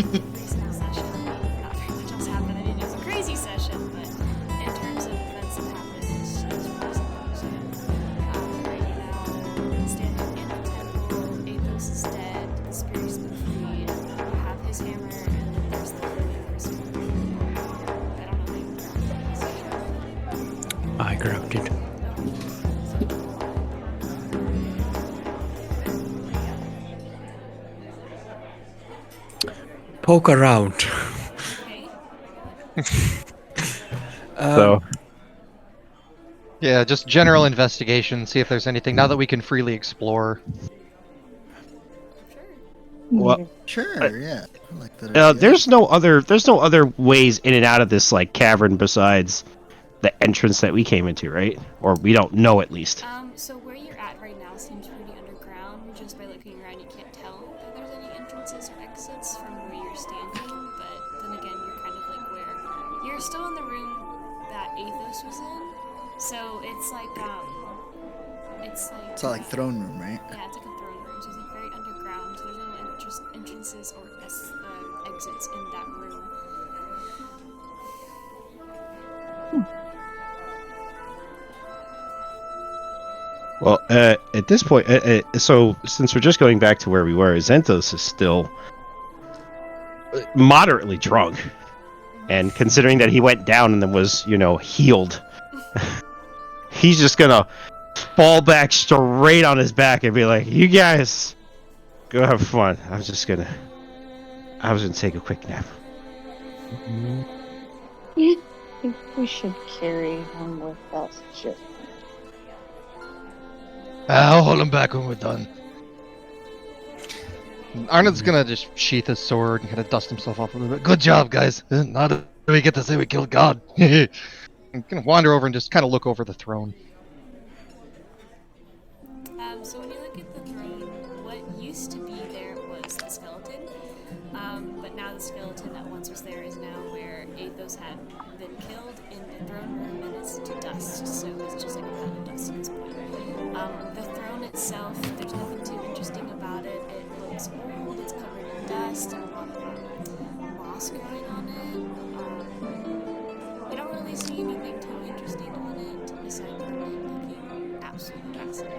recent session, not very much else happened. I mean, it was a crazy session, but in terms of events that happened, it was recent. So, right now, standing in the temple, Athos is dead, the spirit's been freed, you have his hammer, and then there's the burning crystal. I don't know how you I grabbed it. Poke around. Okay. So Yeah, just general investigation, see if there's anything, now that we can freely explore. Sure. well, Sure, yeah. I like that idea. there's no other ways in and out of this like cavern besides the entrance that we came into, right? Or we don't know at least. So where you're at right now seems pretty underground. Just by looking around, you can't tell that there's any entrances or exits from where you're standing. But then again, you're kind of like where you're still in the room that Athos was in. So it's like It's all like throne room, right? yeah, it's like a throne room. So it's like very underground. So there's no entrances or exits in that room. Well, at this point, so since we're just going back to where we were, Zentos is still moderately drunk, and considering that he went down and then was, healed, he's just gonna fall back straight on his back and be like, "You guys, go have fun. I was gonna take a quick nap." I think we should carry him with us. Just I'll hold him back when we're done. Arnold's gonna just sheath his sword and kind of dust himself off a little bit. Good job, guys. Now that we get to say we killed God. I'm gonna wander over and just kind of look over the throne. So when you look at the throne, what used to be there was the skeleton, but now the skeleton that once was there is now where Athos had been killed in the throne room, and it's to dust, so it's just like a pile of dust at this point. The throne itself, there's nothing too interesting about it. It looks old, it's covered in dust, and a lot of moss growing on it. We don't really see anything too interesting on it, aside from it looking absolutely massive.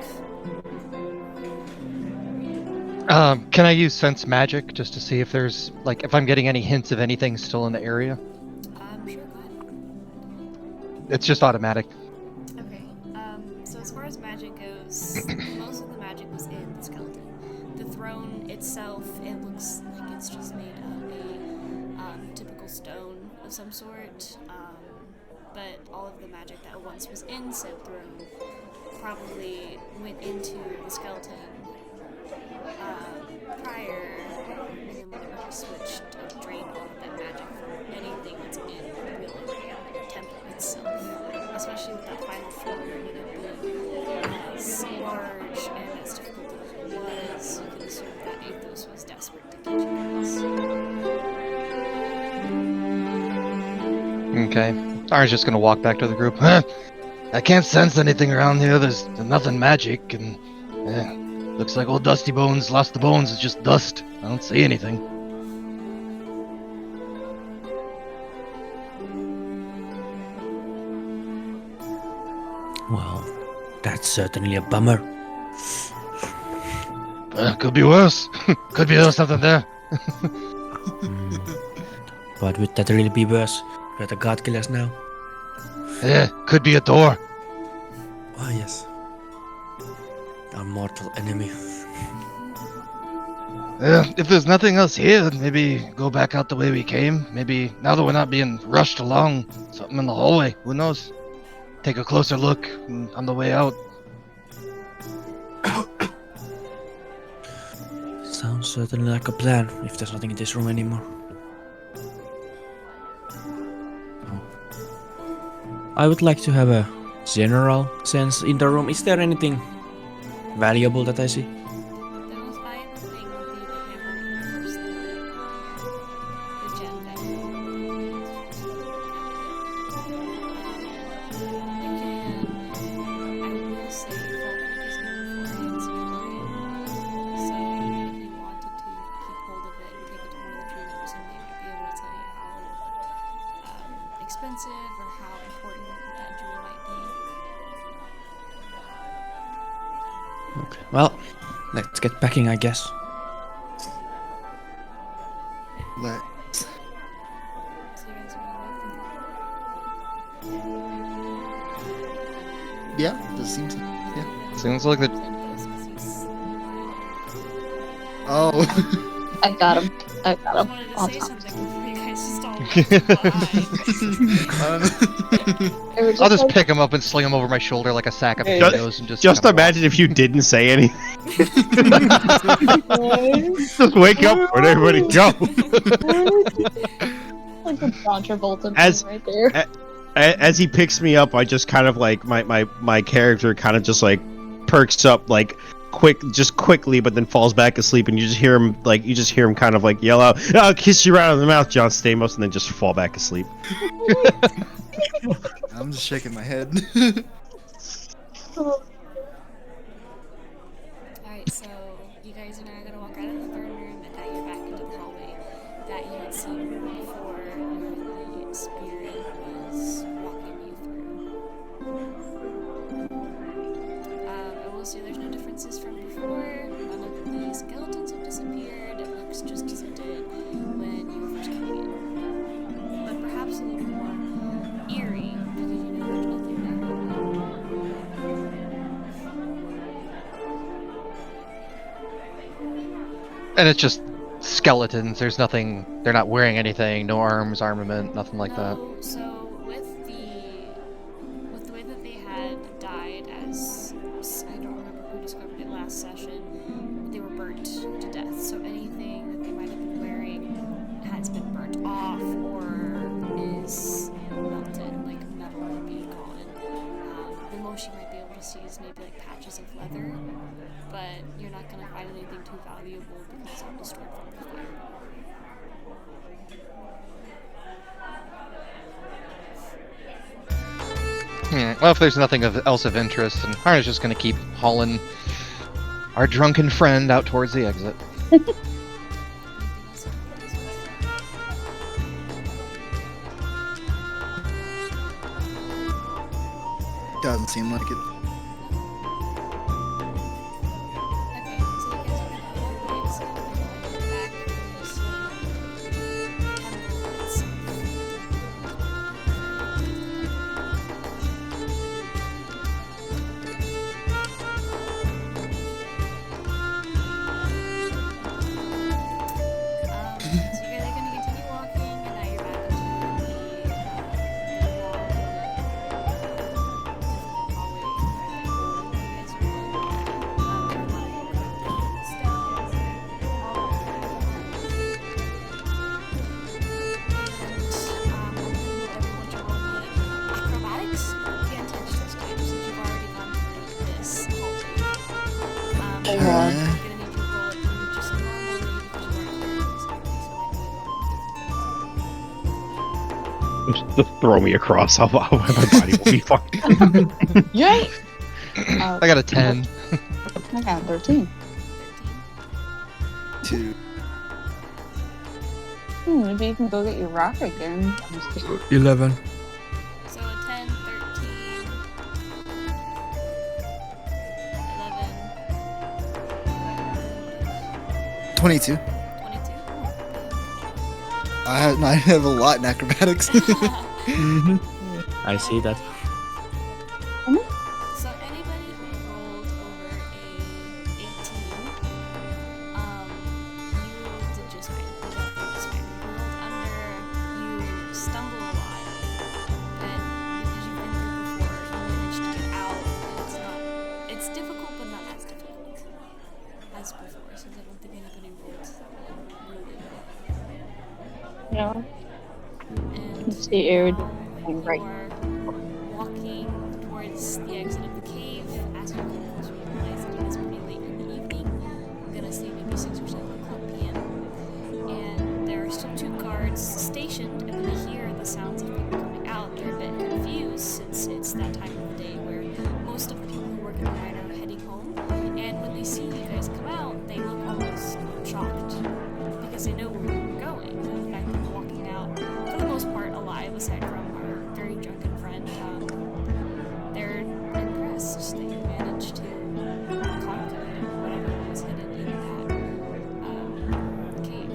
Can I use sense magic just to see if there's if I'm getting any hints of anything still in the area? Sure, go ahead. It's just automatic. Okay, so as far as magic goes, most of the magic was in the skeleton. The throne itself, it looks like it's just made of a typical stone of some sort, but all of the magic that once was in said throne probably went into the skeleton prior, and then when it was switched, it drained all of that magic from anything that's in the real temple itself. Especially with that final floor, being as large and as difficult as it was, you can assume that Athos was desperate to get you guys. Okay. Arnold's just gonna walk back to the group. Huh? I can't sense anything around here. There's nothing magic, and looks like old Dusty Bones lost the bones. It's just dust. I don't see anything. Well, that's certainly a bummer. Could be worse. Could be there's something there. But would that really be worse? We're the god killers now. Yeah, could be a door. Oh yes. Our mortal enemy. If there's nothing else here, then maybe go back out the way we came. Maybe now that we're not being rushed along, something in the hallway. Who knows? Take a closer look on the way out. Sounds certainly like a plan, if there's nothing in this room anymore. I would like to have a general sense in the room. Is there anything valuable that I see? The most valuable thing would be the hammer, of course, the gem that you I will say Falkirk is known for its jewelry, so if you wanted to keep hold of it and take it to one of the jewelers, expensive or how important that jewel might be. Okay. Well, let's get packing, I guess. Let So you guys are gonna yeah, this seems yeah. Seems like the. Oh, I got him. I I got him. wanted to On say top. something before you guys just all lied. They were I'll just like, pick him up and sling him over my shoulder like a sack of Hey. potatoes and just. Just kinda walk. imagine if you didn't say anything. "Guys, Just wake up and everybody go. like a John Travolta As- move right there. As he picks me up, I just kind of like my character kind of just like perks up like quickly, but then falls back asleep, and you just hear him kind of like yell out, "I'll kiss you right on the mouth, John Stamos," and then just fall back asleep. I'm just shaking my head. Alright, so you guys are now gonna walk out of the throne room, and now you're back into the hallway that you had seen before the spirit was walking you through. I will say there's no differences from before. None of the skeletons have disappeared. It looks just as it did when you were first coming in. But perhaps a little more eerie, because you know there's nothing there. And it's just skeletons. There's nothing. They're not wearing anything. No arms, armament, nothing like that. No, so with the way that they had died, as I don't remember who described it last session, they were burnt to death. So anything that they might have been wearing has been burnt off or is melted, like metal would be gone. The most you might be able to see is maybe like patches of leather, but you're not gonna find anything too valuable because it's all destroyed from the fire. Well, if there's nothing else of interest, then Harna's just gonna keep hauling our drunken friend out towards the exit. Anything else you guys want to say? Doesn't seem like it. Okay, so you guys are gonna walk the exit, and back to the temple itself. So you guys are gonna continue walking, and now you're back into the long, difficult hallway that you guys are in. Acrobatics advantage this time since you've already gone through this hallway. Yeah. I'm gonna need you to roll it through just normally because you weren't clear exactly, so it might be Just throw me across. My body will be fine. Yay! I got a 10. I got 13. 13. 2. Maybe you can go get your rock again. I'm just kidding. 11. So a 10, 13, 11, 22. 22. I have a lot in acrobatics. Mm-hmm. I see that. So anybody who rolled over a 18, you did just fine. You got through just fine. You rolled under, you stumble a lot, but because you've been through before, you managed to get out, and it's difficult, but not as difficult as before, since I don't think anybody rolled really well. Yeah. And Let's see, Arid. now Right. you're walking towards the exit of the cave. As you get closer, you realize that it is pretty late in the evening. I'm gonna say maybe 6 or 7 o'clock p.m. And there are still 2 guards stationed, and when they hear the sounds of people coming out, they're a bit confused since it's that time of the day where most of the people who work in the mine are heading home. And when they see you guys come out, they look almost shocked because they know where you're going. The fact that you're walking out, for the most part, alive, aside from our very drunken friend, they're impressed that you managed to conquer whatever was hidden in that cave.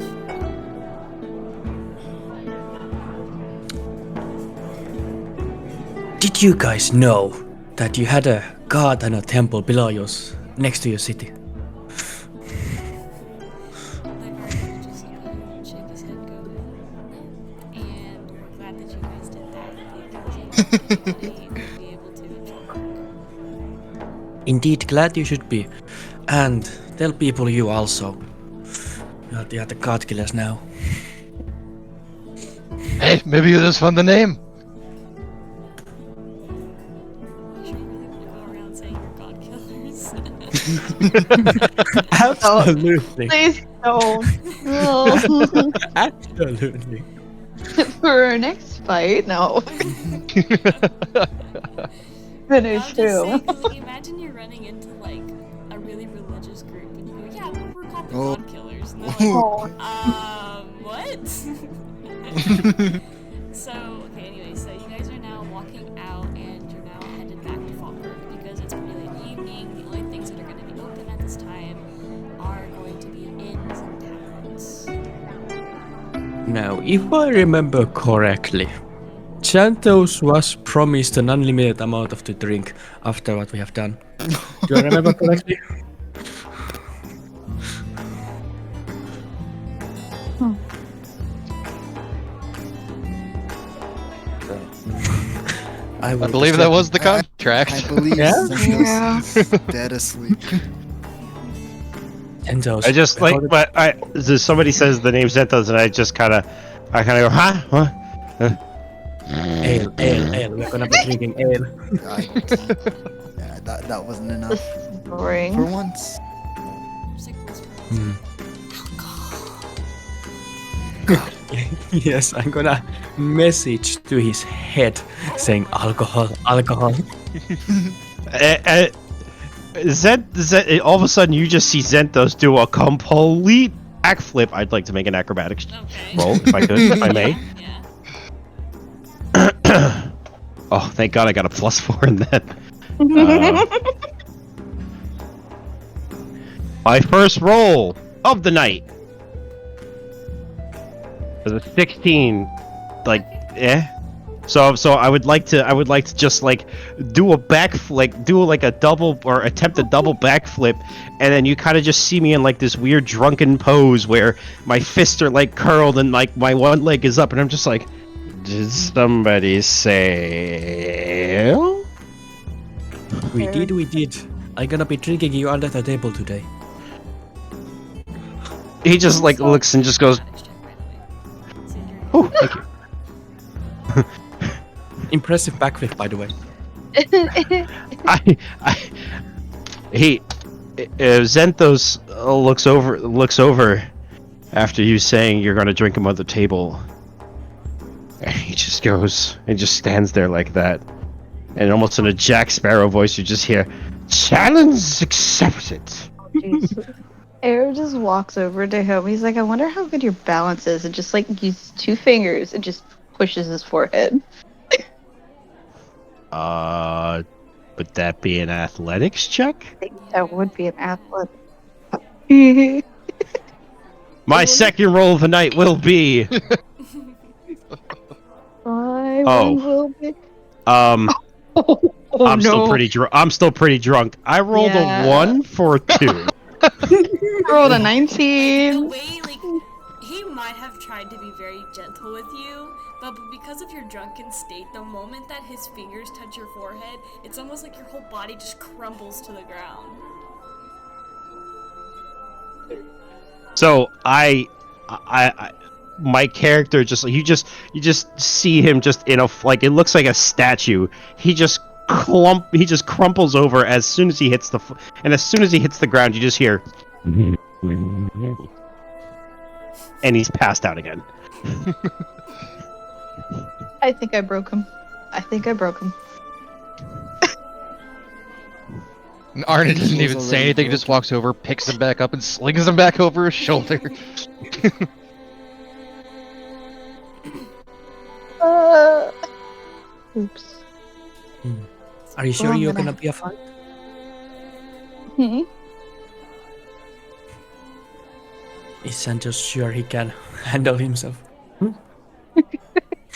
Did you guys know that you had a god and a temple below yours, next to your city? Leonard just shake his head, go, "No." And we're glad that you guys did that. Anybody would be able to enjoy work. Indeed, glad you should be. And tell people you also. You are the god killers now. Hey, maybe you just found the name. You should really want to go around saying you're god killers. Absolutely. Please don't. No. Absolutely. For our next fight, no. Finish I'm just too. saying, 'cause, like, imagine you're running into like a really religious group and you go, yeah, but we're called the Oh. god killers. And they're Oh. like, what? So, okay, anyway, so you guys are now walking out and you're now headed back to Falkirk because it's pretty late in the evening. The only things that are going to be open at this time are going to be inns and taverns. Now, if I remember correctly, Chantos was promised an unlimited amount of the drink after what we have done. Do I remember correctly? I believe that was the contract. I believe Yeah? Zentos is dead asleep. Chantos. I just like, but somebody says the name Zentos, and I kind of go, huh? What? Ale. We're gonna be drinking ale. Yeah, that wasn't enough Boring. for once. Just like whispering. Hmm. Yes, I'm gonna message to his head saying alcohol. Zent, all of a sudden you just see Zentos do a complete backflip. I'd like to make an acrobatics Okay. roll, if I could, if I may. Yeah. Oh, thank God I got a +4 in that. Uh, my first roll of the night was a 16. Like, So I would like to just like do a do a double or attempt a double backflip, and then you kind of just see me in like this weird drunken pose where my fists are like curled and like my one leg is up, and I'm just like, did somebody say? We did. I'm gonna be drinking you under the table today. He just like looks and just goes, Athletics check, by the way. So you're- oh, thank you. Impressive backflip, by the way. Zenthos looks over after you saying you're gonna drink him at the table. And he just goes and just stands there like that. And almost in a Jack Sparrow voice you just hear, challenge accepted. Jeez. Air just walks over to him. He's like, I wonder how good your balance is. And just like uses 2 fingers and just pushes his forehead. Would that be an athletics check? I think that would be an athlete. My second roll of the night will be Will be. Oh, I'm still pretty drunk. I'm still pretty drunk. I rolled Yeah. a 1 for 2. Rolled a The 19. way, like, he might have tried to be very gentle with you, but because of your drunken state, the moment that his fingers touch your forehead, it's almost like your whole body just crumbles to the ground. So my character just like you just see him just in a like it looks like a statue. He just crumples over as soon as he hits and as soon as he hits the ground, you just hear, and he's passed out again. I think I broke him. And Arnie doesn't He was even say already anything, just walks over, picks him back up, and slings him back over his shoulder. Oops. Are you sure Well, I'm you're gonna- gonna be a fight? Hmm? Is Santos sure he can handle himself?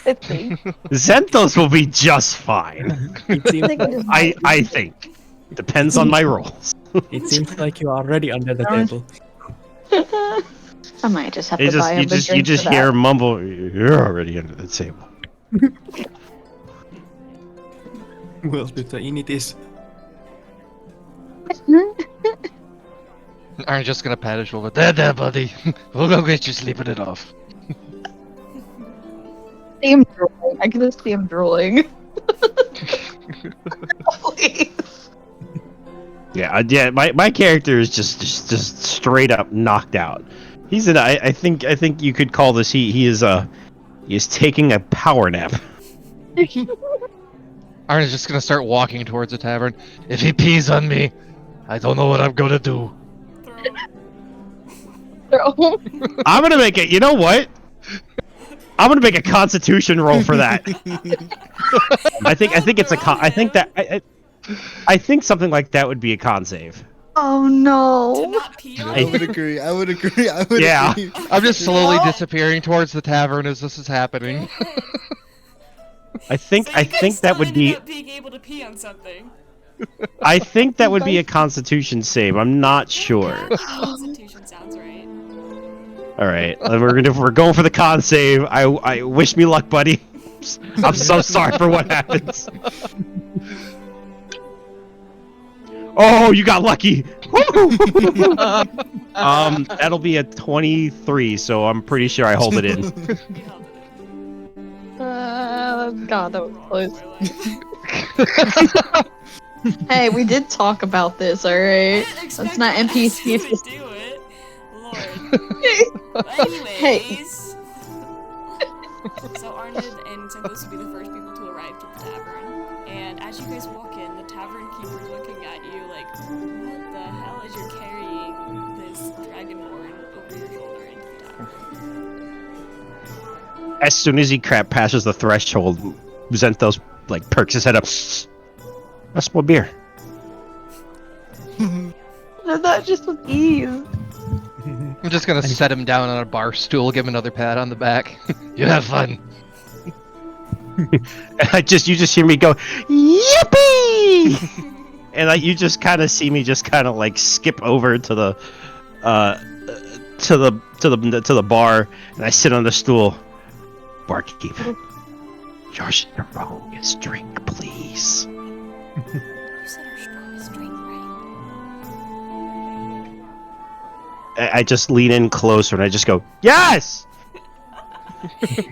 I think. Xanthos will be just fine. It seems think like, just- I think. Depends on my rolls. it seems like you're already under the Darn. table. I might just have You to buy him a you drink just for hear that. him mumble. You're already under the table. Well, the init is. I'm just gonna pat his shoulder. There, buddy. We'll go get you sleeping it off. See him drooling. I can just see him drooling. Please. Yeah. My character is just straight up knocked out. He's in. I think you could call this. He is taking a power nap. Arna's just gonna start walking towards the tavern. If he pees on me, I don't know what I'm gonna do. Throw. I'm gonna make it. You know what? I'm gonna make a Constitution roll for that. I think it's a con. I think that I think something like that would be a con save. Oh To no. not pee on I you? would agree. I would agree. I would Yeah. agree. I'm just slowly No. disappearing towards the tavern as this is happening. I think So you guys that still would be. ended up being able to pee on something. I think that would be a Constitution save. I'm not sure. Constitution sounds right. All right, we're going for the con save. I wish me luck, buddy. I'm so sorry for what happens. Oh, you got lucky. That'll be a 23, so I'm pretty sure I hold it in. You held it in. God, that was Roll close. my life. Hey, we did talk about this, alright? Didn't That's not expect NPC. us to do it. Lord. Anyways. So Arnid and Santos will be the first people to arrive to the tavern. And as you guys walk in, the tavern keeper's looking at you like, what the hell is you're carrying this dragonborn over your shoulder into the tavern? As soon as he passes the threshold, Xanthos like perks his head up. That's more beer. That just with ease. I'm just gonna set him down on a bar stool, give him another pat on the back. You have fun. You just hear me go, yippee! And you just kind of see me just kind of like skip over to the bar, and I sit on the stool. Barkeep, your strongest drink, please. You said our strongest drink, right? I just lean in closer and I just go, yes!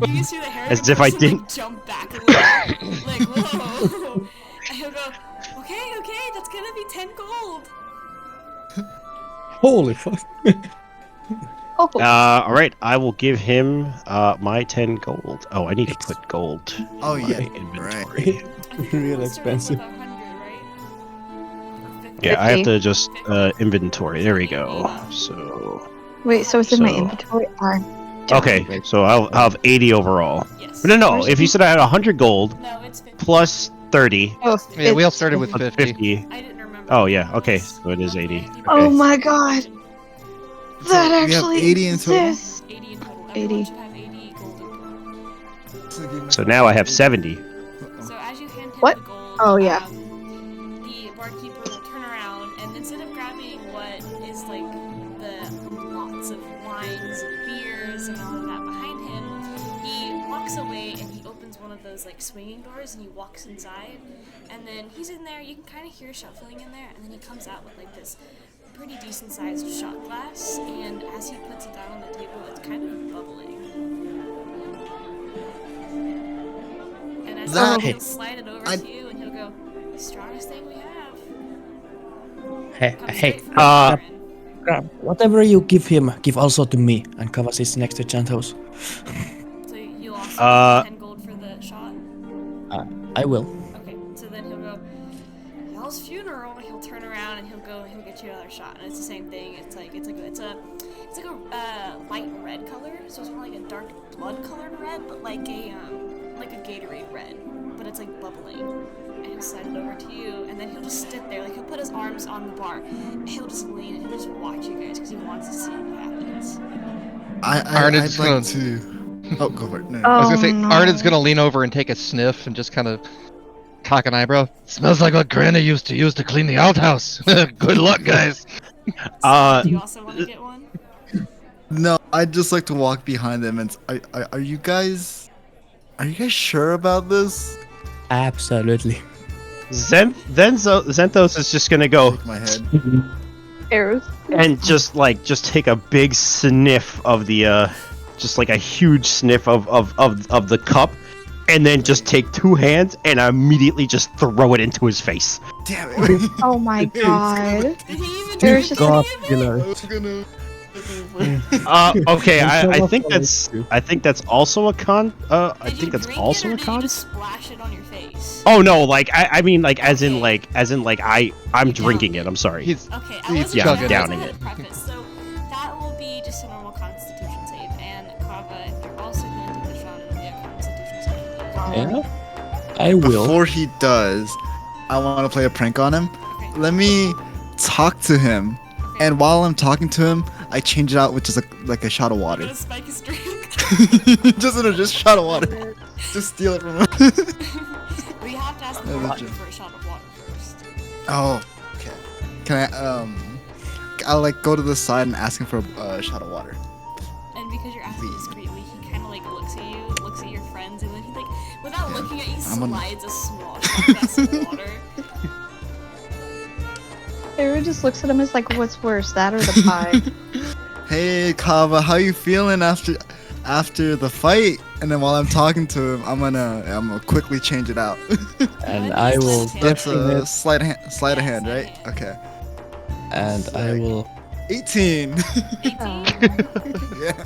You see the hair As if I didn't- like, jump back a little. Like, whoa. And he'll go, okay, that's gonna be 10 gold. Holy fuck! Oh, All right, I will give him my 10 gold. Oh, I need to put gold Oh in yeah. my inventory. I think Real we started expensive. with 100, right? Or 50. Yeah, I have 50. to just inventory. There we go. So wait, so it's in my So- inventory? okay, so I'll have 80 overall. Yes. But no. Where's If you said I had 100 gold No, it's 50. plus 30, Oh, Yeah, we all it's- started with plus 50. 50. I didn't remember. Oh what yeah, it okay, was. so it is 80. Oh Okay. my god! So That we have actually 80 in total? exists. 80 in total. 80. Everyone should have 80 gold in total. So now I have 70. So as you hand him What? the gold, Oh, yeah. The barkeeper will turn around and instead of grabbing what is like the lots of wines and beers and all of that behind him, he walks away and he opens one of those like swinging doors and he walks inside, and then he's in there. You can kind of hear shuffling in there, and then he comes out with like this pretty decent sized shot glass, and as he puts it down on the table, it's kind of bubbling. And as That- he'll slide it over I- to you, and he'll go, "Strongest thing we have." Hey, Comes hey, straight from the uh, tavern. grab whatever you give him, give also to me. And Kavas is next to Xanthos. So you'll also uh, 10 gold for the shot. I will. Okay, so then he'll go, "Y'all's funeral." He'll turn around and he'll get you another shot, and it's the same thing. It's like a light red color, so it's more like a dark blood colored red, but like a like a Gatorade red, but it's like bubbling. And he'll slide it over to you, and then he'll just sit there, like he'll put his arms on the bar, and he'll just lean and he'll just watch you guys because he wants to see what happens. I'd Arden's like gonna- to. Oh, go for it. No. I was Oh, gonna say, no. Arden's gonna lean over and take a sniff and just kind of cock an eyebrow. Smells like what Granny used to use to clean the outhouse. Good luck, guys. Do you also want to get one? No, I'd just like to walk behind them and are you guys sure about this? Absolutely. Zenthos is just gonna go Shake my head. Arrows. and just take a big sniff of the just like a huge sniff of the cup, and then just take two hands and immediately just throw it into his face. Damn it. Oh my god. Did he even There's just God, do you it? know. I was gonna. Okay, There's I no think one that's to. I think that's also a con. I Did you think that's drink also it, or a did con. you just splash it on your face? Oh no, like I mean like as in Okay. I'm You drinking downed it. I'm sorry. He's Okay, I He's wasn't yeah, sure. chugging. downing I it. wasn't preface. So that will be just a normal Constitution save, and Kava, if you're also going to take the shot, it'll be a Constitution save. Yeah, I will. Before he does, I want to play a prank on him. Okay. Let me talk to him, Okay. and while I'm talking to him, I change it out with just like a shot of I'm water. gonna spike his drink. just shot of water. Just steal it from him. We have to ask the Oh, bartender legit. for a shot of water first. Oh, okay. Can I I'll like go to the side and ask him for a shot of water. And because you're acting discreetly, he kind of like looks at you, looks at your friends, and then he like, without looking at you, I'm gonna- slides a small glass of water. Arrow just looks at him as like, what's worse, that or the pie? Hey Kava, how you feeling after the fight? And then while I'm talking to him, I'm gonna quickly change it out. And Good. I will That's definitely. a sleight of hand, Yeah, right? sleight of hand. Okay. And I will. 18. 18. Yeah.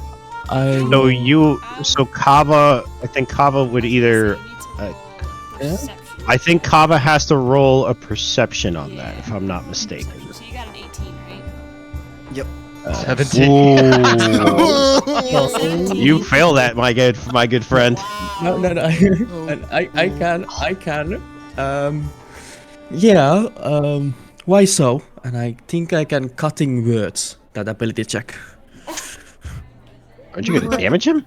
I So will. so Kava, I think Kava would either. So you need to uh, roll yeah? perception. I think Kava has to roll a perception on that, if I'm not mistaken. So you got an 18, right? 17. Ooh. Yeah, 17. You fail that, my good friend. No, no, no. Oh. And I can. Yeah. Why so? And I think I can cutting words. That ability check. Aren't you gonna damage him?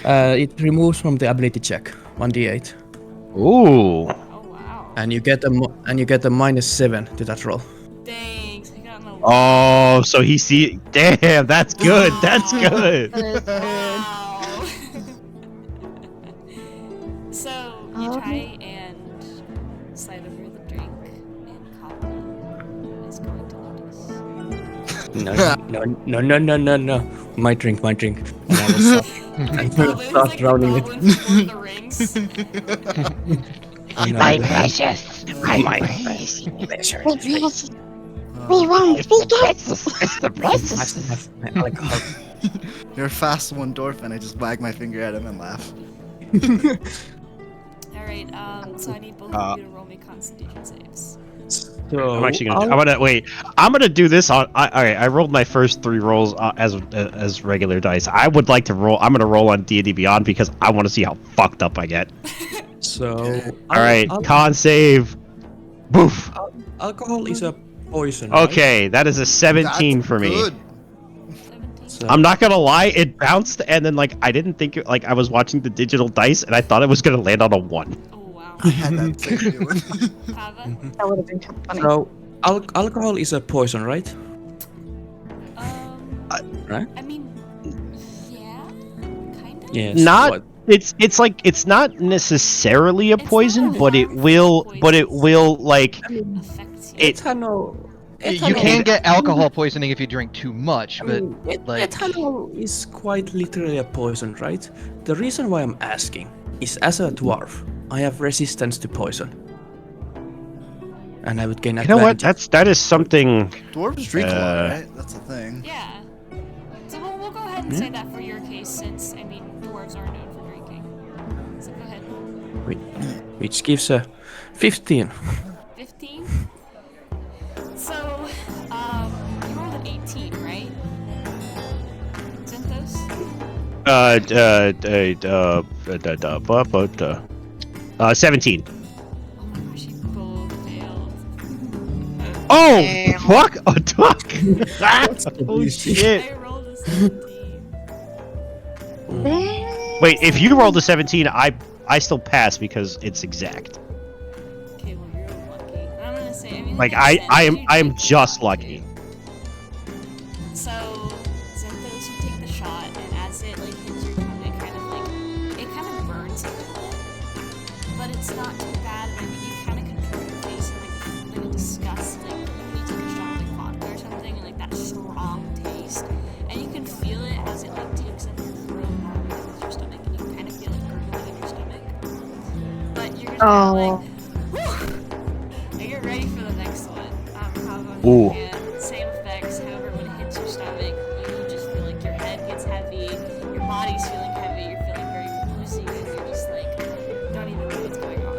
It removes from the ability check 1d8, Ooh. Oh wow. and you get a -7 to that roll. Dang, so you got an 11. Oh, so he see. Damn, that's good. That's good. Wow. So you Um. try and slide over the drink, and Kava is going to notice. No. My drink. And I will start, I will Kava is start like drowning the it. goblin from Lord of the Rings. My precious. My We won't speak it. It's the precious. alcohol. You're fast one dwarf, and I just wag my finger at him and laugh. Alright, so I need both of you to roll me Constitution saves. So I'm actually gonna. I'm gonna do this on. Alright, I rolled my first 3 rolls as regular dice. I would like to roll. I'm gonna roll on D&D Beyond because I want to see how fucked up I get. So. All right, con save. Boof. Alcohol is a poison. right? Okay, that is a 17 That's for me. good. 17. So, I'm not gonna lie, it bounced, and then like I didn't think it, like I was watching the digital dice, and I thought it was gonna land on a 1. Oh wow. I had that same feeling. Kava? That would have been funny. So, alcohol is a poison, right? Right? I mean, yeah, kind of. Yes. Not- What? It's like it's not necessarily a It's poison, not a but it will like I mean, Affects you. ethanol. You can get alcohol poisoning if you drink too much, I but mean, like- ethanol is quite literally a poison, right? The reason why I'm asking is as a dwarf, I have resistance to poison. And I would gain you know what? advantage. That is something. Dwarves drink a lot, Uh, right? That's the thing. Yeah. So we'll go ahead and say that for your case, since I mean dwarves are known for drinking. So go ahead. Which gives a 15. 15. So, you rolled an 18, right? Zenthos? 17. Oh my gosh, you both failed. Oh, fuck a duck! Oh Holy shit! I rolled a 17. Wait, if you rolled a 17, I still pass because it's exact. Okay, well you're lucky. I'm gonna say, I mean, Like it I makes I sense. am You I am take the just shot. lucky. So, Zenthos, you take the shot, and as it like hits your tongue, it kind of burns a little, but it's not too bad. I mean, you kind of control your face and like a disgust, like when you take a shot of like vodka or something, and like that strong taste, and you can feel it as it like takes up your throat and all the way to your stomach, and you can kind of feel it gurgling in your stomach. But you're just kind of like, whew. Are you ready for the next one? However, Ooh. and same effects. However, when it hits your stomach, you just feel like your head gets heavy, your body's feeling heavy, you're feeling very woozy, and you're just like, don't even know what's going on.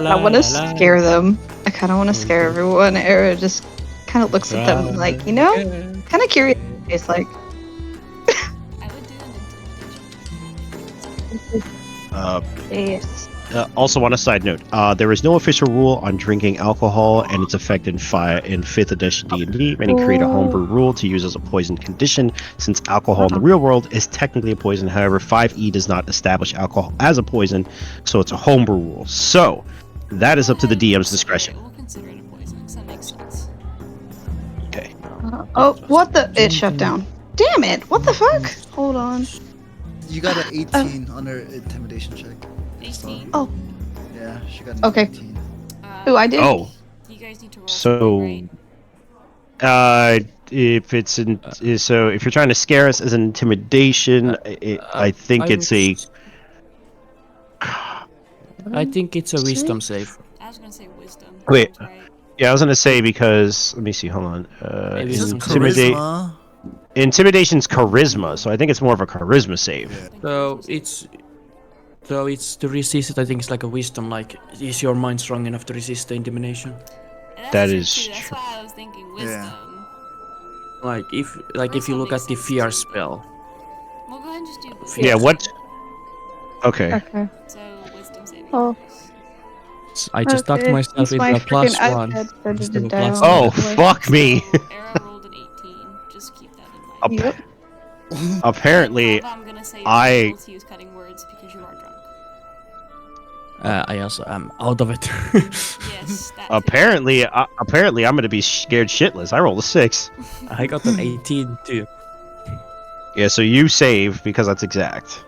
I want to scare them. I kind of want to scare everyone. Era just kind of looks at them like, you know, kind of curious. It's like, I would do an intimidation. yes. Also, on a side note, there is no official rule on drinking alcohol and its effect in 5th edition D&D. Many create a homebrew rule to use as a poison condition, since alcohol in the real world is technically a poison. However, 5e does not establish alcohol as a poison, so it's a homebrew rule. So, that is up to the DM's discretion. We'll consider it a poison, 'cause that makes sense. Okay. Oh, what the? It shut down. Damn it! What the fuck? Hold on. You got an 18 on her intimidation check. 18. Oh. Yeah, she got an Okay. 18. Ooh, I did. Oh, You guys need to roll so something, right? if it's so if you're trying to scare us as an intimidation, I think it's a. I think it's a wisdom save. I was gonna say wisdom. Wait. Sounds right. Yeah, I was gonna say because let me see. Hold on. Maybe Is it's this Intimidate. charisma? Intimidation's charisma, so I think it's more of a charisma save. Yeah. So it's to resist it. I think it's like a wisdom. Like, is your mind strong enough to resist the intimidation? And That true, is too. That's true. why I was thinking wisdom. Like if you Charisma look makes at the sense, fear too. spell. We'll go ahead and just do wisdom. Yeah. What? Okay. Okay. So wisdom saving Oh. throws. I just tucked Okay, myself since into my a plus freaking one. iPad started instead to of die plus on Oh, me. fuck me. So, Era rolled an 18. Just keep that in mind. Yep. Apparently, However, I'm gonna say you're I- able to use cutting words because you are drunk. I also am out of it. Yes, that too. apparently, I'm gonna be scared shitless. I rolled a 6. I got an 18 too. Yeah. So you save because that's exact.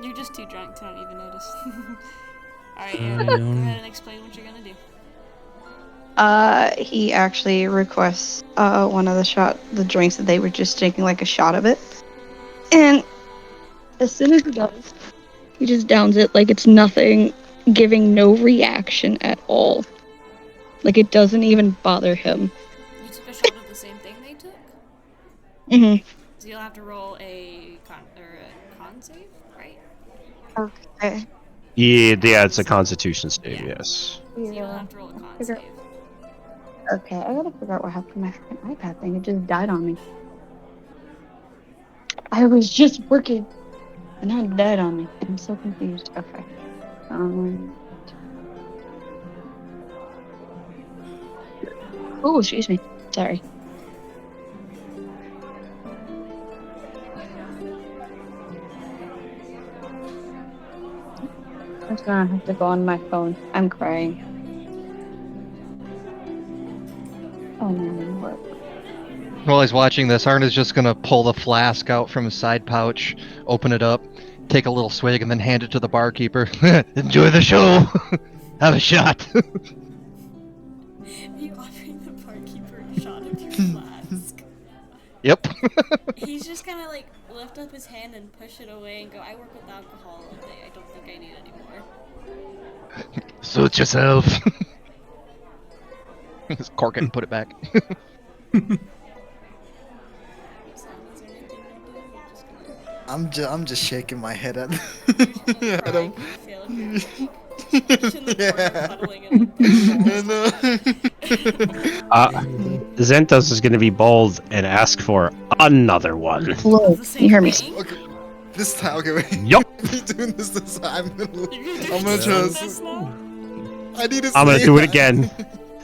You're just too drunk to not even notice. Alright, Era, go ahead and explain what you're gonna do. He actually requests one of the drinks that they were just taking like a shot of it. And as soon as he does, he just downs it like it's nothing, giving no reaction at all. Like it doesn't even bother him. You took a shot of the same thing they took? Mm-hmm. So you'll have to roll a con save, right? Okay. Yeah. It's a Constitution save. Yes. So you'll have to roll a con Figure- save. Okay, I gotta figure out what happened to my freaking iPad thing. It just died on me. I was just working, and now it died on me. I'm so confused. Okay. Oh, excuse me. Sorry. I'm just gonna have to go on my phone. I'm crying. Oh no, it didn't work. While he's watching this, Arna's just gonna pull the flask out from his side pouch, open it up, take a little swig, and then hand it to the barkeeper. Enjoy the show! Have a shot! You offering the barkeeper a shot of your flask. Yep. He's just gonna like lift up his hand and push it away and go, I work with alcohol all day. I don't think I need any more. Suit yourself. Just cork it and put it back. So, is there anything you do? You're just gonna I'm just shaking my head at. cry, at him. feel like you're just, like, in the corner Yeah. cuddling in, like, the I know. Zentos is gonna be bold and ask for another one. Whoa, The same you heard me. thing? Okay, this time, okay, wait. Yup. If you're doing this time, I'm gonna You're I'm gonna doing try this to. now? I need to. I'm gonna say do it that. again.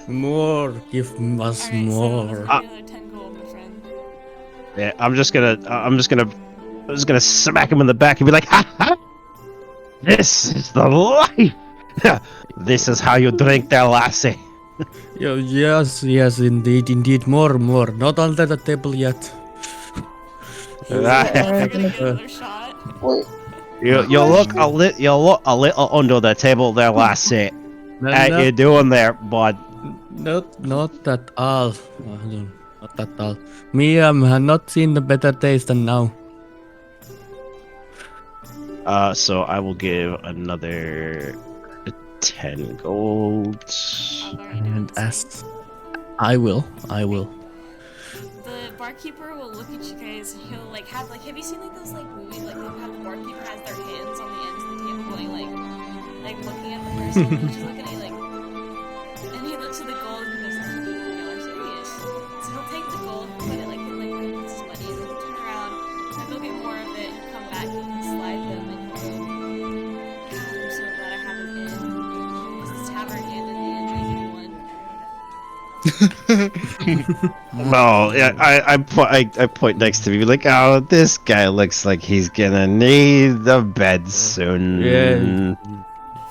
More, give us Alright, more. so another 10 gold, my friend. Yeah, I'm just gonna smack him in the back and be like, ha ha! This is the life! This is how you drink their lassie. Yes, indeed, more. Not under the table yet. We're gonna get another shot. you look a little under the table there, lassie. How you doing there, bud? Not at all. Not at all. Me, have not seen the better days than now. So I will give another 10 gold. I've already done And this. as I will. The barkeeper will look at you guys and he'll like have you seen like those like movies like they'll have the barkeeper has their hands on the ends of the table going like looking at the person and she's looking at you like and he looks at the gold and he goes, y'all are serious. So he'll take the gold, put it like where he puts his money, and then he'll turn around, and go get more of it and come back and slide them and he'll go, God, I'm so glad I have him in. Because the tavern hand in hand making one. No, yeah, I point next to me like, oh, this guy looks like he's gonna need the bed soon. Yeah.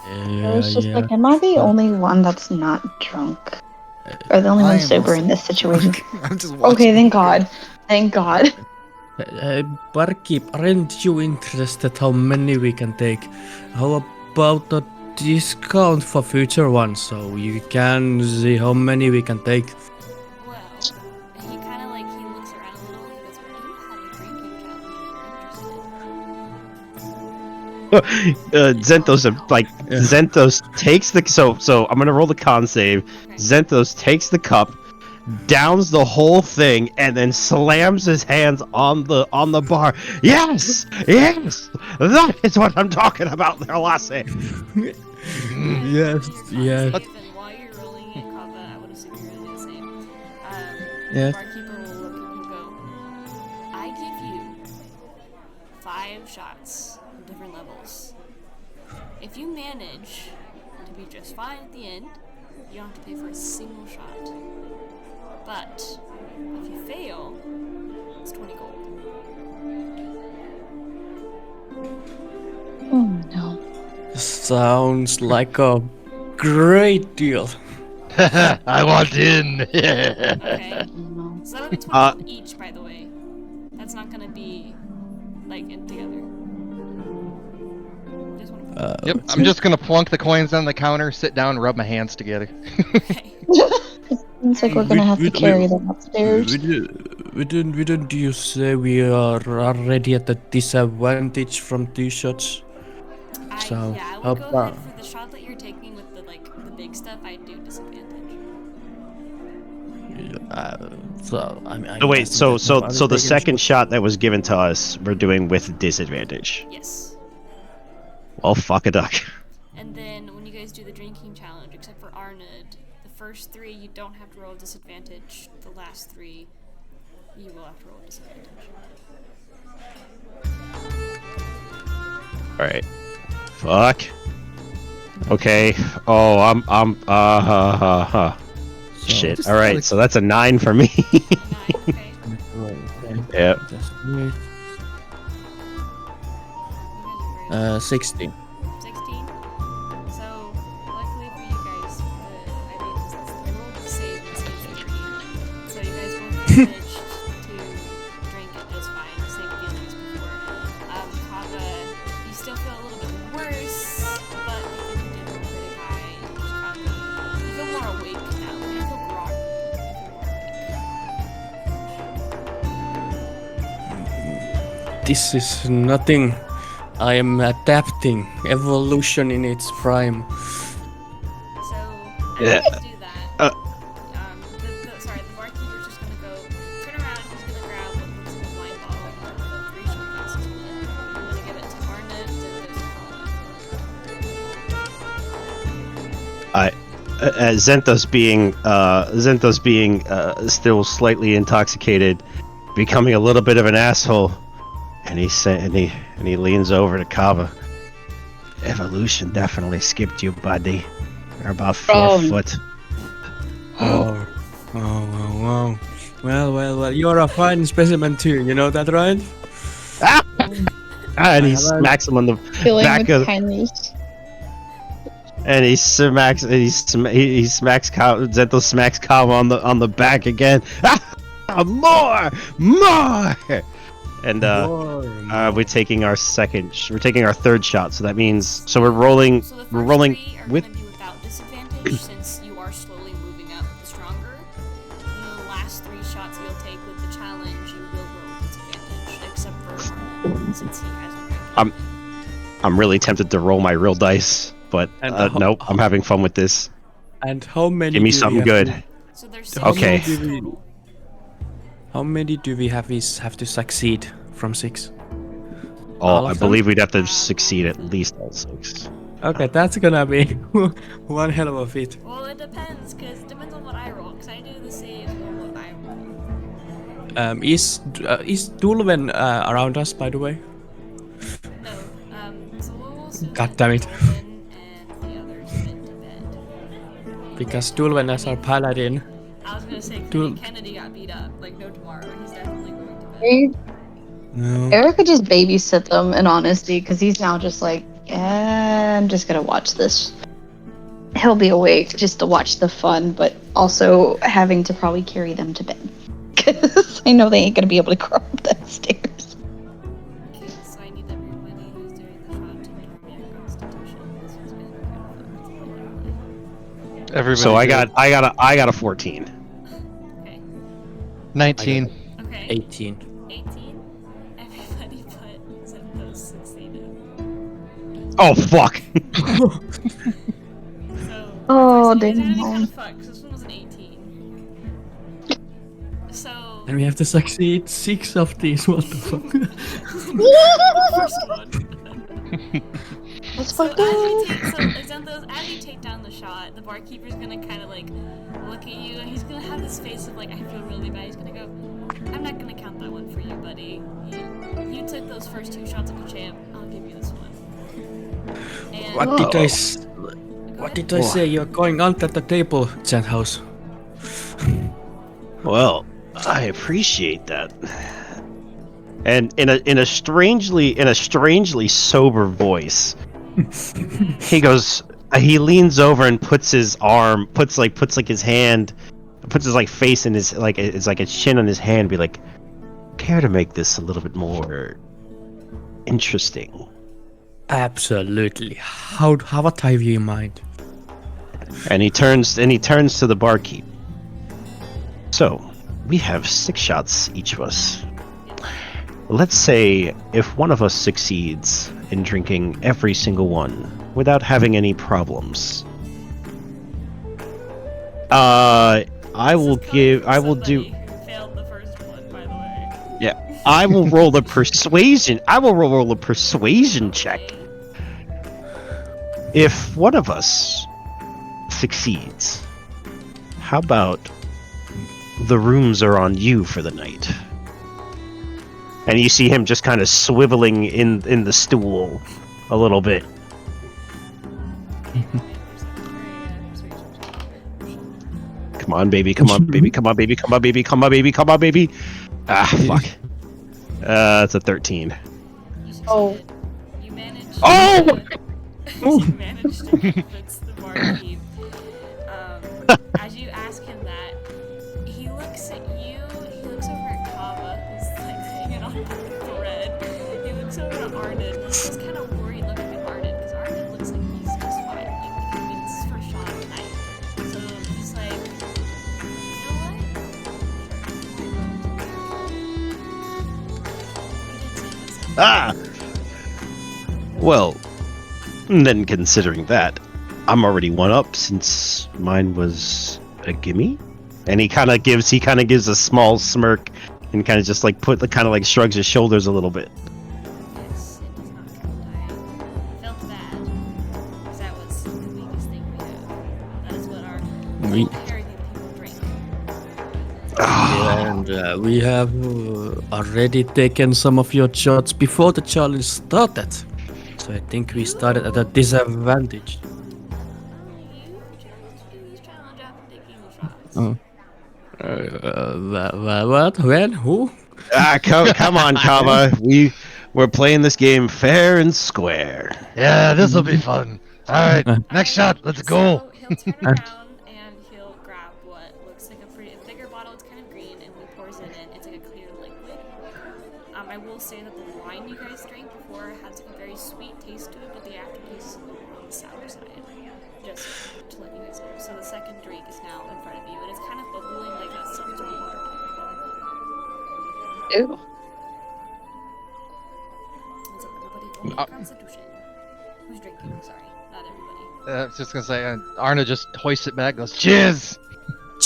I was just like, am I the only one that's not drunk? Or the only I one am sober also- in this situation? I'm just watching. Okay, thank God. Thank God. Barkeep, aren't you interested how many we can take? How about a discount for future ones so you can see how many we can take? Well, he kind of he looks around a little and he goes, we do have a drinking challenge if you're interested. Zentos takes the so I'm gonna roll the con save. Zentos takes the cup, downs the whole thing, and then slams his hands on the bar. Yes, that is what I'm talking about there, lassie. Yes. Then while you're rolling it, Kava, I would assume you're gonna do the same. Yes. The barkeeper will look and he'll go, I give you 5 shots of different levels. If you manage to be just fine at the end, you don't have to pay for a single shot. But if you fail, it's 20 gold. Oh no. Sounds like a great deal. I want in. Okay? No. So that'll be 20 gold each, by the way. That's not gonna be in together. Just wanna Yep, I'm just gonna plunk the coins on the counter, sit down, and rub my hands together. okay. It's like we're gonna have to carry them upstairs. Wouldn't you say we are already at a disadvantage from 2 shots? So, Yeah, I how would go about- ahead for the shot that you're taking with the the big stuff. I do disadvantage. So I mean. Oh, wait, so the second shot that was given to us, we're doing with disadvantage. Yes. Well, fuck a duck. And then when you guys do the drinking challenge, except for Arnud, the first 3 you don't have to roll disadvantage. The last 3 you will have to roll disadvantage. All right. Fuck. Okay. Oh, Shit. All right. So that's a 9 for me. 9. Okay. Yep. Just wait. You guys are very 16. 16. So, luckily for you guys, I made this. I rolled the save and saved for you. So you guys both managed to drink it just fine. Same feeling as before. Kava, you still feel a little bit worse, but because you did roll pretty high, you feel more awake now. You feel groggy. This is nothing. I am adapting. Evolution in its prime. So, Yeah. as you do that, the barkeeper's just gonna go turn around. He's gonna grab what looks like a wine bottle and fill 3 shot glasses with it. I'm gonna give it to Arnett and give it to Kava. Zenthos being still slightly intoxicated, becoming a little bit of an asshole, and he leans over to Kava. Evolution definitely skipped you, buddy. You're about 4 foot. Oh, wow. Well, you're a fine specimen too, you know that, right? And he smacks him on the Filling back with of, kindness. and he smacks Zenthos smacks Kava on the back again. More. And we're taking our third shot, so that means we're rolling So the first we're rolling three are with gonna be without disadvantage since you are slowly moving up stronger. And then the last 3 shots you'll take with the challenge, you will roll with disadvantage, except for Arnold, since he hasn't. I'm really tempted to roll my real dice, but And nope, I'm having fun with this. And how many? Give me do we something have good. to- So there's How 6 Okay. many shots do we- total. How many do we have to succeed from 6? Oh, All I of them? believe we'd have to succeed at least all 6. Okay, that's gonna be one hell of a feat. Well, it depends, because it depends on what I roll, because I do the saves on what I roll. Is Dulven around us, by the way? No, so we'll assume God that damn it. Golden and the others went to bed. Because Dulven is our paladin. I was gonna say Dude. Kennedy got beat up, like no tomorrow, he's definitely going to bed. No. Eric could just babysit them in honesty, because he's now just like, I'm just gonna watch this. He'll be awake just to watch the fun, but also having to probably carry them to bed. Because I know they ain't gonna be able to crawl up that stairs. Okay, so I need everybody who's doing the shot to give me a constitution. This has been kind of fun. Everybody. So I did. got a 14. Okay, 19. okay. 18. 18. Everybody but Zenthos succeeded. Oh fuck! So, Oh, it's actually damn. kind of fucked, 'cause this one was an 18. So, And we have to succeed 6 of these. What the fuck? first one. That's So fucked as you up. take, so Zenthos, as you take down the shot, the barkeeper's gonna kind of like look at you, and he's gonna have this face of like, I feel really bad. He's gonna go, I'm not gonna count that one for you, buddy. You took those first 2 shots like a champ. I'll give you this one. And What did I say? You're going under the table, Zenhouse. Well, I appreciate that. And in a strangely sober voice, he goes. He leans over and puts his arm, puts his hand, puts his like face in his like it's like a chin on his hand. Be like, care to make this a little bit more interesting? Absolutely. How what have you in mind? And he turns to the barkeep. So, we have 6 shots each of us. Let's say if one of us succeeds in drinking every single one without having any problems. I will do Somebody failed the first one, by the way. I will roll a persuasion. I will roll a persuasion check. If one of us succeeds, how about the rooms are on you for the night? And you see him just kind of swiveling in the stool a little bit. Come on, baby. Come on, baby. Come on, baby. Come on, baby. Come on, baby. Come on, baby. Ah, fuck. It's a 13. You succeeded. Oh. You managed. Oh! You managed to convince the barkeep. As you ask him that, he looks at you. He looks over at Kava, who's like hanging on by the thread. He looks over at Arden. He's kind of worried looking at Arden because Arden looks like he's just fine. Like, I mean, it's his first shot of the night. So he's like, you know what? Ah! Well, then considering that, I'm already 1 up since mine was a gimme. And he kind of gives a small smirk and kind of just like shrugs his shoulders a little bit. Yes, it does not count. I felt bad because that was the weakest thing we have. That is what our We have already taken some of your shots before the challenge started. So I think we started at a disadvantage. You chose to do this challenge after taking the shots. Oh. What? When? Who? Come on, Kava. We're playing this game fair and square. Yeah, this'll be fun. Alright, next shot, let's go. So he'll turn around and he'll grab what looks like a bigger bottle. It's kind of green, and when he pours it in, it's like a clear liquid. I will say that the wine you guys drank before has like a very sweet taste to it, but the aftertaste is a little more on the sour side. Just to let you guys know. So the second drink is now in front of you, and it's kind of bubbling like a seltzer water. Ew. So everybody roll Constitution. Who's drinking? Sorry, not everybody. I was just gonna say, Arna just hoists it back, goes, cheers!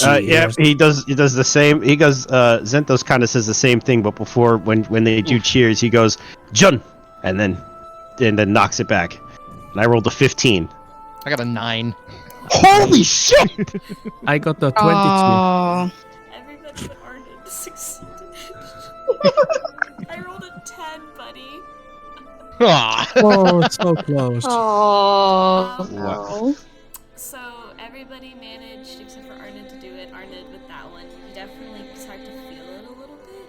Yeah, he does the same. He goes. Zenthos kind of says the same thing, but before when they do cheers, he goes Jun, and then knocks it back. And I rolled a 15. I got a 9. Holy shit! I got the 22. Oh. Everybody but Arnold succeeded. I rolled a 10, buddy. Oh, so close. Oh. No. So everybody managed, except for Arnid, to do it. Arnid with that one, you definitely start to feel it a little bit.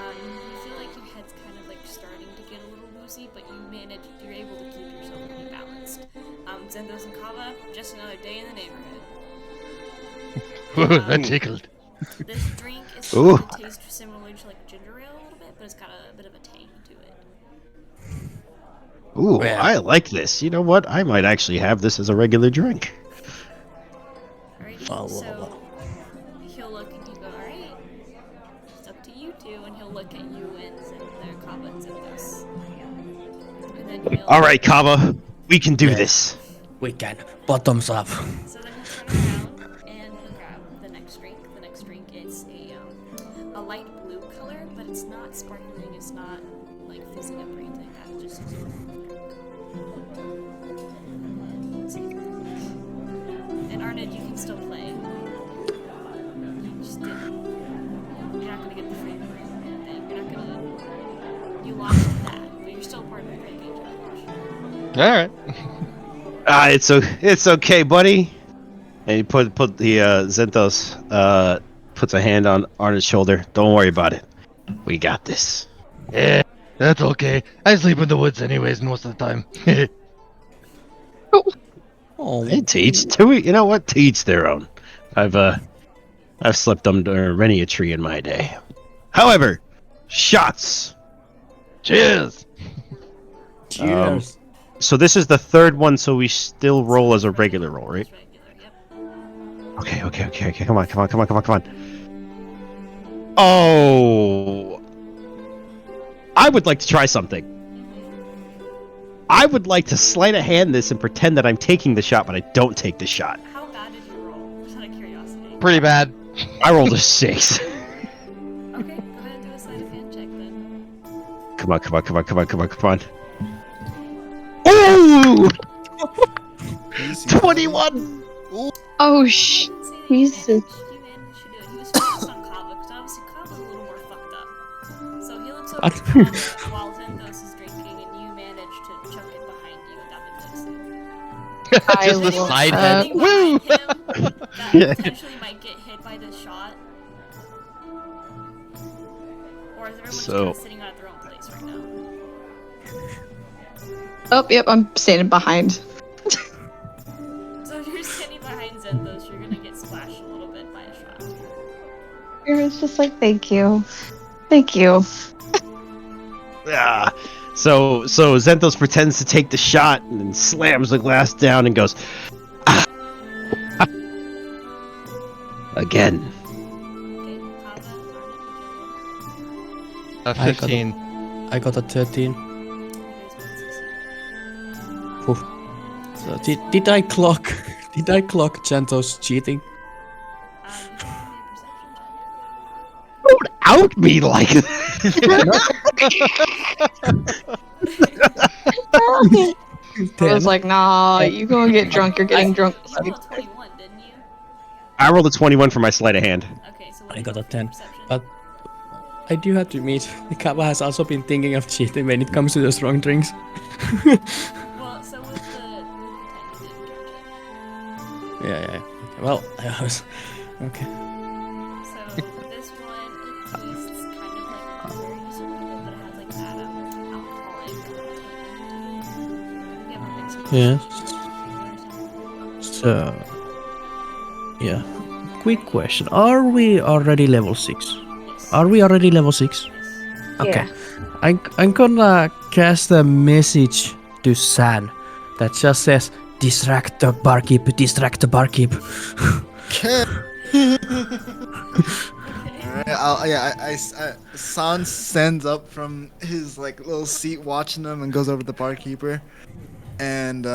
You feel like your head's kind of like starting to get a little woozy, but you're able to keep yourself pretty balanced. Zenthos and Kava, just another day in the neighborhood. That tickled. This drink is Ooh. supposed to taste similar to like ginger ale a little bit, but it's got a bit of a tang to it. Ooh, Yeah. I like this. You know what? I might actually have this as a regular drink. Alrighty, Oh, so he'll look and he'll go, alright, it's up to you two, and he'll look at you and Kava and Zenthos. And then he'll... All right, Kava, we can do this. We can. Bottoms up. So then he'll turn around and he'll grab the next drink. The next drink is a light blue color, but it's not sparkling, it's not like fizzing up or anything like that. It's just a drink. Let's see. And Arnid, you can still play. You just didn't. You're not gonna get the free thing. You're not gonna. You lost that, but you're still part of the great game challenge. Alright. It's okay, buddy. And he put the Zenthos puts a hand on Arna's shoulder. Don't worry about it. We got this. Yeah, that's okay. I sleep in the woods anyways most of the time. Oh, Hey, you know what? To each their own. I've slept under many a tree in my day. However, shots. Cheers! cheers. So this is the third one, so we still roll as a regular roll, right? It's regular, yep. Okay. Come on. Oh, I would like to try something. I would like to sleight of hand this and pretend that I'm taking the shot, but I don't take the shot. How bad did you roll? Just out of curiosity. Pretty bad. I rolled a 6. Okay, go ahead and do a sleight of hand check then. Come on. Ooh! Easy. 21! Oh, I didn't say that you Jesus. managed to do it. He was focused on Kava, because obviously Kava's a little more fucked up. So he looks over at Kava while Zenthos is drinking, and you manage to chuck it behind you without them noticing. Just the Anyone side head. standing Woo! behind him that Yeah. potentially might get hit by this shot? Or is everyone just So- kind of sitting at their own place right now? Oh, yep, I'm standing behind. So if you're standing behind Zenthos, you're gonna get splashed a little bit by a shot. It's just like, thank you. Thank you. Ah. So Zenthos pretends to take the shot and then slams the glass down and goes, "Ah." Again. Okay, Kava, Arnett, I got a- 15. I got a 13. you guys both succeed. Oof. So did I clock? Did I clock Gentos cheating? You can give me a perception check. Don't out me like that. I was like, nah, you gonna get drunk, you're getting drunk. You rolled a 21, didn't you? I rolled a 21 for my sleight of hand. Okay, so I got a 10. Perception. But I do have to admit, the Kava has also been thinking of cheating when it comes to the strong drinks. Well, so with the 10, you didn't catch it. Yeah. Okay. Well, I was. Okay. So this one, it tastes kind of like berries a little bit, but it has like that alcoholic taste. You have a mix of Yes. flavors. So. Yeah. Quick question. Are we already level 6? Yes. Are we already level 6? Okay. I'm gonna cast a message to San that just says distract the barkeep, distract the barkeep. Okay. Alright, San stands up from his like little seat watching them and goes over to the barkeeper, and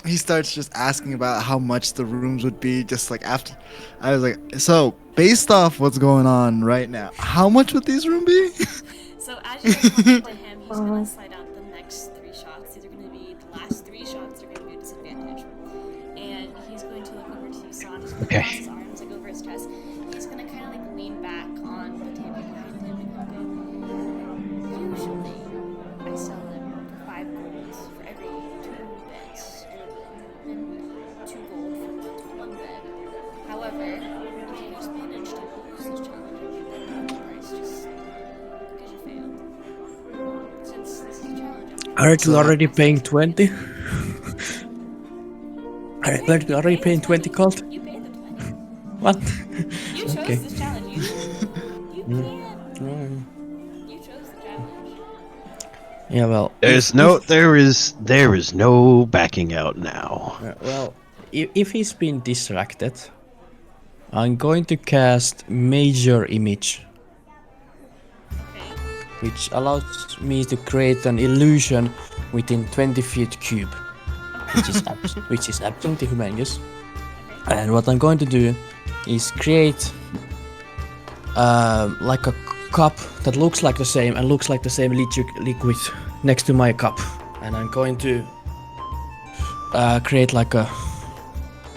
he starts just asking about how much the rooms would be. Just like after, I was like, so based off what's going on right now, how much would these rooms be? So as you guys look to him, he's gonna slide out the next 3 shots. These are gonna be the last 3 shots. They're gonna be a disadvantage, and he's going to look over to San. He's gonna Okay. cross his arms like over his chest. He's gonna kind of like lean back on the table behind him and he'll go. Usually, I sell them for 5 gold for every 2 beds in a room, and 2 gold for 1 bed. However, if you just manage to lose this challenge, I'll give that the price just because you failed. Since this is a challenge, Aren't you already paying 20? Aren't you already paying 20 gold? you paid the 20. What? You chose Okay. this challenge. You can't. Mm. You chose the challenge. Yeah, well. There is no backing out now. Well, if he's been distracted, I'm going to cast Major Image, Okay. which allows me to create an illusion within 20 feet cube, which is absolutely humongous. And what I'm going to do is create like a cup that looks like the same and looks like the same liquid next to my cup, and I'm going to create like a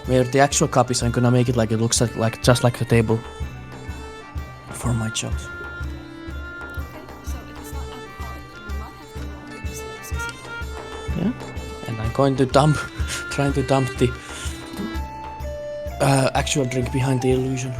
where the actual cup is. I'm gonna make it like it looks like just like a table for my shot. Okay. So if it's not alcoholic, you will not have to roll to see if you succeed. And I'm going to trying to dump the actual drink behind the illusion.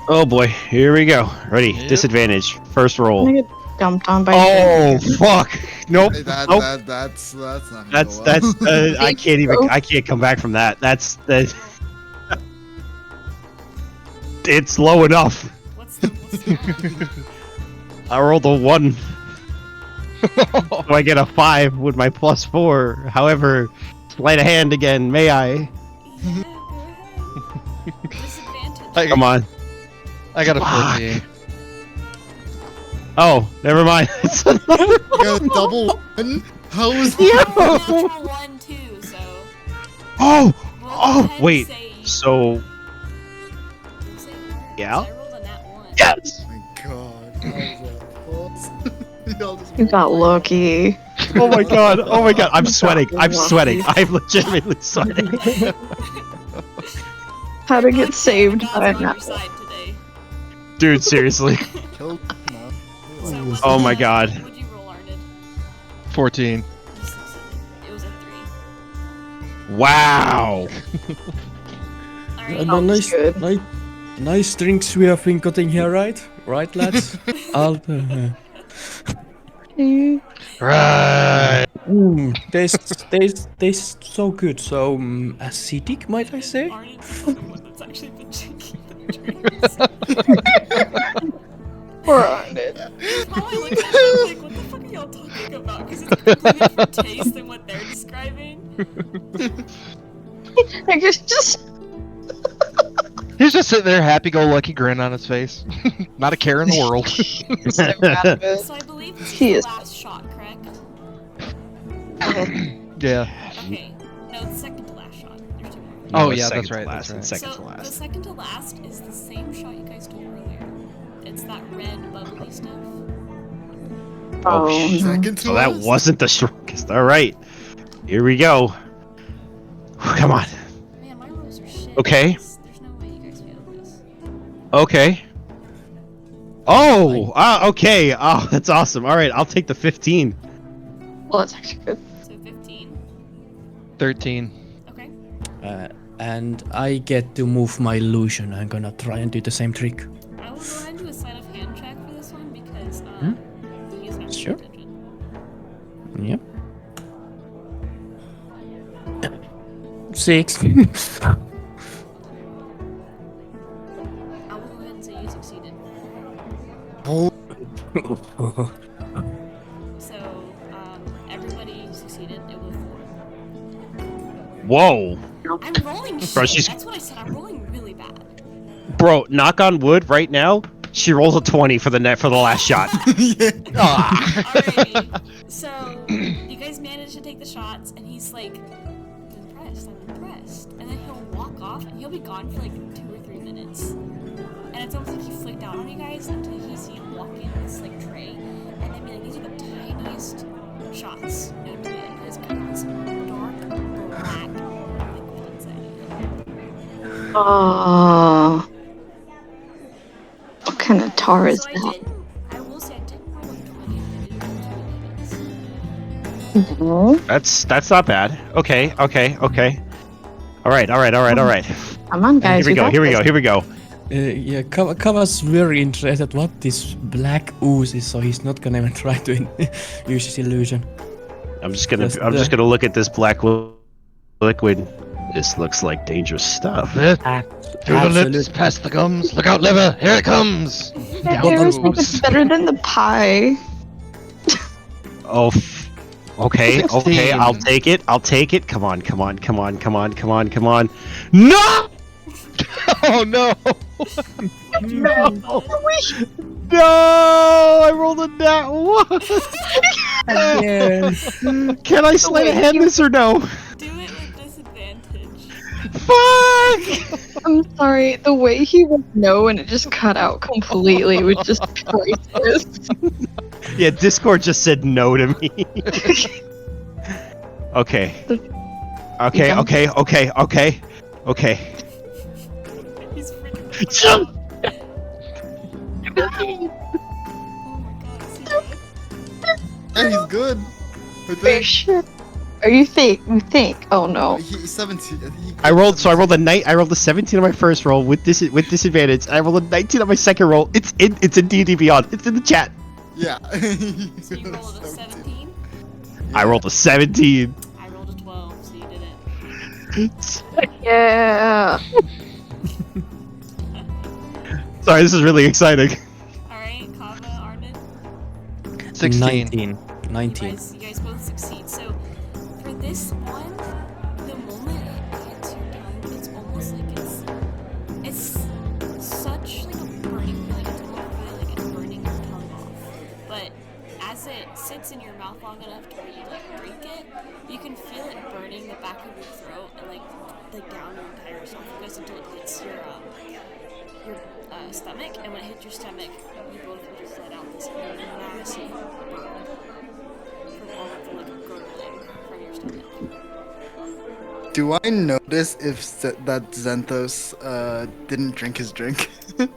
Oh boy, here we go. Ready? Yep. Disadvantage. First I'm roll. gonna get dumped on by Oh fuck! Nope. Hey, Nope. That's not gonna That's go well. that's. I can't even. I can't come back from that. That's that. It's low enough. What's the I rolled a 1. So I get a 5 with my +4. However, sleight of hand again. May I? Yeah, go ahead. Disadvantage. Come on. I got a Fuck. 14. Oh, never mind. It's another. You got a double 1? How is Natural 1 too, so. Oh. We'll Oh, go ahead and wait. say- So we'll say words. Yeah? I rolled a nat 1. yes. Oh my god. That was a Y'all just You got lucky. Oh my god. Oh my god. I'm sweating. I'm Lucky. sweating. I'm legitimately sweating. How to get The saved gods by are on your that. side today. Dude, seriously. killed. No. So what's Oh my the- god. What'd you roll, Arnid? 14. You succeeded. It was a 3. Wow. Alright. No, nice, good. nice drinks we have been getting here, right? Right, lads? I'll. Right. Tastes so good. So acidic, might I say? Arnid's the one that's actually been drinking the drinks. Poor Arnid. How I look at it, like, what the fuck are y'all talking about? Because it's a completely different taste than what they're describing. I guess just He's just sitting there, happy-go-lucky grin on his face. Not a care in the world. so out of it. So I believe this He is is- the last shot, correct? Yeah. Okay. No, it's second to last shot. There's 2 more. Oh, it's yeah, second that's to right, last that's and right. second So to the last. second to last is the same shot you guys told earlier. It's that red bubbly stuff. Oh, Oh, shit. no. Second to So that last? wasn't the strongest. All right. Here we go. Come on. Man, my rolls are shit. Okay. There's no way you guys failed this. Okay. Oh, okay. Oh, that's awesome. All right, I'll take the 15. Well, that's actually good. So 15. 13. Okay. And I get to move my illusion. I'm gonna try and do the same trick. I will go ahead and do a sleight of hand check for this one because he's not paying Sure. attention. Yep. 6. I will go ahead and say you succeeded. So, everybody succeeded. It was 4. Whoa. I'm rolling shit. Bro, she's- That's what I said. I'm rolling really bad. Bro, knock on wood right now. She rolls a 20 for the last shot. Alrighty. So, you guys managed to take the shots, and he's like, I'm impressed. And then he'll walk off, and he'll be gone for like 2 or 3 minutes. And it's almost like he flicked out on you guys until he see you walk in this like tray, and then be like, these are the tiniest shots known to man. It's kind of this dark black liquid inside of it. Oh. What kind of tar is So that? I will say I didn't roll a 20, but I did roll 2 That's not bad. Okay. All right. Come on, guys. Here we go. Yeah, Kava's very interested what this black ooze is, so he's not gonna even try to use his illusion. I'm just gonna look at this black liquid. This looks like dangerous stuff. Through the lips, past the gums. Look out, liver! Here it comes! Yeah, Down there's goes. it's better than the pie. Oh, okay, 16. I'll take it. Come on. No! Oh no! No! I rolled a nat 1. Can I sleight of hand this or no? Do it with disadvantage. Fuck! I'm sorry, the way he went no and it just cut out completely was just priceless. Yeah, Discord just said no to me. Okay. Okay. He's freaking. Jump! Oh my god, is he dead? Hey, he's good. I Are you think. sure? Are you think? You think? Oh no. He's 17. I rolled a 17 on my first roll with disadvantage. I rolled a 19 on my second roll. It's in D&D Beyond. It's in the chat. Yeah. So you rolled a 17? I rolled a 17. I rolled a 12, so you did it. Yeah. Sorry, this is really exciting. Alright, Kava, Armin. 16. 19. You 19. guys both succeed. So, for this one, the moment it hits your tongue, it's almost like it's such like a burning feeling. It's almost really like it's burning your tongue off. But as it sits in your mouth long enough to where you like drink it, you can feel it burning the back of your throat and like down your entire esophagus until it hits your stomach. And when it hits your stomach, you both will just let out this massive burn from all of the like gurgling from your stomach. Do I notice if that Xanthos didn't drink his drink? Roll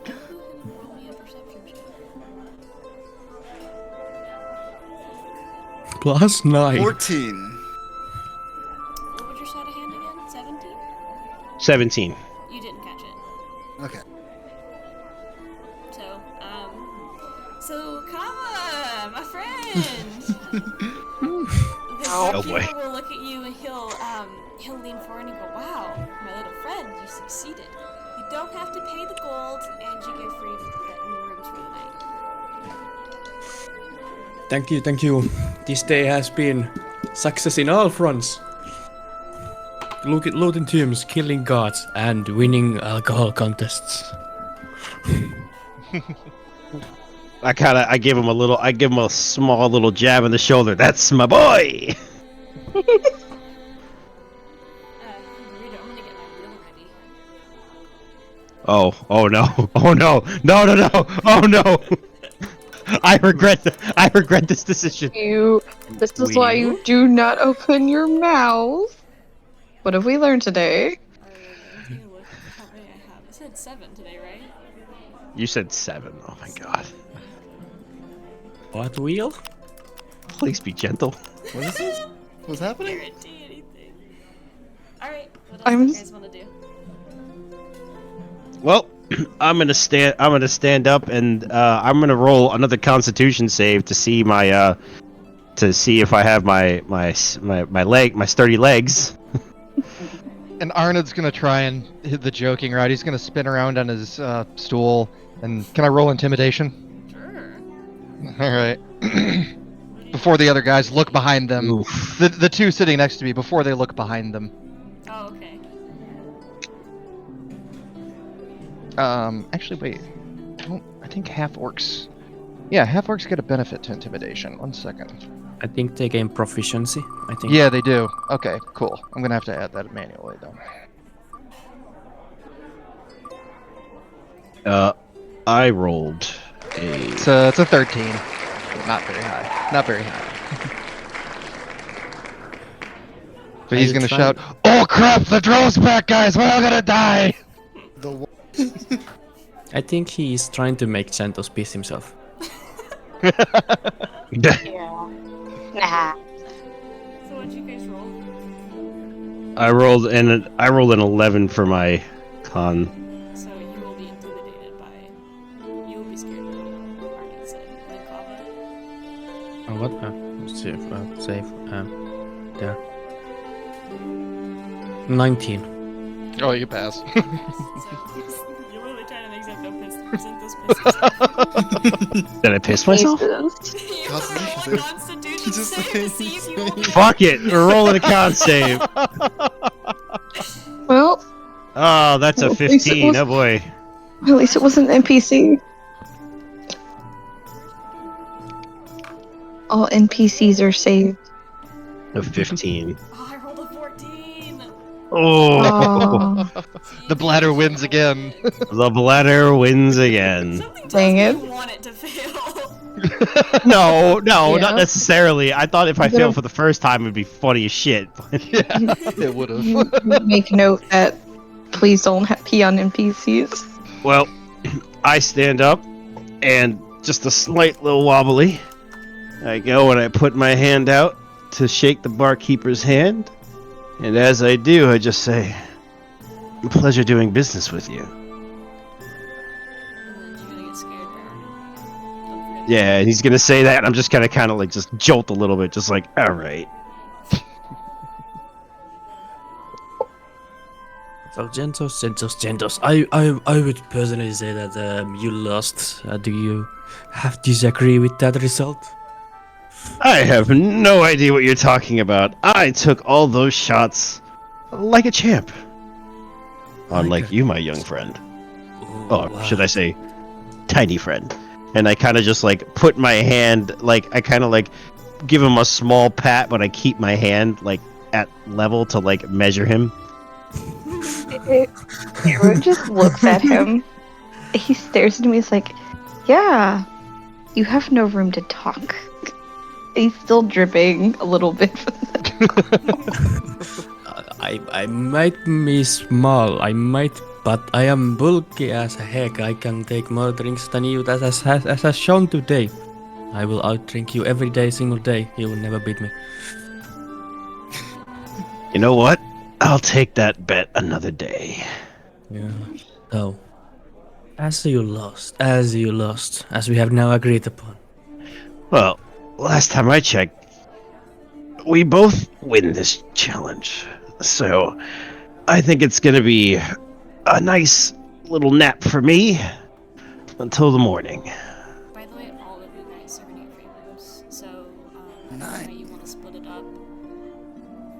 me a perception check. Plus 9. 14. What was your sleight of hand again? 17? 17. You didn't catch it. Okay. So Kava, my friend. The Oh, boy. keeper will look at you and he'll lean forward and go, "Wow, my little friend, you succeeded. You don't have to pay the gold, and you get free rooms for the night." Thank you. This day has been success in all fronts. Looting tombs, killing gods, and winning alcohol contests. I give him a small little jab in the shoulder. That's my boy. Burrito, I'm gonna get my reel ready. Oh no. Oh no. I regret this decision. This is why you do not open your mouth. What have we learned today? How many I have? I said 7 today, right? You said 7. Oh my god. What wheel? Please be gentle. What is this? What's happening? Guarantee anything. Alright, what else I'm do you guys want to do? Well, I'm gonna stand up and I'm gonna roll another Constitution save to see my to see if I have my sturdy legs. And Arnold's gonna try and hit the joking right. He's gonna spin around on his stool. And can I roll intimidation? Sure. All right. Before the other guys look behind them, Oof. the two sitting next to me. Before they look behind them. Oh, okay. Actually, wait. I think half orcs. Yeah, half orcs get a benefit to intimidation. 1 second. I think they gain proficiency. I think. Yeah, they do. Okay, cool. I'm gonna have to add that manually though. I rolled a. It's a 13. Not very high. Not very high. But he's you gonna trying- shout, "Oh crap! The drone's back, guys! We're all gonna die!" The wa- I think he is trying to make Santos piss himself. Yeah. Nah. So what'd you guys roll? I rolled an 11 for my con. So you will be intimidated by... You will be scared by what Arnie said. Like Kava. Oh, what? Save. There. 19. Oh, you pass. So you're literally trying to make Xanthos piss. Did I piss myself? Constitution save. Constitution Just save to see if you will... Fuck it! We're rolling a con save. Well, Oh, that's a Well, at least it 15. was- Oh boy. at least it wasn't an NPC. All NPCs are saved. A 15. Oh, I rolled a 14! Oh, Oh, The bladder wins again. the bladder wins again. Something tells Dang me it. you want it to fail. No, Yeah. not necessarily. I thought if I You failed gotta- for the first time, it'd be funny as shit. Yeah, it would have. you make note that please don't pee on NPCs. Well, I stand up, and just a slight little wobbly. I go and I put my hand out to shake the barkeeper's hand, and as I do, I just say, "Pleasure doing business with you." And then you're gonna get scared by Arnie. Don't forget Yeah, and he's gonna say that, and I'm just gonna kind of like just jolt a little bit, just like, all right. So Gentos. I would personally say that you lost. Do you disagree with that result? I have no idea what you're talking about. I took all those shots like a champ. Unlike you, my young friend. Oh, should I say, tiny friend. And I kind of just like put my hand, like I kind of like give him a small pat, but I keep my hand like at level to like measure him. Hero just looks at him. He stares at me. He's like, "Yeah, you have no room to talk." He's still dripping a little bit. I might be small, but I am bulky as heck. I can take more drinks than you, as has shown today. I will outdrink you every day, single day. You will never beat me. You know what? I'll take that bet another day. Yeah. So, as you lost, as we have now agreed upon. Well, last time I checked, we both win this challenge. So, I think it's gonna be a nice little nap for me until the morning. By the way, all of you guys are gonna get free rooms. So, Nice. how you want to split it up?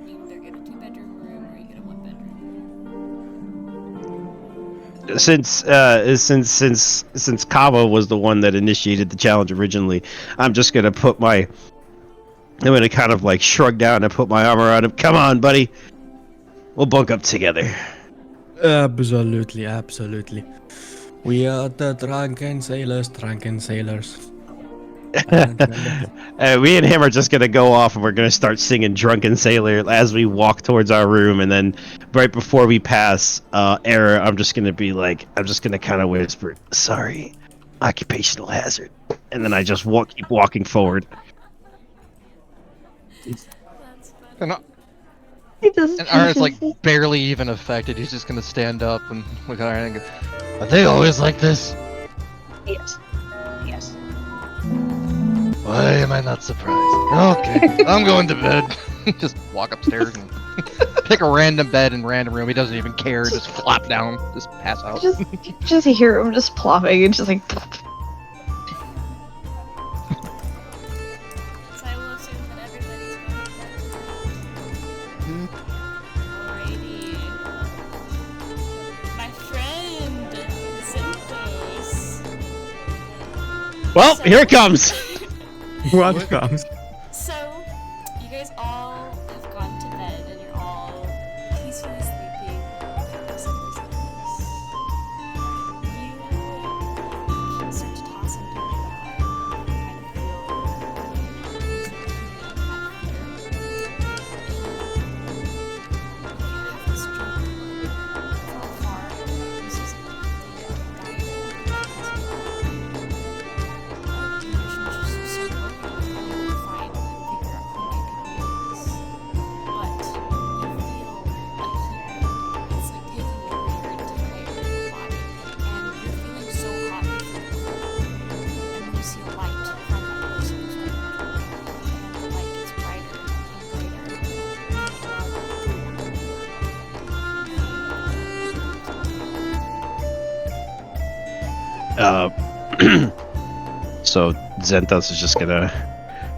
You either get a 2-bedroom room or you get a 1-bedroom. Since Kava was the one that initiated the challenge originally, I'm just gonna I'm gonna kind of like shrug down and put my arm around him. Come on, buddy. We'll bunk up together. Absolutely. We are the drunken sailors. Me and him are just gonna go off and we're gonna start singing Drunken Sailor as we walk towards our room, and then right before we pass Era, I'm just gonna kind of whisper, "Sorry, occupational hazard," and then I just keep walking forward. That's And, funny. He just Aaron's like barely even affected. He's just gonna stand up and look at Aaron and go, "Are they always like this? Yes. Yes. Why am I not surprised?" Okay, I'm going to bed. Just walk upstairs and pick a random bed in random room. He doesn't even care. Just flop down. Just pass out. just hear him just plopping and just like. So I will assume that everybody's going to bed. Alrighty. My friend, Zinthos. Well, here it comes. What comes? So, you guys all have gone to bed and you're all peacefully sleeping. Except for Zinthos. You start to toss and turn about. Kind of feel this dream from afar. This is So Zenthos is just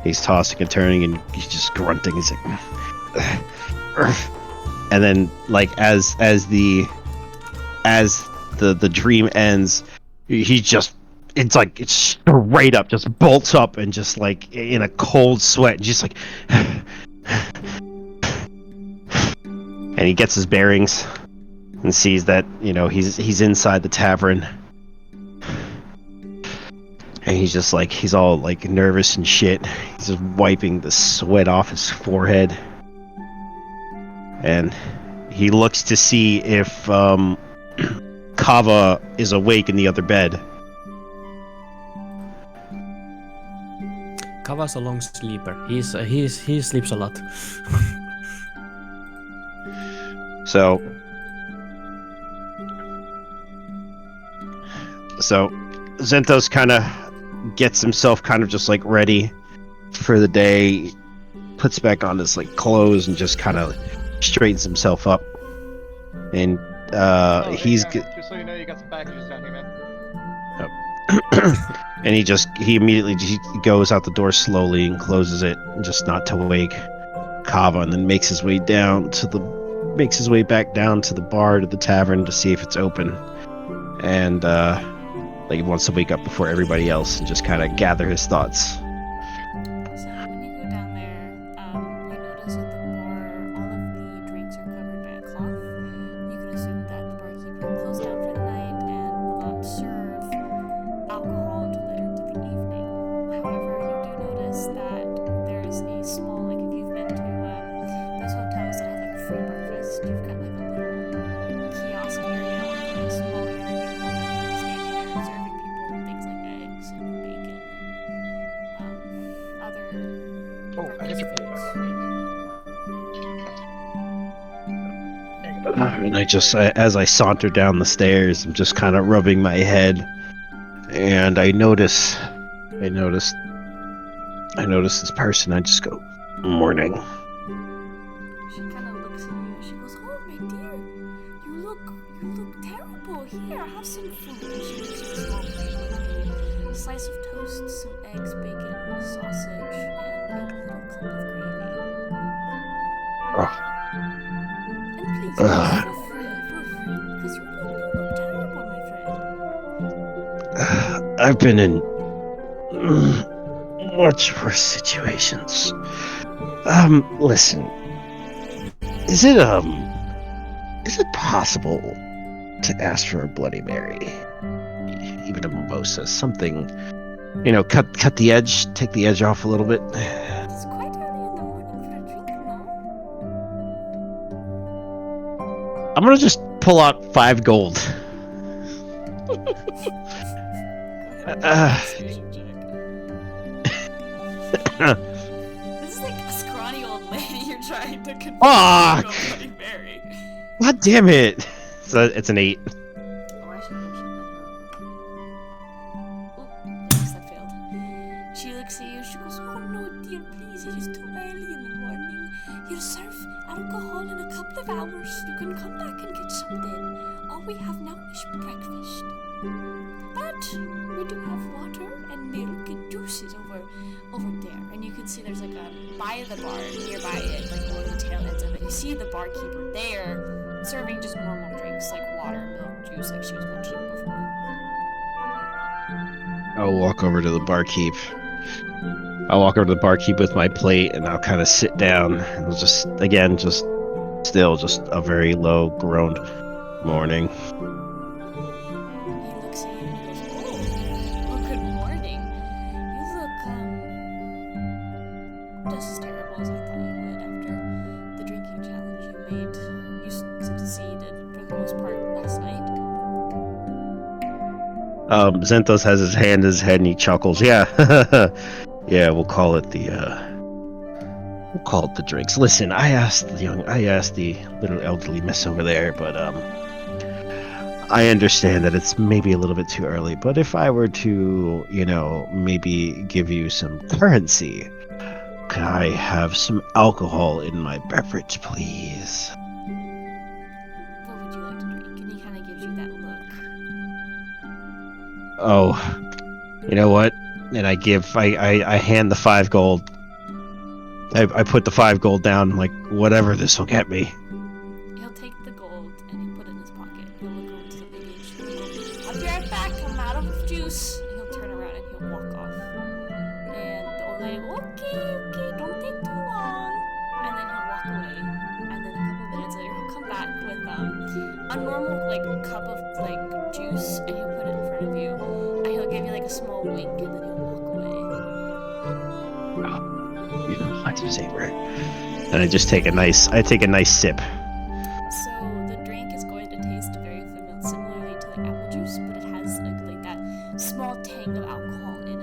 he's tossing and turning and he's just grunting. He's like, and then like as the dream ends, it's straight up, just bolts up and just like in a cold sweat, and just like, and he gets his bearings and sees that he's inside the tavern. And he's all like nervous and shit. He's just wiping the sweat off his forehead. And he looks to see if Kava is awake in the other bed. Kava's a long sleeper. He sleeps a lot. So Zenthos kind of gets himself kind of just like ready for the day, puts back on his like clothes and just kind of straightens himself up, and he's just so you know, you got some packages down here, man. and he immediately goes out the door slowly and closes it, just not to wake Kava, and then makes his way back down to the bar, to the tavern, to see if it's open, and like he wants to wake up before everybody else and just kind of gather his thoughts. So when you go down there, you notice at the bar all of the drinks are covered by a cloth. You can assume that the barkeeper closed down for the night and will not serve alcohol until later into the evening. However, you do notice that there is a small, like if you've been to those hotels that have like free breakfast, you've got like a little kiosk area, like a small area standing there serving people things like eggs and bacon and other breakfast foods. And I just, as I saunter down the stairs, I'm just kind of rubbing my head, and I notice this person. I just go, "Morning." She kind of looks at you. She goes, "Oh, my dear, you look terrible. Here, have some food." And she gives you a small plate with a slice of toast, some eggs, bacon, sausage, and a little cup of gravy. And please, feel free, because you look terrible, my friend. I've been in much worse situations. Listen, is it possible to ask for a Bloody Mary, even a mimosa, something you know, cut the edge, take the edge off a little bit. It's quite early in the morning for a drink, no? I'm gonna just pull out 5 gold. Persuasion check. This is like a scrawny old lady you're trying to convince Fuck! to go Bloody Mary. God damn it! So it's an 8. Oh, I should mention that. Oh, yes, that failed. She looks at you, she goes, oh no, dear, please, it is too early in the morning. You'll serve alcohol in a couple of hours. You can come back and get some then. All we have now is breakfast. But we do have water and milk and juices over there. And you can see there's like a, by the bar, nearby it, like one of the tail ends of it, you see the barkeeper there serving just normal drinks like water, milk, juice, like she was mentioning before. I'll walk over to the barkeep. I'll walk over to the barkeep with my plate, and I'll kind of sit down. And I'll just, again, just still just a very low groaned morning. He looks at you and he goes, oh, well, good morning. You look, just as terrible as I thought you would after the drinking challenge you made. You succeeded for the most part last night. Zenthos has his hand in his head and he chuckles. Yeah, yeah, we'll call it the drinks. Listen, I asked the little elderly miss over there, but I understand that it's maybe a little bit too early. But if I were to, you know, maybe give you some currency, could I have some alcohol in my beverage, please? What would you like to drink? And he kind of gives you that look. Oh, you know what? And I hand the 5 gold. I put the 5 gold down, like, whatever this will get me. He'll take the gold and he'll put it in his pocket. He'll look over to the lady and she'll go, I'll be right back, I'm out of juice. And he'll turn around and he'll walk off. And the old lady will, okay, don't take too long. And then he'll walk away. And then a couple minutes later, he'll come back with a normal, like, cup of, like, juice, and he'll put it in front of you. And he'll give you, like, a small wink, and then he'll walk away. You know, my favorite. And I just take a nice sip. So the drink is going to taste very similarly to like apple juice, but it has like that small tang of alcohol in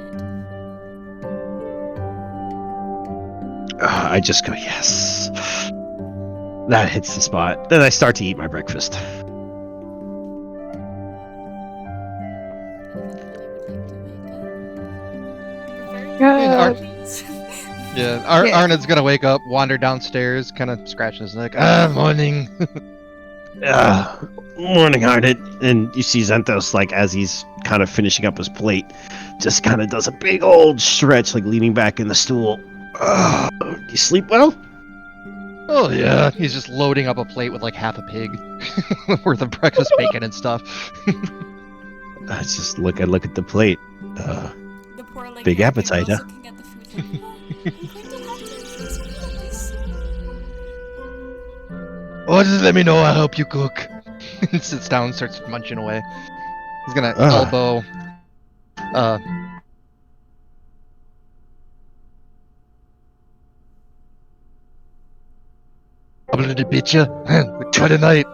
it. I just go, yes. That hits the spot. Then I start to eat my breakfast. Yeah, Yeah. Arnold's gonna wake up, wander downstairs, kind of scratching his neck. Morning. Morning, Arnett. And you see Zenthos, like, as he's kind of finishing up his plate, just kind of does a big old stretch, like leaning back in the stool. Do you sleep well? Oh yeah, he's just loading up a plate with like half a pig worth of breakfast bacon and stuff. I just look at the plate. The poor, like, Big appetite, huh? looking at the food, like, "Oh, I'm going to have to eat this." Oh, just let me know. I'll help you cook. Sits down, starts munching away. He's gonna elbow. I'm gonna beat you. Try tonight.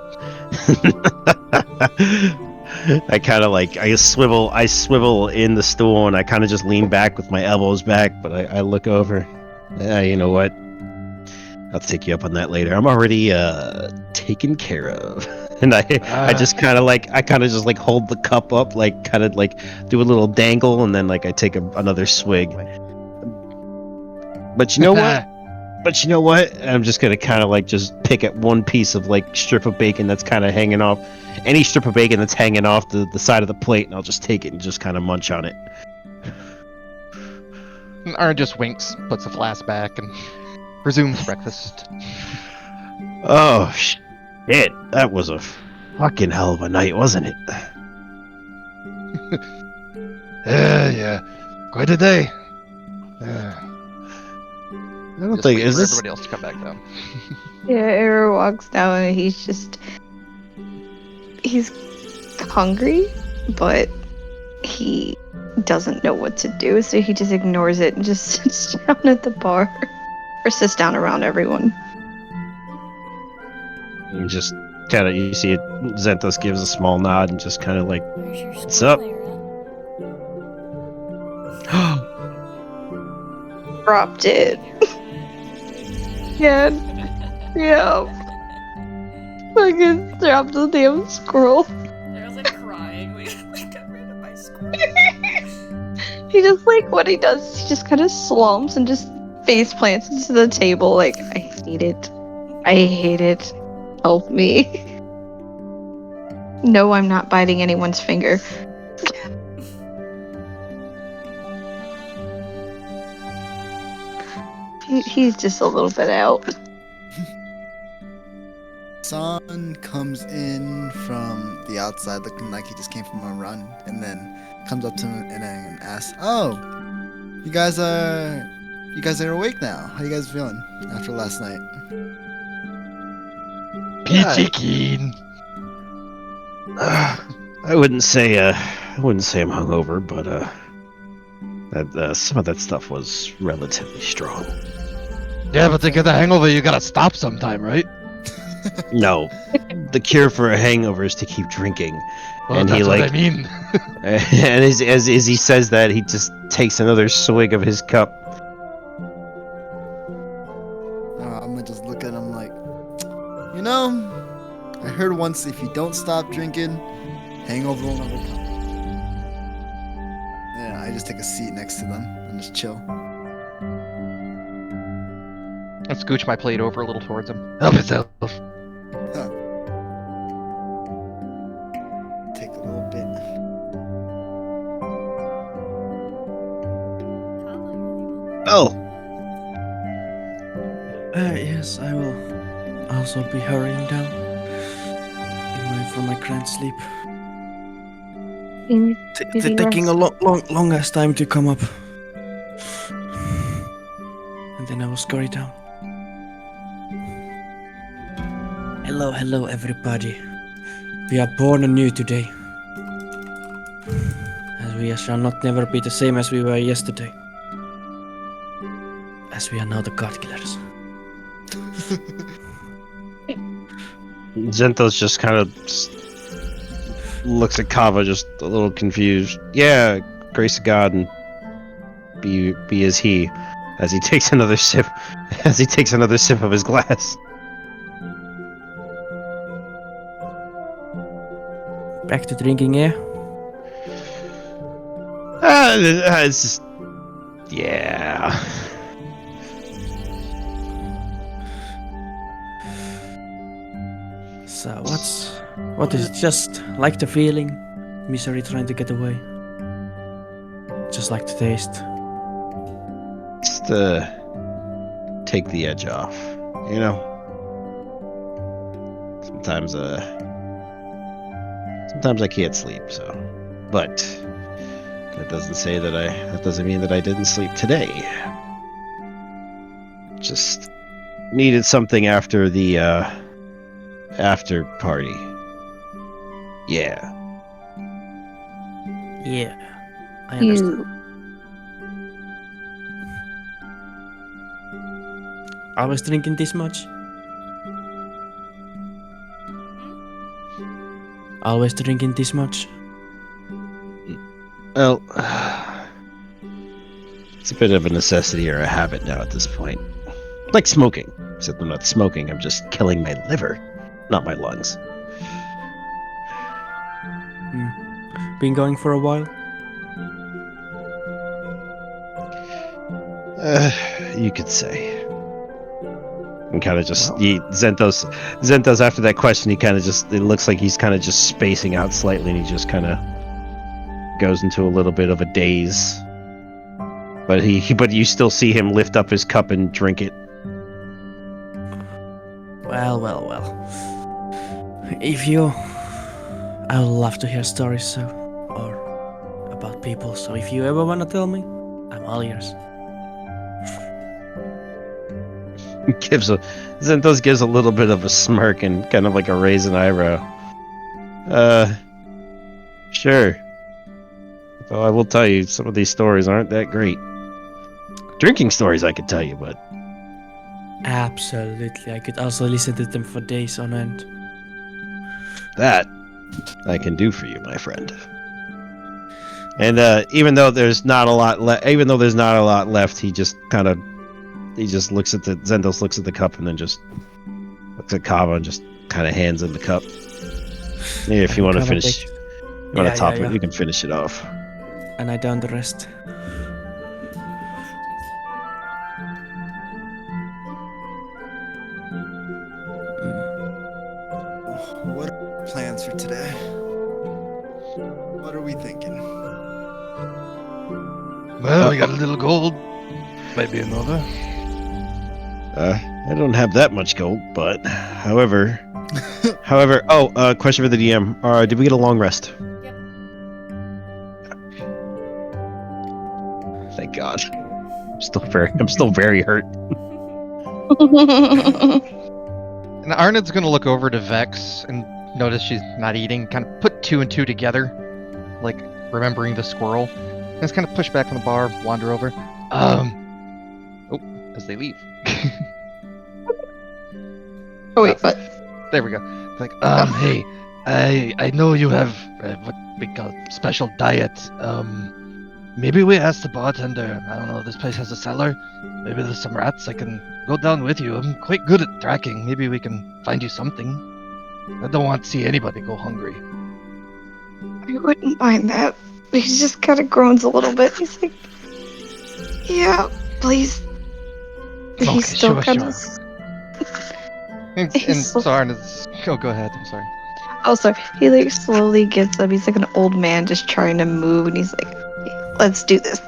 I kind of like I swivel in the stool and I kind of just lean back with my elbows back, but I look over. Yeah, you know what? I'll take you up on that later. I'm already taken care of. And I just kind of just like hold the cup up, like kind of like do a little dangle, and then like I take another swig. But you know what? I'm just gonna kind of like just pick at one piece of like strip of bacon that's kind of hanging off, any strip of bacon that's hanging off the side of the plate, and I'll just take it and just kind of munch on it. Arn just winks, puts the flask back, and resumes breakfast. Oh shit! That was a fucking hell of a night, wasn't it? Yeah, quite a day. I don't Just think waiting is for this. everybody else to come back down. Yeah, Arrow walks down and he's hungry, but he doesn't know what to do, so he just ignores it and just sits down at the bar. Or sits down around everyone. And just kind of, you see Zenthos gives a small nod and just kind of like, Where's your What's school, up? Lara? Dropped it. Yeah. Yeah. Fucking dropped the damn scroll. I was like crying. We got rid of my school. He just like what he does, he just kind of slumps and just face plants into the table like, I hate it. I hate it. Help me. No, I'm not biting anyone's finger. He's just a little bit out. San comes in from the outside looking like he just came from a run, and then comes up to him and asks, "Oh, you guys are awake now. How you guys feeling after last night?" Peachy keen. I wouldn't say I'm hungover, but some of that stuff was relatively strong. Yeah, but to get the hangover, you gotta stop sometime, right? No, the cure for a hangover is to keep drinking. Well, And that's he, what like- I mean. And as he says that, he just takes another swig of his cup. I'm gonna just look at him like, you know, I heard once if you don't stop drinking, hangover will never come. Yeah, I just take a seat next to them and just chill. I scooch my plate over a little towards him. Help yourself. Take a little bit. Oh, Yes, I will also be hurrying down from my grand sleep. Did he Taking a rest? longest time to come up. And then I will scurry down. Hello, everybody. We are born anew today. As we shall not never be the same as we were yesterday. As we are now the God Killers. Zenthos just kind of looks at Kava, just a little confused. Yeah, grace of God and be as he, as he takes another sip, of his glass. Back to drinking, yeah? It's just, yeah. So what is it? Just like the feeling? Misery trying to get away? Just like the taste? Just take the edge off, you know. Sometimes I can't sleep, so, but that doesn't mean that I didn't sleep today. Just needed something after the after party. Yeah. Yeah. I understand. You Always drinking this much? Always drinking this much? Well, it's a bit of a necessity or a habit now at this point. Like smoking. Except I'm not smoking, I'm just killing my liver, not my lungs. Been going for a while? You could say. And kind of just Zenthos after that question, he kind of just, it looks like he's kind of just spacing out slightly, and he just kind of goes into a little bit of a daze. But but you still see him lift up his cup and drink it. Well. If you... I would love to hear stories, so... Or about people, so if you ever wanna tell me, I'm all ears. Zenthos gives a little bit of a smirk and kind of like a raise an eyebrow. Sure. Though I will tell you, some of these stories aren't that great. Drinking stories I could tell you, but Absolutely, I could also listen to them for days on end. that I can do for you, my friend. And even though there's not a lot left, he just looks at Zendos looks at the cup and then just looks at Kava and just kind of hands him the cup. Maybe if you want to Kava finish, takes- you want to Yeah, top yeah, it, yeah. you can finish it off. And I down the rest. What are our plans for today? What are we thinking? Well, we got a little gold. Maybe another. I don't have that much gold, but however, question for the DM. Did we get a long rest? Yep. Thank God. I'm still very hurt. And Arnod's gonna look over to Vex and notice she's not eating, kind of put two and two together, like remembering the squirrel. And just kind of push back from the bar, wander over. As they leave. Oh wait, what? There we go. Like, hey, I know you have what we call special diet. Maybe we ask the bartender. I don't know. This place has a cellar. Maybe there's some rats. I can go down with you. I'm quite good at tracking. Maybe we can find you something. I don't want to see anybody go hungry. I wouldn't mind that. He just kind of groans a little bit. He's like, "Yeah, please." Okay, He's still sure, kind sure. of. And He's so so- Arnod's. Oh, go ahead. I'm sorry. Also, he like slowly gets up. He's like an old man just trying to move, and he's like, "Let's do this."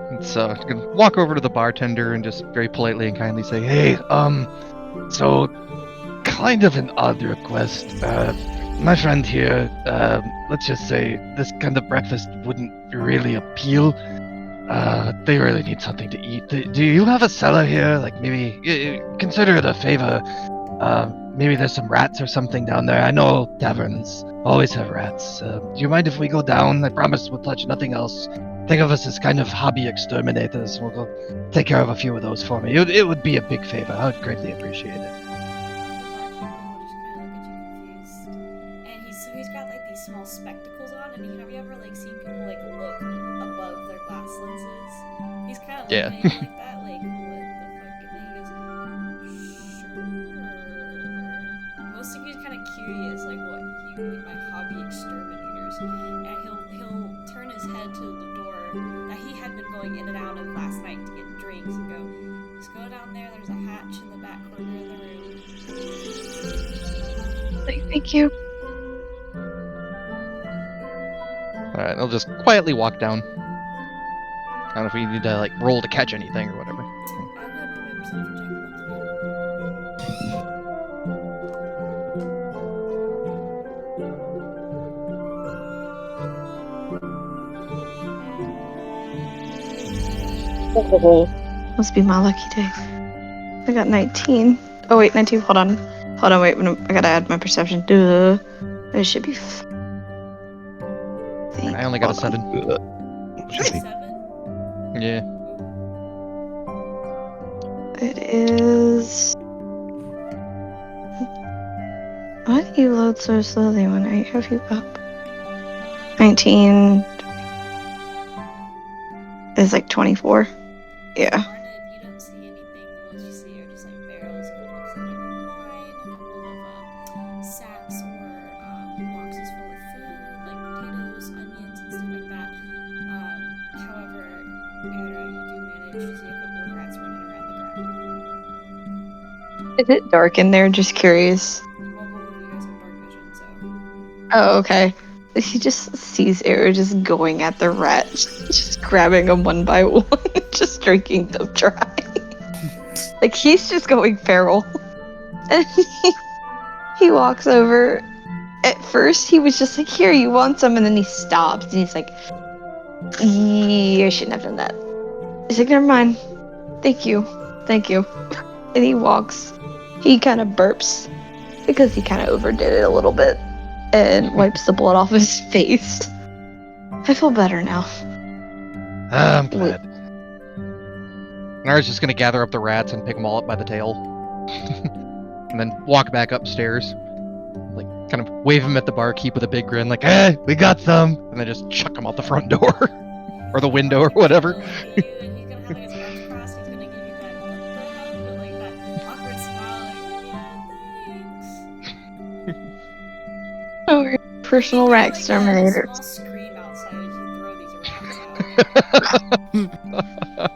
And so I'm gonna walk over to the bartender and just very politely and kindly say, "Hey, so kind of an odd request. My friend here, let's just say this kind of breakfast wouldn't really appeal. They really need something to eat. Do you have a cellar here? Like maybe consider it a favor. Maybe there's some rats or something down there. I know taverns always have rats. Do you mind if we go down? I promise we'll touch nothing else. Think of us as kind of hobby exterminators. We'll go take care of a few of those for me. It would be a big favor. I would greatly appreciate it." And he's got like these small spectacles on, and have you ever like seen people like look above their glass lenses? He's kind of Yeah. looking at you like that, like what the fuck? And then he goes, "Sure." Most of you's kind of curious, like what you mean by hobby exterminators, and he'll turn his head to the door that he had been going in and out of last night to get drinks, and go, "Just go down there. There's a hatch in the back corner of the room." Like, thank you. Alright, I'll just quietly walk down. I don't know if we need to like roll to catch anything or whatever. I'm gonna do my perception check once again. Must be my lucky day. I got 19. Oh wait, 19. Hold on, wait. I gotta add my perception. Duh. It should be. And I only got a 7. Should be- 7? Yeah. It is. Why do you load so slowly when I have you up? 19 is like 24. Yeah. Arnid, you don't see anything. What you see are just like barrels of what looks like wine, a couple of sacks or boxes full of food, like potatoes, onions, and stuff like that. However, Era, you do manage to see a couple of rats running around the ground. Is it dark in there? Just curious. Well, both of you guys have dark vision, so. Oh, okay. He just sees Era just going at the rat, just grabbing them one by one, just drinking them dry. Like he's just going feral. And he walks over. At first, he was just like, "Here, you want some?" And then he stops and he's like, "Yeah, I shouldn't have done that." He's like, "Never mind. Thank you. Thank you." And he walks. He kind of burps because he kind of overdid it a little bit and wipes the blood off his face. I feel better now. I'm glad. Nara's just gonna gather up the rats and pick them all up by the tail. And then walk back upstairs. Like, kind of wave them at the barkeep with a big grin, like, hey, we got some! And then just chuck them out the front door. Or the window or whatever. He's gonna have like his arms crossed. He's gonna give you that, like that awkward smile. Like, thanks. Oh, we're personal rat Like, exterminator. a small scream outside as you throw these rats out.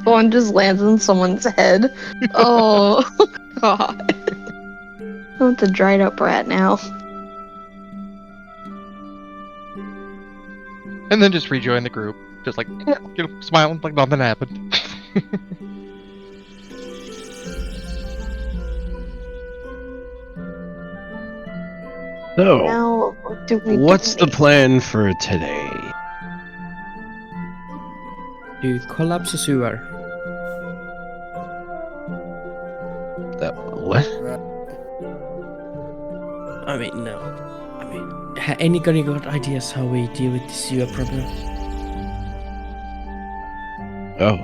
One just lands on someone's head. Oh, God. I want the dried up rat now. And then just rejoin the group. Just like, smiling like nothing happened. So, Now, what do we what's do? the plan for today? You collapse a sewer. What? I mean, no. I mean, any kind of good ideas how we deal with the sewer problem? Oh,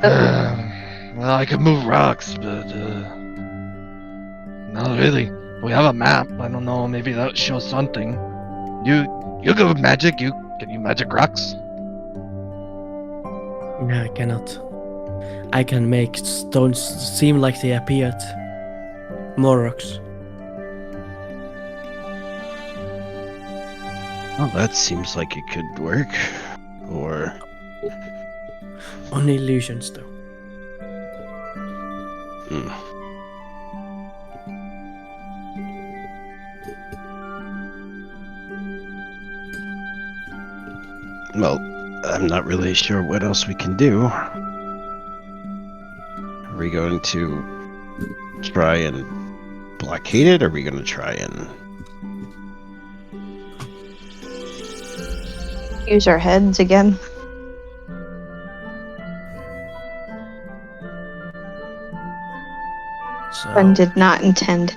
Well, I could move rocks, but not really. We have a map. I don't know. Maybe that shows something. You go with magic. Can you magic rocks? No, I cannot. I can make stones seem like they appeared. More rocks. well, that seems like it could work. Or Only illusions, though. hmm. Well, I'm not really sure what else we can do. Are we going to try and blockade it? Or are we going to try and... Use our heads again. So, One did not intend.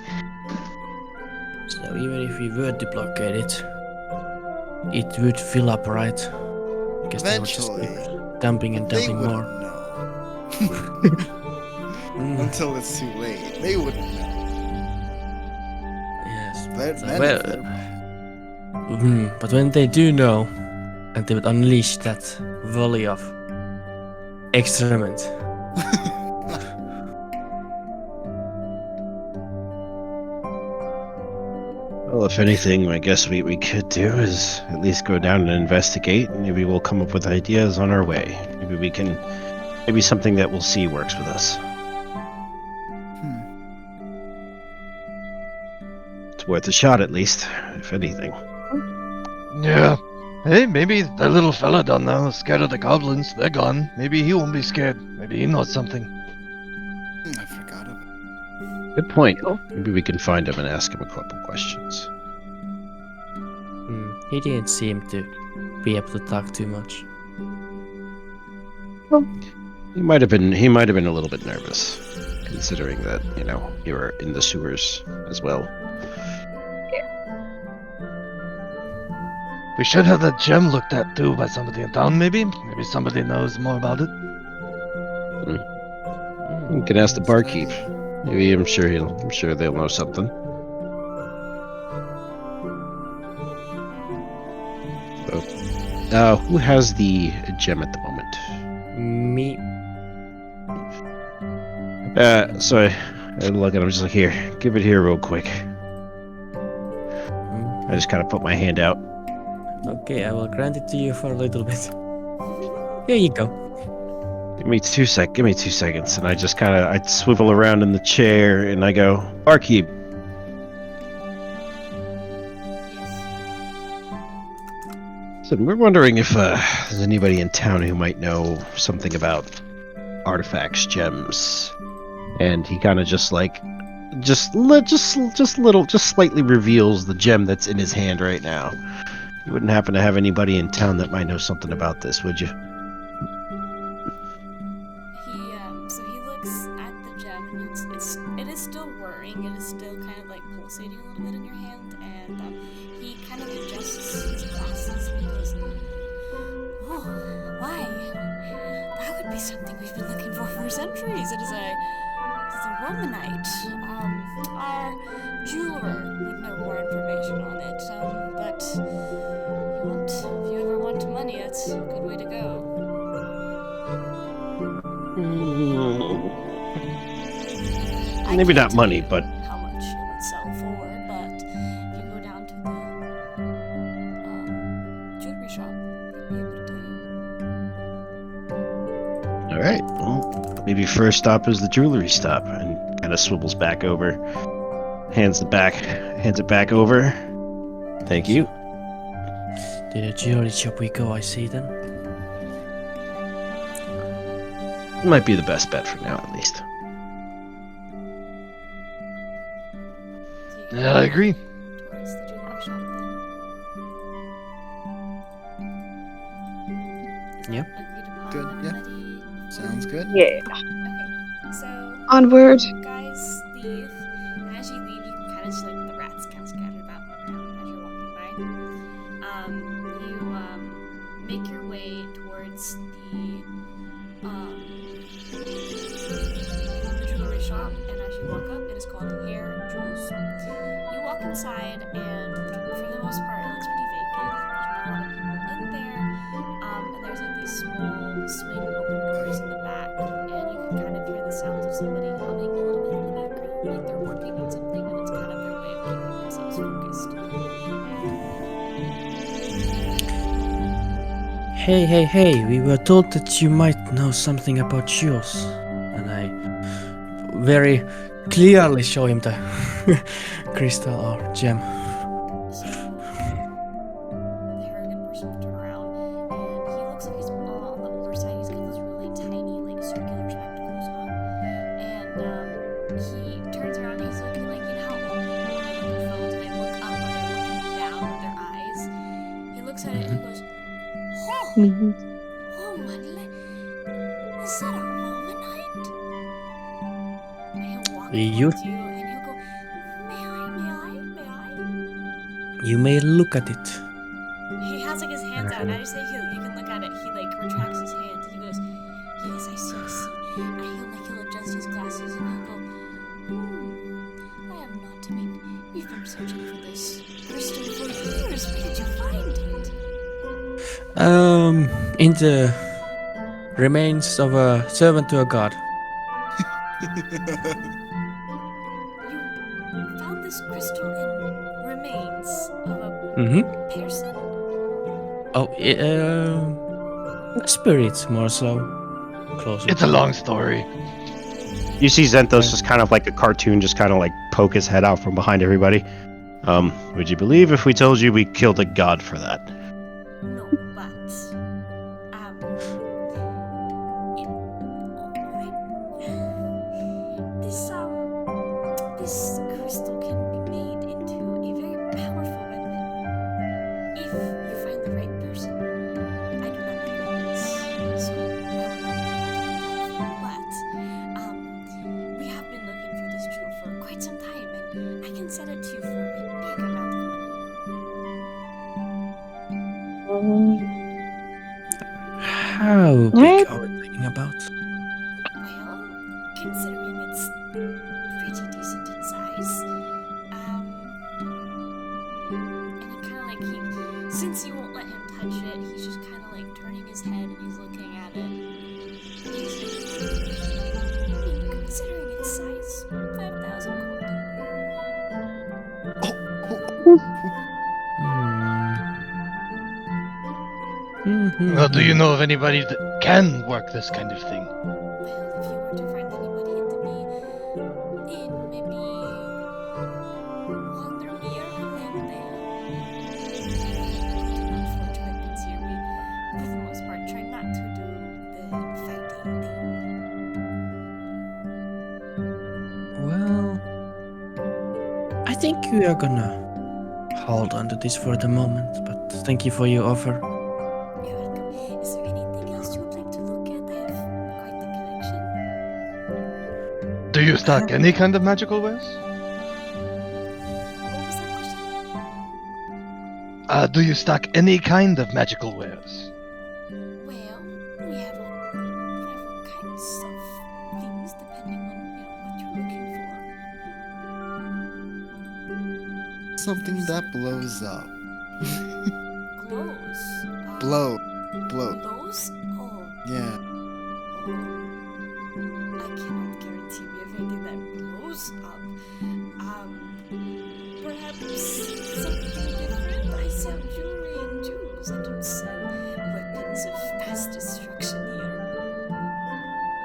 so even if we were to blockade it, it would fill up, right? Because they would just Eventually. keep dumping and They dumping wouldn't more. know. Mm, Until it's too late. They wouldn't know. yes. But So, then well, if they're- but when they do know, and they would unleash that volley of excrement. Well, if anything, I guess what we could do is at least go down and investigate. And maybe we'll come up with ideas on our way. Maybe something that we'll see works with us. It's worth a shot, at least, if anything. Yeah. Hey, maybe that little fella down there is scared of the goblins. They're gone. Maybe he won't be scared. Maybe he knows something. I forgot about Good point. Maybe we can find him and ask him a couple questions. He didn't seem to be able to talk too much. He might have been a little bit nervous, considering that, you were in the sewers as well. We should have that gem looked at too by somebody in town, maybe? Maybe somebody knows more about it. You can ask the barkeep. Maybe I'm sure they'll know something. Who has the gem at the moment? Me. So I look at him, just like, here, give it here real quick. Mm, I just kind of put my hand out. Okay, I will grant it to you for a little bit. Here you go. Give me 2 seconds, and I just I swivel around in the chair, and I go, barkeep. So we're wondering if there's anybody in town who might know something about artifacts, gems, and he kind of just slightly reveals the gem that's in his hand right now. You wouldn't happen to have anybody in town that might know something about this, would you? So he looks at the gem, and it is still whirring. It is still kind of like pulsating a little bit in your hand, and he kind of adjusts his glasses centuries. It is a Romanite. Our jeweler would know more information on it. But if you ever want money, that's a good way to go. I Maybe can't not money, tell you but how much it would sell for. But if you go down to the jewelry shop, they'd be able to tell you. all right. Well, maybe first stop is the jewelry stop, and kind of swivels back over, hands it back over. Thank you. To the jewelry shop we go, I see then. Might be the best bet for now, at least. So you Yeah, I agree. towards the jewelry shop then. Yep. Agreed upon Good, yeah. already? Sounds good. Yeah. Okay, so Onward. you guys leave, and as you leave, you can kind of see like the rats kind of scattered about on the ground as you're walking by. You make your way towards the jewelry shop, and as you walk up, it is called Hair Jewels. You walk inside, and for the most part, it looks pretty vacant. There's not a lot of people in there, and there's like these small swing open doors in the back, and you can kind of hear the sounds of somebody humming a little bit in the background, like they're working on something, and it's kind of their way of keeping themselves focused. Hey, we were told that you might know something about jewels. And I very clearly show him the crystal or gem. So, the arrogant person will turn around, and he looks like he's on the older side. He's got those really tiny, like, circular spectacles on. And, he turns around and he's looking like, you know how old people look at phones and they look up and they're looking down with their eyes? He looks at it and he goes, Oh, Mhm. oh, Madeleine, is that a Romanite? And he'll walk You- towards you and he'll go, May I? You may look at it. He has like his hands out, and I just say you can look at it. He like retracts his hands and he goes, Yes, I see. And he'll adjust his glasses and he'll go, I have not. I mean, we've been searching for this crystal for years. Where did you find it? In the remains of a servant to a god. You found this crystal in remains of a Mm-hmm. person? Oh, spirits more so. Closer. It's a long story. You see Zenthos just kind of like a cartoon, just kind of like poke his head out from behind everybody. Would you believe if we told you we killed a god for that? No, but this crystal can be made into a very powerful weapon if you find the right person. I do not know this, so I will not know. But we have been looking for this jewel for quite some time, and I can sell it to you for a big amount of money. How big Right. are we talking about? Well, considering it's pretty decent in size, and he kind of like since you won't let him touch it, he's just kind of like turning his head and he's looking at it. He's considering its size, 5,000 gold. Mm-hmm. Well, do you know of anybody that can work this kind of thing? Well, if you were to find anybody in maybe Wandermere, then they unfortunate bits here. We, for the most part, try not to do the fighting thing. Well, I think we are gonna hold on to this for the moment, but thank you for your offer. You're welcome. Is there anything else you would like to look at? I have quite the collection. Do you stock any kind of magical wares? What was that question? Do you stock any kind of magical wares? Well, we have all kinds of something that blows up. Glows. Blow. Glows? Oh. Yeah. I cannot guarantee we have anything that blows up. Perhaps something different? I sell jewelry and jewels. I don't sell weapons of mass destruction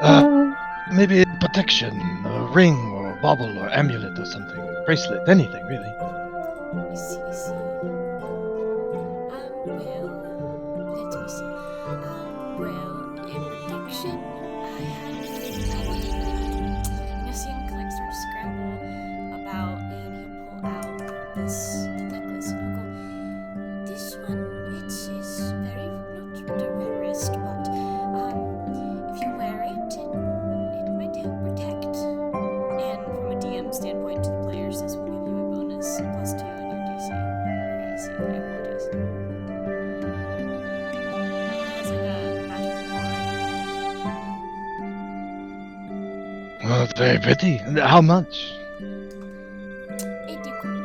here. Maybe protection, a ring or bauble or amulet or something. Bracelet, anything really. I see, I see. Well, let me see. Well, in protection, I have. You see him like sort of scramble about, and he'll pull out this necklace, and he'll go, "This one, it is very not the rarest, but if you wear it, it might help protect." And from a DM standpoint, to the players, this will give you a bonus +2 in your DC. Or AC, I apologize. It's like a magical wand. Well, very pretty. And how much? 80 gold.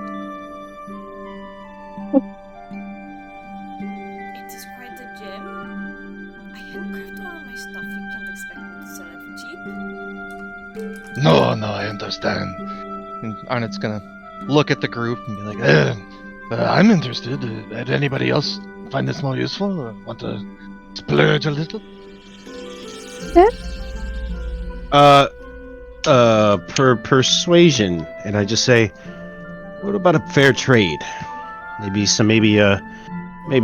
It is quite a gem. I handcraft all of my stuff. You can't expect me to sell it for cheap. No, I understand. And Arnott's gonna look at the group and be like, I'm interested. Did anybody else find this more useful or want to splurge a little? Per persuasion, and I just say, what about a fair trade? Maybe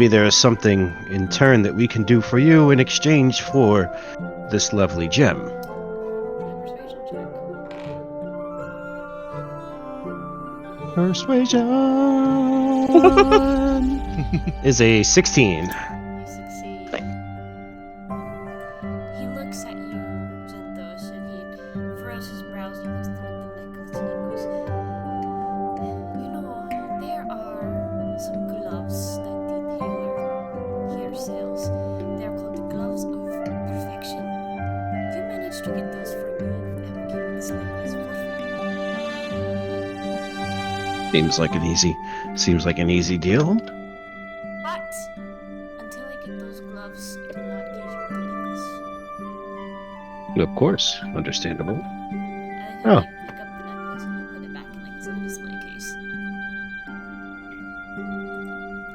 there is something in turn that we can do for you in exchange for this lovely gem. Persuasion check. Persuasion is a 16. You succeed. He looks at you, Zenthos, and he furrows his brows and he looks down at the necklace and he goes, "You know, there are some gloves that the tailor here sells. They're called the gloves of perfection. If you manage to get those for me, I will give you this necklace for free." Seems like an easy deal. But until I get those gloves, I do not give you the necklace. Of course, understandable. And Oh. he'll pick up the necklace and he'll put it back in like his little display case.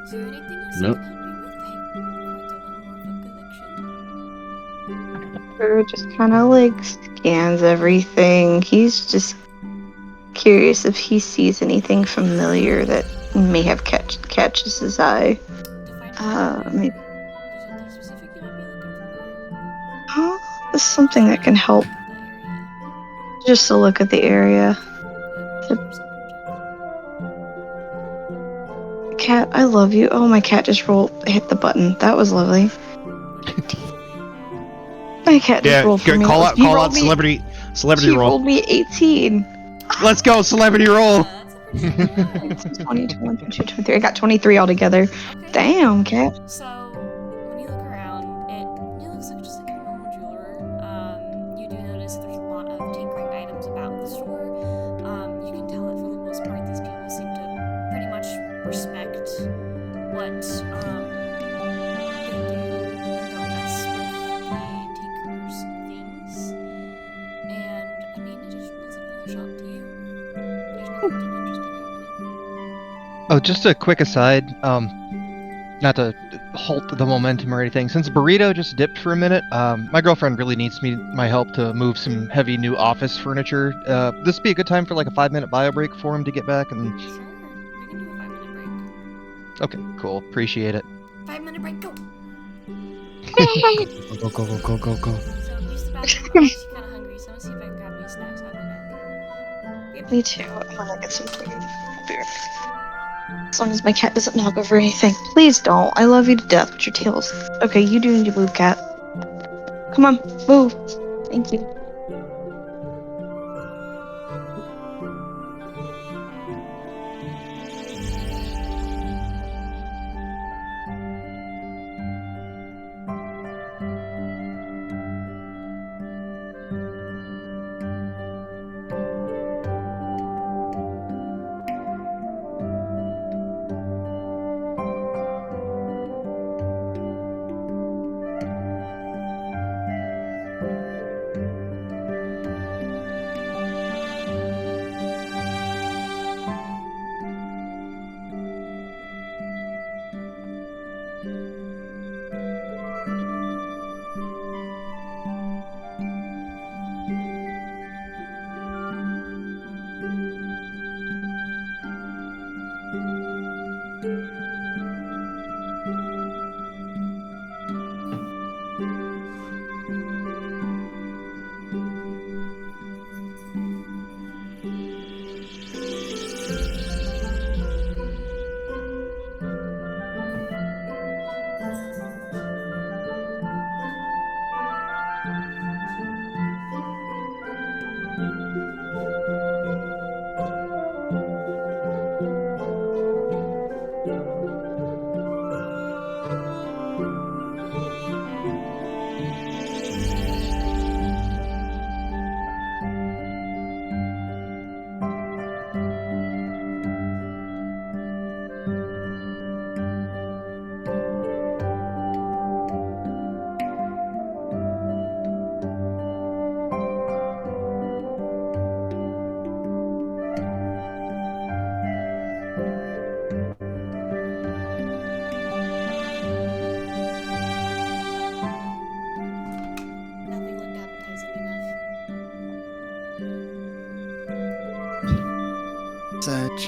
Is there anything else Nope. I can help you with? I have quite a lot more of a collection. Drew just kind of like scans everything. He's just curious if he sees anything familiar that may have catches his eye. Maybe. There's something specific you might be looking for? Oh, this is something that can help. Just to look at the area. Cat, I love you. Oh, my cat just hit the button. That was lovely. My cat just rolled for me. call He out rolled me- celebrity She roll. rolled me 18. Let's go, celebrity roll. That's a pretty good. 20, 21, 22, 23. I got 23 altogether. Damn, cat. So, when you look around, it looks like just like a normal jeweler. You do notice there's a lot of tinkering items about the store. You can tell that for the most part, these people seem to pretty much respect what they do. They don't mess with the tinkerers' things. And, I mean, it just looks like another shop to you. There's nothing too interesting happening. Oh, just a quick aside. Not to halt the momentum or anything. Since Burrito just dipped for a minute, my girlfriend really needs my help to move some heavy new office furniture. This would be a good time for like a 5-minute bio break for him to get back. And Sure, we can do a 5-minute break. okay, cool. Appreciate it. 5-minute break, go! Go. So, use the bathroom. I'm actually kind of hungry, so I'm gonna see if I can grab me snacks out of there. Me too. I'm gonna get some food. I'll be right back. As long as my cat doesn't knock over anything. Please don't. I love you to death, but your tail's... Okay, you do need to move, cat. Come on, move. Thank you. Nothing looked appetizing enough. Sedge.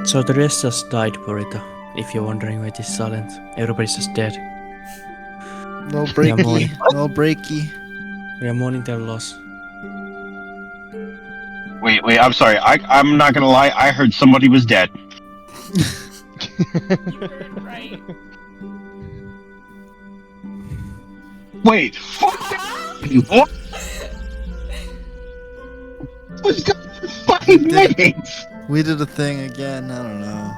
So the rest just died, Burrito. If you're wondering why it is silent, everybody's just dead. No Yeah, breaky. Molly. No breaky. We are mourning their loss. Wait, I'm sorry. I'm not gonna lie. I heard somebody was dead. You heard right. Wait. What? Was going for 5 minutes. We did a thing again. I don't know.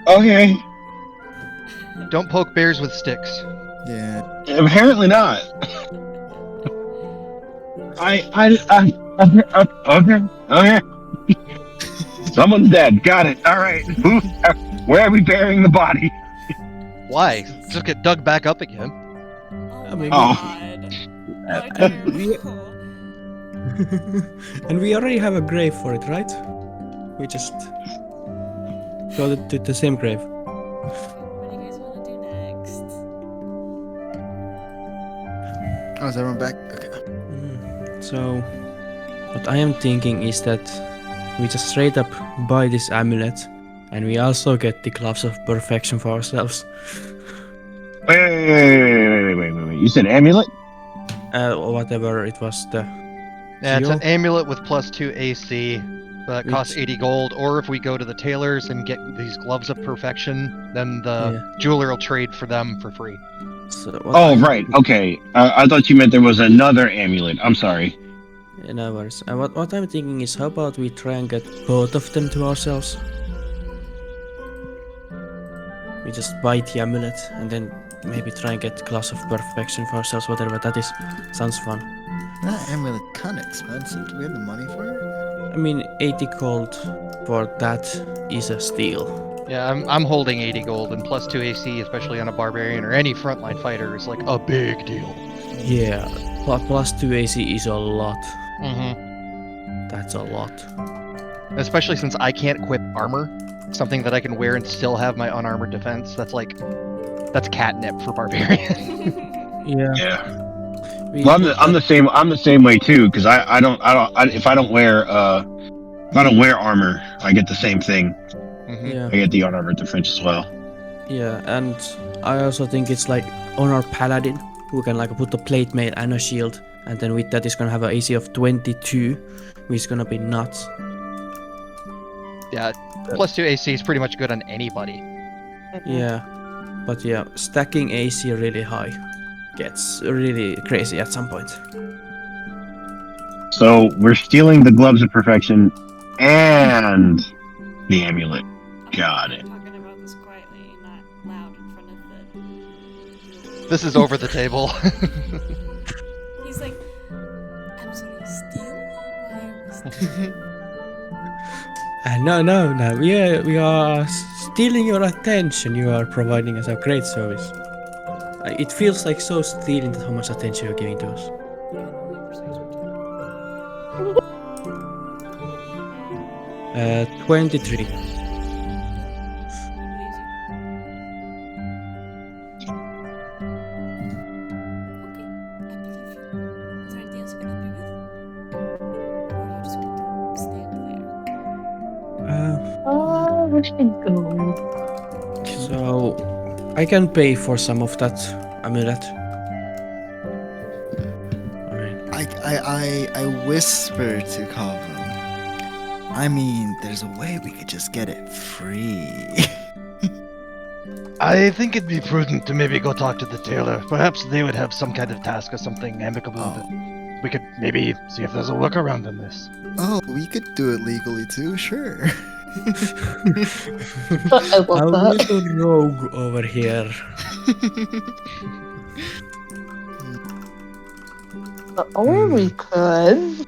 Okay. Don't poke bears with sticks. Yeah. Apparently not. Okay. Someone's dead. Got it. All right. Where are we burying the body? Why? Just get dug back up again. Oh I my mean, Oh. god. And we, and we already have a grave for it, right? We just go to the same grave. What do you guys want to do next? Oh, is everyone back? Okay. So, what I am thinking is that we just straight up buy this amulet, and we also get the gloves of perfection for ourselves. Wait. You said amulet? Whatever it was, the Yeah, it's an Geo? amulet with +2 AC that costs Which- 80 gold. Or if we go to the tailors and get these gloves of perfection, then the Yeah. jeweler will trade for them for free. So what Oh, I'm- right. Okay. I thought you meant there was another amulet. I'm sorry. No worries. What I'm thinking is, how about we try and get both of them to ourselves? We just buy the amulet and then maybe try and get glass of perfection for ourselves, whatever that is. Sounds fun. That amulet kind of expensive. Do we have the money for it? I mean, 80 gold for that is a steal. Yeah, I'm holding 80 gold, and +2 AC, especially on a barbarian or any frontline fighter, is like a big deal. Yeah, plus 2 AC is a lot. Mm-hmm. That's a lot. Especially since I can't equip armor, something that I can wear and still have my unarmored defense. That's catnip for barbarian. Yeah. Yeah. We Well, put I'm the same. I'm the same way too. Because if I don't wear armor, I get the same thing. Mhm. Yeah. I get the unarmored defense as well. Yeah, and I also think it's like on our paladin, who can like put a plate mail and a shield, and then with that is gonna have an AC of 22, which is gonna be nuts. Yeah, +2 AC is pretty much good on anybody. Yeah, but yeah, stacking AC really high gets really crazy at some point. So we're stealing the gloves of perfection and the amulet. Got it. Talking about this quietly, not loud in front of the. This is over the table. He's like, absolutely steal? Why are we stealing? No, we are stealing your attention. You are providing us a great service. It feels like so stealing that how much attention you're giving to us. You can only persuasion check. 23. He believes you. Okay, I believe you. Is there anything else I can help you with? Or are you just going to stand there? Where should I go? So I can pay for some of that amulet. Alright. I whisper to Kavum. I mean, there's a way we could just get it free. I think it'd be prudent to maybe go talk to the tailor. Perhaps they would have some kind of task or something amicable that we could maybe see if there's a workaround in this. Oh, we could do it legally too, sure. I A love that. little rogue over here. Or we could.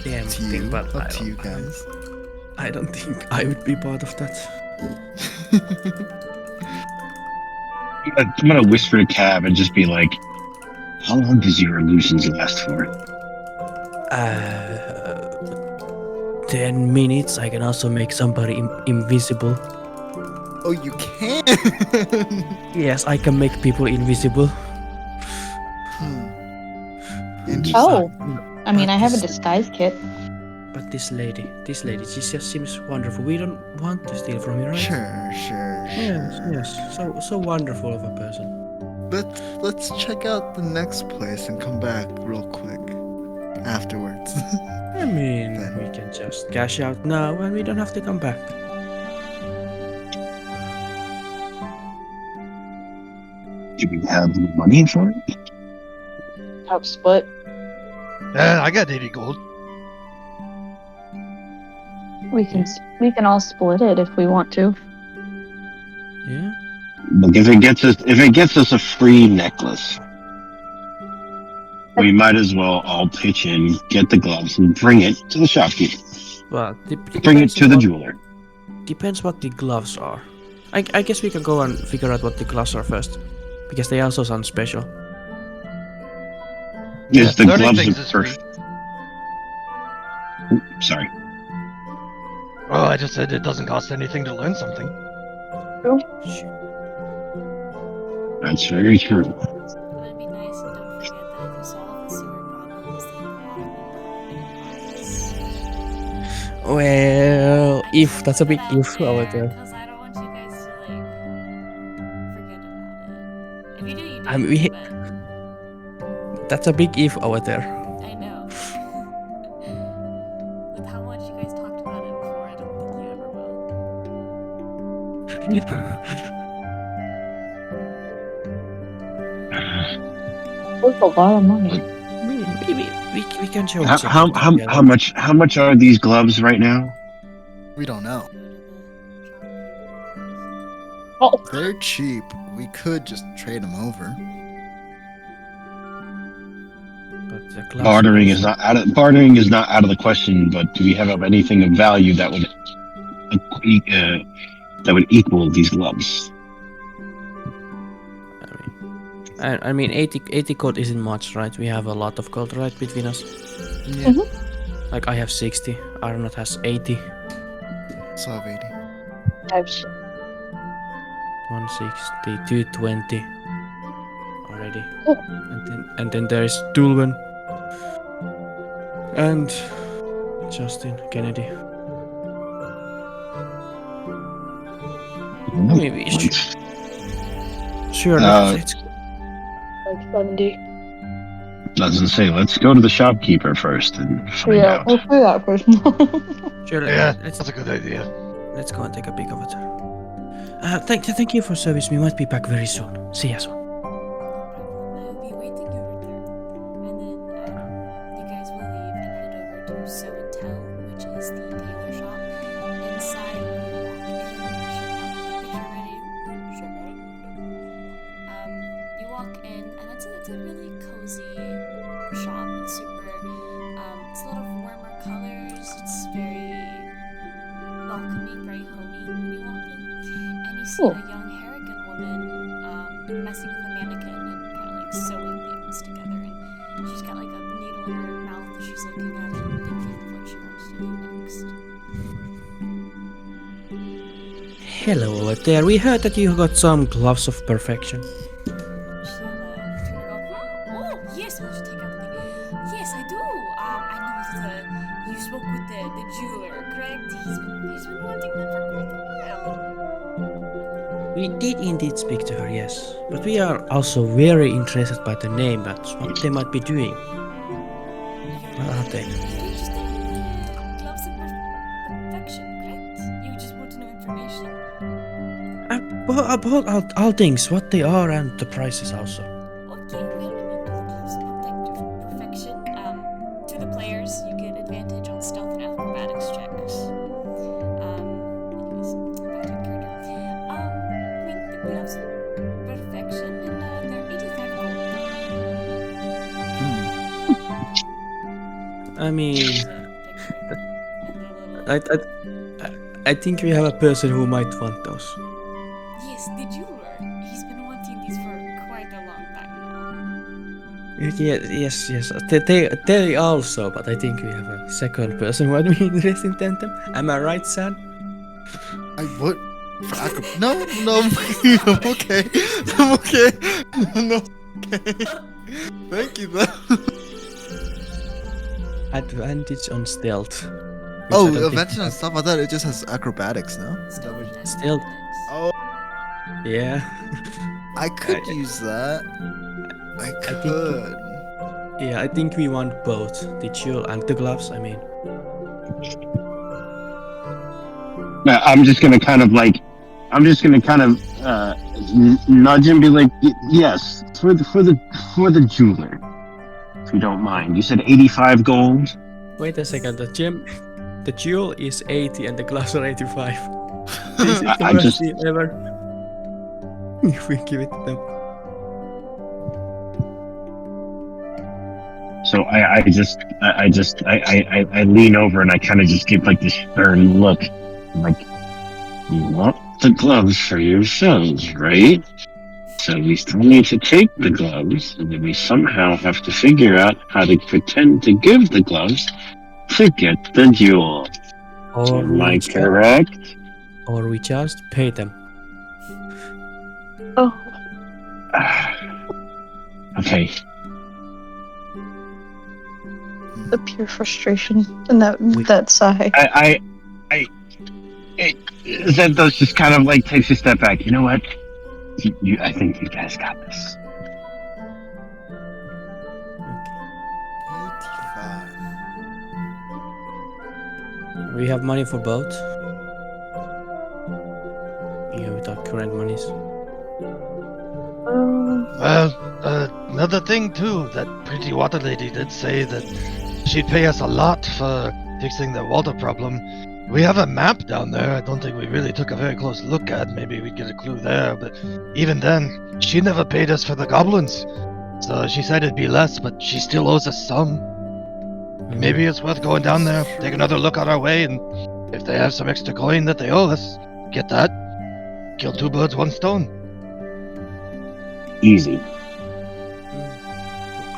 Damn to you, thing, but up to you guys. I don't think I would be part of that. I'm gonna whisper to Cab and just be like, "How long does your illusions last for?" 10 minutes. I can also make somebody invisible. Oh, you can. Yes, I can make people invisible. Interesting. Oh, I mean, I have a disguise kit. But this lady, she just seems wonderful. We don't want to steal from you, right? Sure. Yes. So wonderful of a person. Let's check out the next place and come back real quick afterwards. I mean, Then- we can just cash out now and we don't have to come back. Do we have the money for it? Help split. I got 80 gold. We can all split it if we want to. Yeah. Look, if it gets us a free necklace, we might as well all pitch in, get the gloves, and bring it to the shopkeeper. Well, Bring it to the jeweler. Depends what the gloves are. I guess we can go and figure out what the gloves are first, because they also sound special. Yes, the learning gloves things are is free. first. Sorry. Oh, I just said it doesn't cost anything to learn something. That's very true. That'd be nice, and don't forget that if you solve the sewer problems, then you Well, if that's a big if over there. Because I don't want you guys to like forget about it. If you do, you do. I mean, we- but That's a big if over there. I know. With how much you guys talked about it before, I don't think you ever will. That's a lot of money. We can show. How much are these gloves right now? We don't know. Oh, They're cheap. We could just trade them over. But the gloves Bartering also- is not out of the question. But do we have anything of value that would equal these gloves? I mean, 80 gold isn't much, right? We have a lot of gold, right, between us. Yeah. Like I have 60. Arnott has 80. So have 80. I've 160, 220 already. Oh. And then there is Dulven and Justin Kennedy. I mean, we should, sure. Let's like 70. Doesn't say. Let's go to the shopkeeper first and find Yeah, out. we'll play that first. sure. Yeah, Let's that's a good idea. let's go and take a peek of it. Thank you for service. We might be back very soon. See ya soon. I will be waiting over there. And then you guys will leave and head over to Show and Tell, which is the tailor shop. Inside, you walk in. You walk in, and it's a really cozy shop. It's super. It's a lot of warmer colors. It's very welcoming, very homey when you walk in. And you see Cool. a young Harrigan woman messing with a mannequin and kind of like sewing things together. And she's got like a needle in her mouth that she's looking at and thinking of what she wants to do next. Hello over there. We heard that you got some gloves of perfection. She'll go, oh, yes, why don't you take out the thing? Yes, I do. I know that you spoke with the jeweler, correct? He's been wanting them for quite a while. We did indeed speak to her, yes. But we are also very interested by the name. That's what they might be doing. What are they? You're interested in gloves of perfection, correct? You just want to know information. About all things, what they are and the prices also. Okay, well, the gloves of perfection. To the players, you get advantage on stealth and acrobatics checks. Anyways, back to your character. The gloves of perfection, and they're 85 gold. I mean, Picture. I think we have a person who might want those. Yes, the jeweler. He's been wanting these for quite a long time now. Yes. They also, but I think we have a second person who might be interested in them. Am I right, Sam? I would. No, I'm okay. I'm okay. No, okay. Thank you, though. Advantage on stealth. which I Oh, don't think- adventure and stuff. I thought it just has acrobatics, no? Stealth. Oh. Yeah. I could I- use that. I think- could. Yeah, I think we want both the jewel and the gloves. I mean, I'm just gonna kind of nudge and be like, yes, for the jeweler, if you don't mind. You said 85 gold. wait a second. The jewel is 80 and the gloves are 85. This is the I worst just- deal ever. If we give it to them. So I lean over and I kind of just give like this stern look, like, you want the gloves for yourselves, right? So we still need to take the gloves, and then we somehow have to figure out how to pretend to give the gloves to get the jewel. Or Am I we just, correct? or we just pay them. Oh, Okay. the pure frustration and that sigh. Zentos just kind of like takes a step back. You know what? I think you guys got this. 85. We have money for both. Yeah, with our current monies. Well, another thing too, that pretty water lady did say that she'd pay us a lot for fixing the water problem. We have a map down there. I don't think we really took a very close look at. Maybe we'd get a clue there, but even then, she never paid us for the goblins. So she said it'd be less, but she still owes us some. Maybe it's worth going down there, take another look on our way, and if they have some extra coin that they owe us, get that. Kill two birds, one stone. Easy.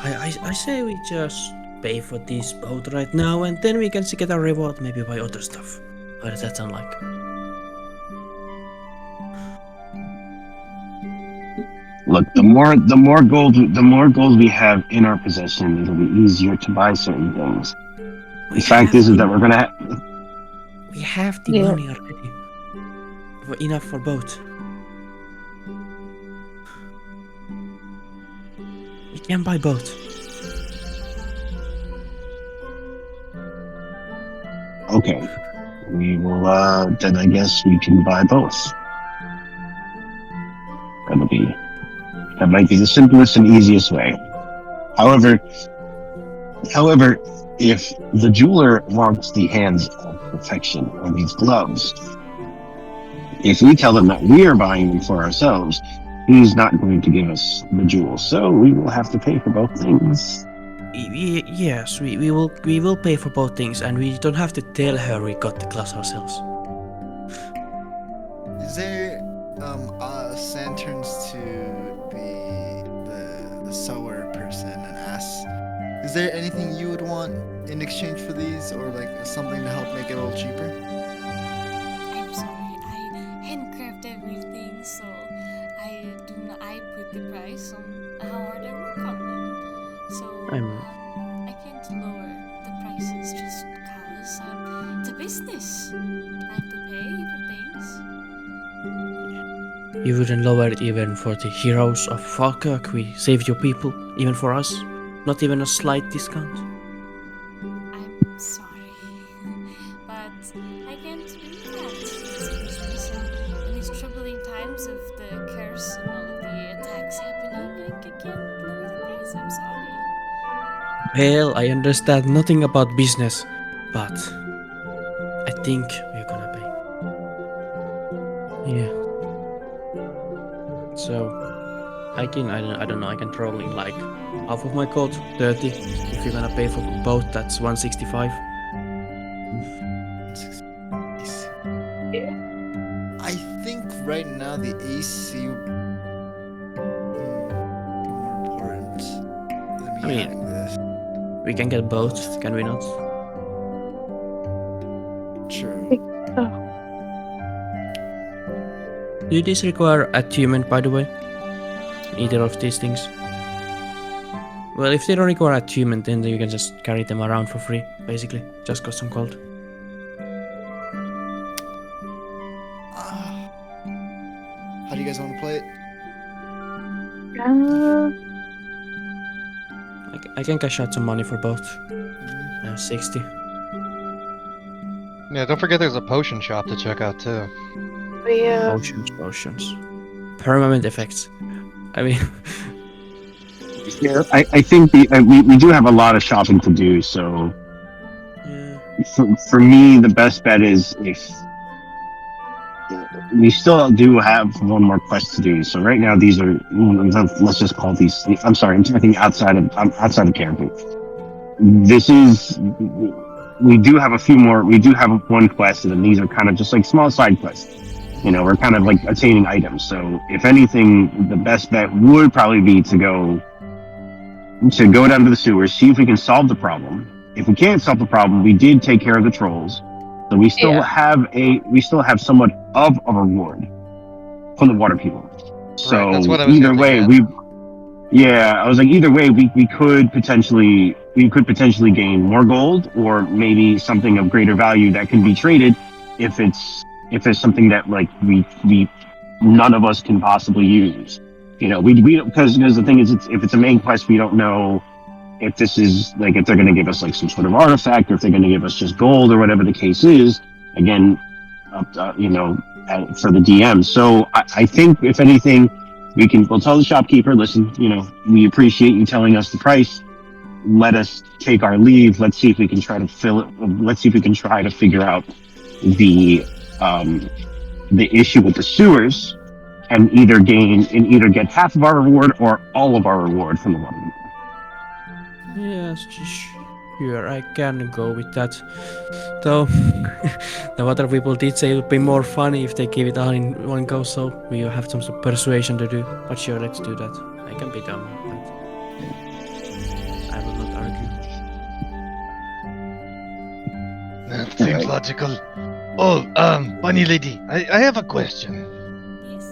I say we just pay for this boat right now, and then we can get our reward, maybe buy other stuff. How does that sound like? Look, the more gold we have in our possession, it'll be easier to buy certain things. The fact is that we're gonna we have the Yeah. money already. Enough for both. We can buy both. Okay. We will, then I guess we can buy both. That might be the simplest and easiest way. However, if the jeweler wants the hands of perfection or these gloves, if we tell them that we are buying them for ourselves, he's not going to give us the jewels. So we will have to pay for both things. Yes, we will pay for both things, and we don't have to tell her we got the glass ourselves. Is there San turns to the sewer person and asks, is there anything you would want in exchange for these, or like something to help make it a little cheaper? I'm sorry, I handcraft everything, so I put the price on how hard I work on them. So I can't lower the prices just cause it's a business. I have to pay for things. You wouldn't lower it even for the heroes of Falkirk. We saved your people, even for us. Not even a slight discount. I'm sorry, but I can't do that. It's business, and in these troubling times of the curse and all of the attacks happening, I can't lower the price. I'm sorry. Well, I understand nothing about business, but I think we're gonna pay. Yeah. So I don't know, I can throw in like half of my gold, 30. If you're gonna pay for both, that's 165. I think right now the AC would be more important than me I mean, having this. We can get both, can we not? True. Do these require attunement, by the way? Either of these things? Well, if they don't require attunement, then you can just carry them around for free, basically. Just cost some gold. How do you guys want to play it? I can cash out some money for both. 60. Yeah, don't forget there's a potion shop to check out too. Yeah. Potions. Permanent effects. I mean, Yeah, I think we do have a lot of shopping to do, so yeah. for me, the best bet is if we still do have one more quest to do. So right now, these are, let's just call these, I'm sorry, I'm talking outside of Caribou. We do have a few more, we do have one quest, and then these are kind of just like small side quests. we're kind of like attaining items. So if anything, the best bet would probably be to go down to the sewers, see if we can solve the problem. If we can't solve the problem, we did take care of the trolls, so we still have somewhat of a reward from the water people. So Right, that's what I was either hinting way, at. I was like, either way, we could potentially gain more gold, or maybe something of greater value that can be traded if it's something that like we none of us can possibly use. We because the thing is, if it's a main quest, we don't know if this is like, if they're going to give us like some sort of artifact, or if they're going to give us just gold, or whatever the case is. Again, for the DM. So I think if anything, we'll tell the shopkeeper, listen, we appreciate you telling us the price. Let us take our leave. Let's see if we can try to figure out the issue with the sewers, and either get half of our reward or all of our reward from the water. Yes, sure, I can go with that. Though the water people did say it would be more funny if they give it all in one go, so we have some sort of persuasion to do. But sure, let's do that. I can be done with that. I will not argue. That seems logical. Oh, bunny lady, I have a question. Yes.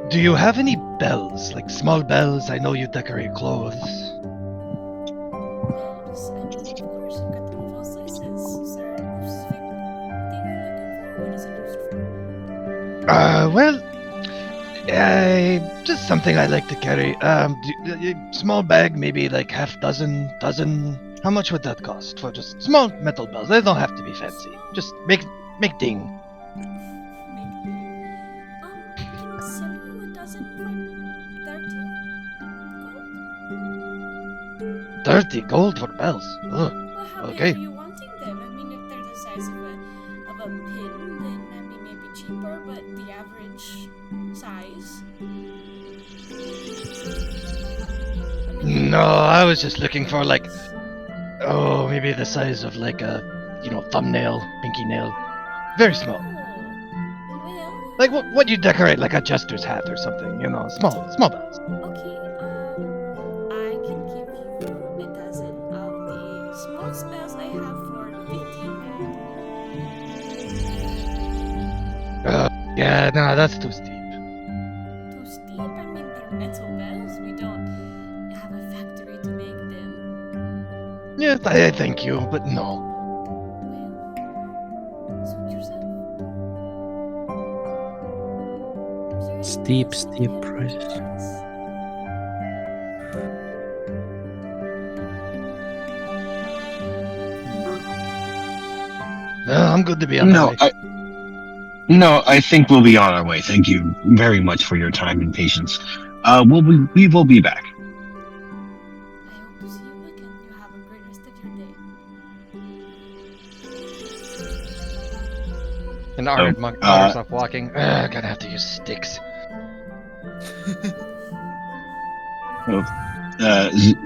Do you have any bells, like small bells? I know you decorate clothes. Bells, and of course, I've got them of all sizes. Is there a specific thing you're looking for? What is it used for? Well, just something I like to carry. Small bag, maybe like half dozen. How much would that cost for just small metal bells? They don't have to be fancy. Just make ding. I can sell you a dozen for 30 gold for bells. Ugh. Well, how Okay. big are you wanting them? I mean, if they're the size of a pin, then maybe cheaper, but the average size. No, I was just looking for like, maybe the size of like a, thumbnail, pinky nail. Very small. Oh, well, Like what you decorate, like a jester's hat or something, small bells. okay, I can give you a dozen of the smallest bells I have for 15 gold. Yeah, no, that's too steep. Too steep? I mean, they're metal bells. We don't have a factory to make them. Yes, I thank you, but no. Well, suit yourself. Steep prices. No, I'm good to be on my way. I think we'll be on our way. Thank you very much for your time and patience. We will be back. I hope to see you again. You have a great rest of your day. And Arnold mutters off walking. Gonna have to use sticks.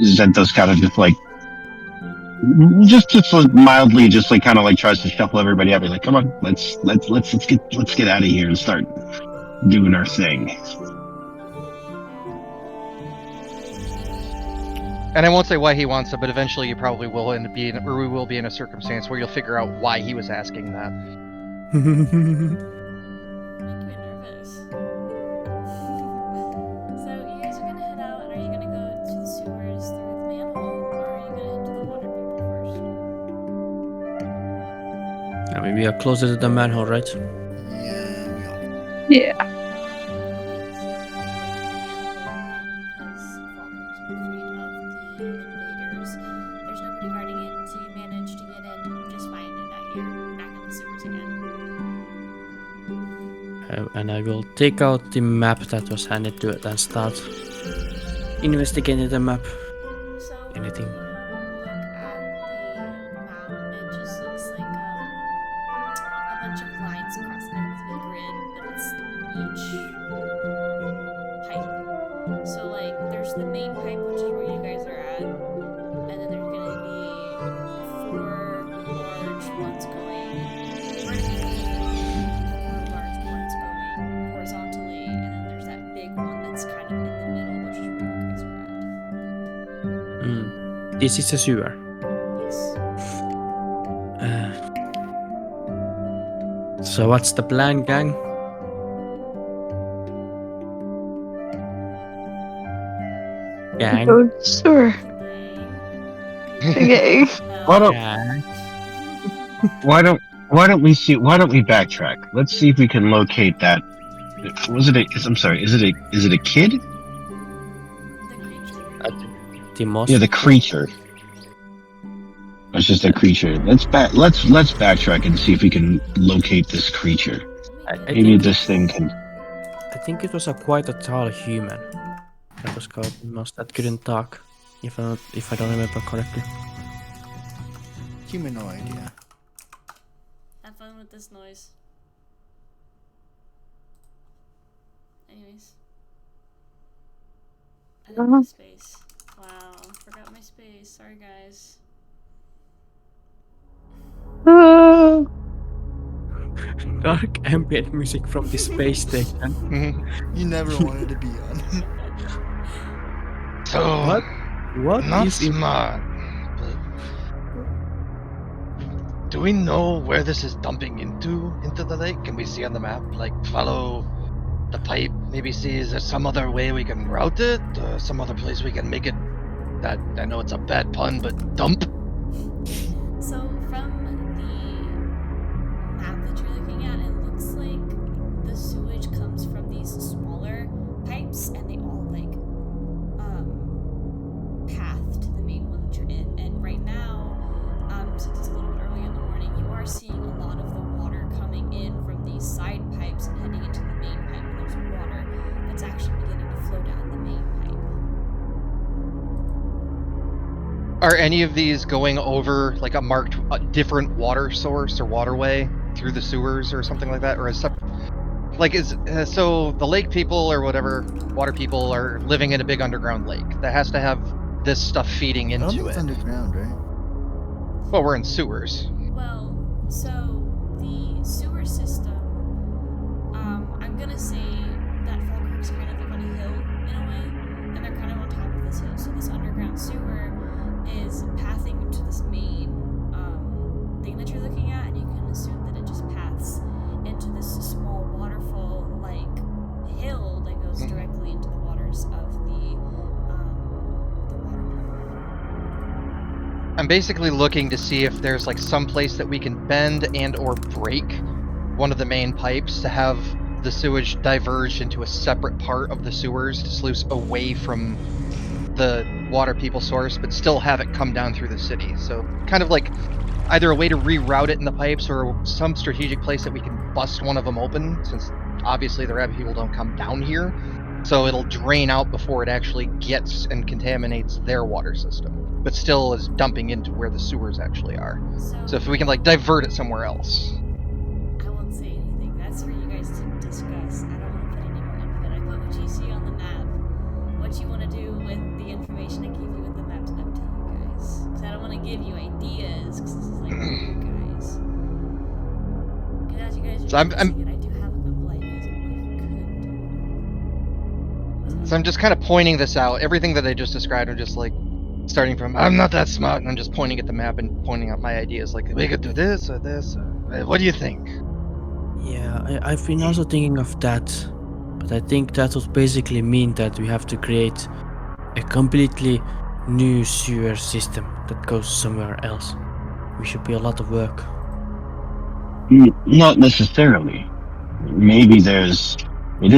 Zentos kind of just like mildly kind of like tries to shuffle everybody up. He's like, come on, let's get out of here and start doing our thing. And I won't say why he wants it, but eventually you probably will end up being, or we will be in a circumstance where you'll figure out why he was asking that. Make me nervous. So you guys are gonna head out, and are you gonna go to the sewers through the manhole, or are you gonna head to the water people I mean, we are closer to the manhole, right? Yeah, we are. Yeah. first? Because Falcon's been freed of the invaders. There's nobody guarding it, so you manage to get in just fine, and now you're back in the sewers again. And I will take out the map that was handed to it and start investigating the map. So Anything? when you look at the map, it just looks like a bunch of lines crossing over the grid, but it's each pipe. So like there's the main pipe, which is where you guys are at, and then there's gonna be 4 large ones going vertically, 4 This is a sewer. Yes. So what's the plan, gang? Gang. Go sewer. Okay. Why don't Gang. why don't we backtrack? Let's see if we can locate that. Was it a? I'm sorry. Is it a kid? The creature. The moss. Yeah, the creature. It's just a creature. Let's backtrack and see if we can locate this creature. I Maybe think, this thing can. I think it was quite a tall human that was called moss that couldn't talk, if I don't remember correctly. Humanoid, yeah. Have fun with this noise. Anyways. I don't have space. Wow, forgot my space. Sorry, guys. Dark ambient music from the space station. You never wanted to be on. So, What not is in smart, but do we know where this is dumping into the lake? Can we see on the map? Like, follow the pipe, maybe see is there some other way we can route it? Some other place we can make it that, I know it's a bad pun, but dump? So, from the map that you're looking at, it looks like the sewage comes from these smaller pipes, and they all, like, path to the main one that you're in. And right now, since it's a little bit early in the morning, you are seeing a lot of the water coming in from these side pipes and heading into the main pipe, and there's water that's actually beginning to flow down the main pipe. Are any of these going over like a marked different water source or waterway through the sewers or something like that, or is so the lake people or whatever water people are living in a big underground lake that has to have this stuff feeding I don't think into it's it? underground, right? Well, we're in sewers. Well, so the sewer system, I'm gonna say that Falkirk's kind of like on a hill in a way, and they're kind of on top of this hill. So this underground sewer is pathing into this main thing that you're looking at, and you can assume that it just paths into this small waterfall-like hill that goes directly into the waters of the water people. I'm basically looking to see if there's like some place that we can bend and or break one of the main pipes to have the sewage diverge into a separate part of the sewers to sluice away from the water people source, but still have it come down through the city. So kind of like either a way to reroute it in the pipes or some strategic place that we can bust one of them open, since obviously the rabbit people don't come down here. So it'll drain out before it actually gets and contaminates their water system, but still is dumping into where the sewers actually are. So if we can like divert it somewhere else. I won't say anything. That's for you guys to discuss. I don't want to put any more input. I put what you see on the map. What you want to do with the information I give you with the map's up to you guys. Because I don't want to give you ideas, because this is like for you guys. Because as you guys are So I'm- discussing it, I do have a couple ideas of what you could do. So I'm just kind of pointing this out. Everything that I just described, I'm just like starting from, I'm not that smart, and I'm just pointing at the map and pointing out my ideas. Like, we could do this or this. What do you think? Yeah, I've been also thinking of that, but I think that would basically mean that we have to create a completely new sewer system that goes somewhere else. We should be a lot of work. Not necessarily. Maybe it is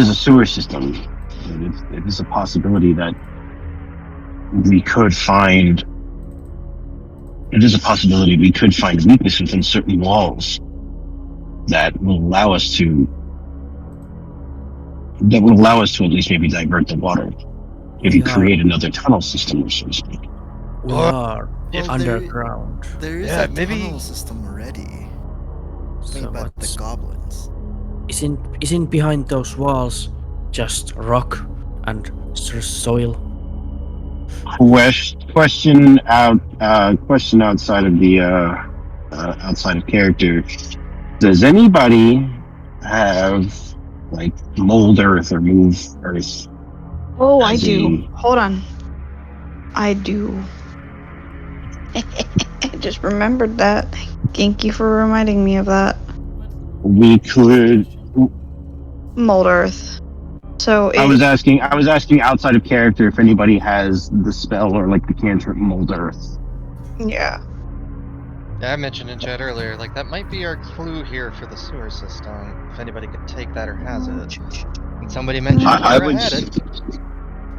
a sewer system. It is a possibility that we could find. It is a possibility we could find weakness within certain walls that will allow us to. That will allow us to at least maybe divert the water. If you Yeah. create another tunnel system, so to speak. We Or- are Well, underground. There is Yeah, a maybe- tunnel system already. Think So about the what's goblins. isn't behind those walls just rock and soil? Question outside of the outside of character. Does anybody have like mold earth or move earth? Oh, I As do. a- Hold on. I do. I just remembered that. Thank you for reminding me of that. We could. Mold Earth. So I was asking outside of character if anybody has the spell or like the cantrip Mold Earth. yeah. Yeah, I mentioned in chat earlier, like that might be our clue here for the sewer system. If anybody could take that or has it. And somebody mentioned I Kira would. had it.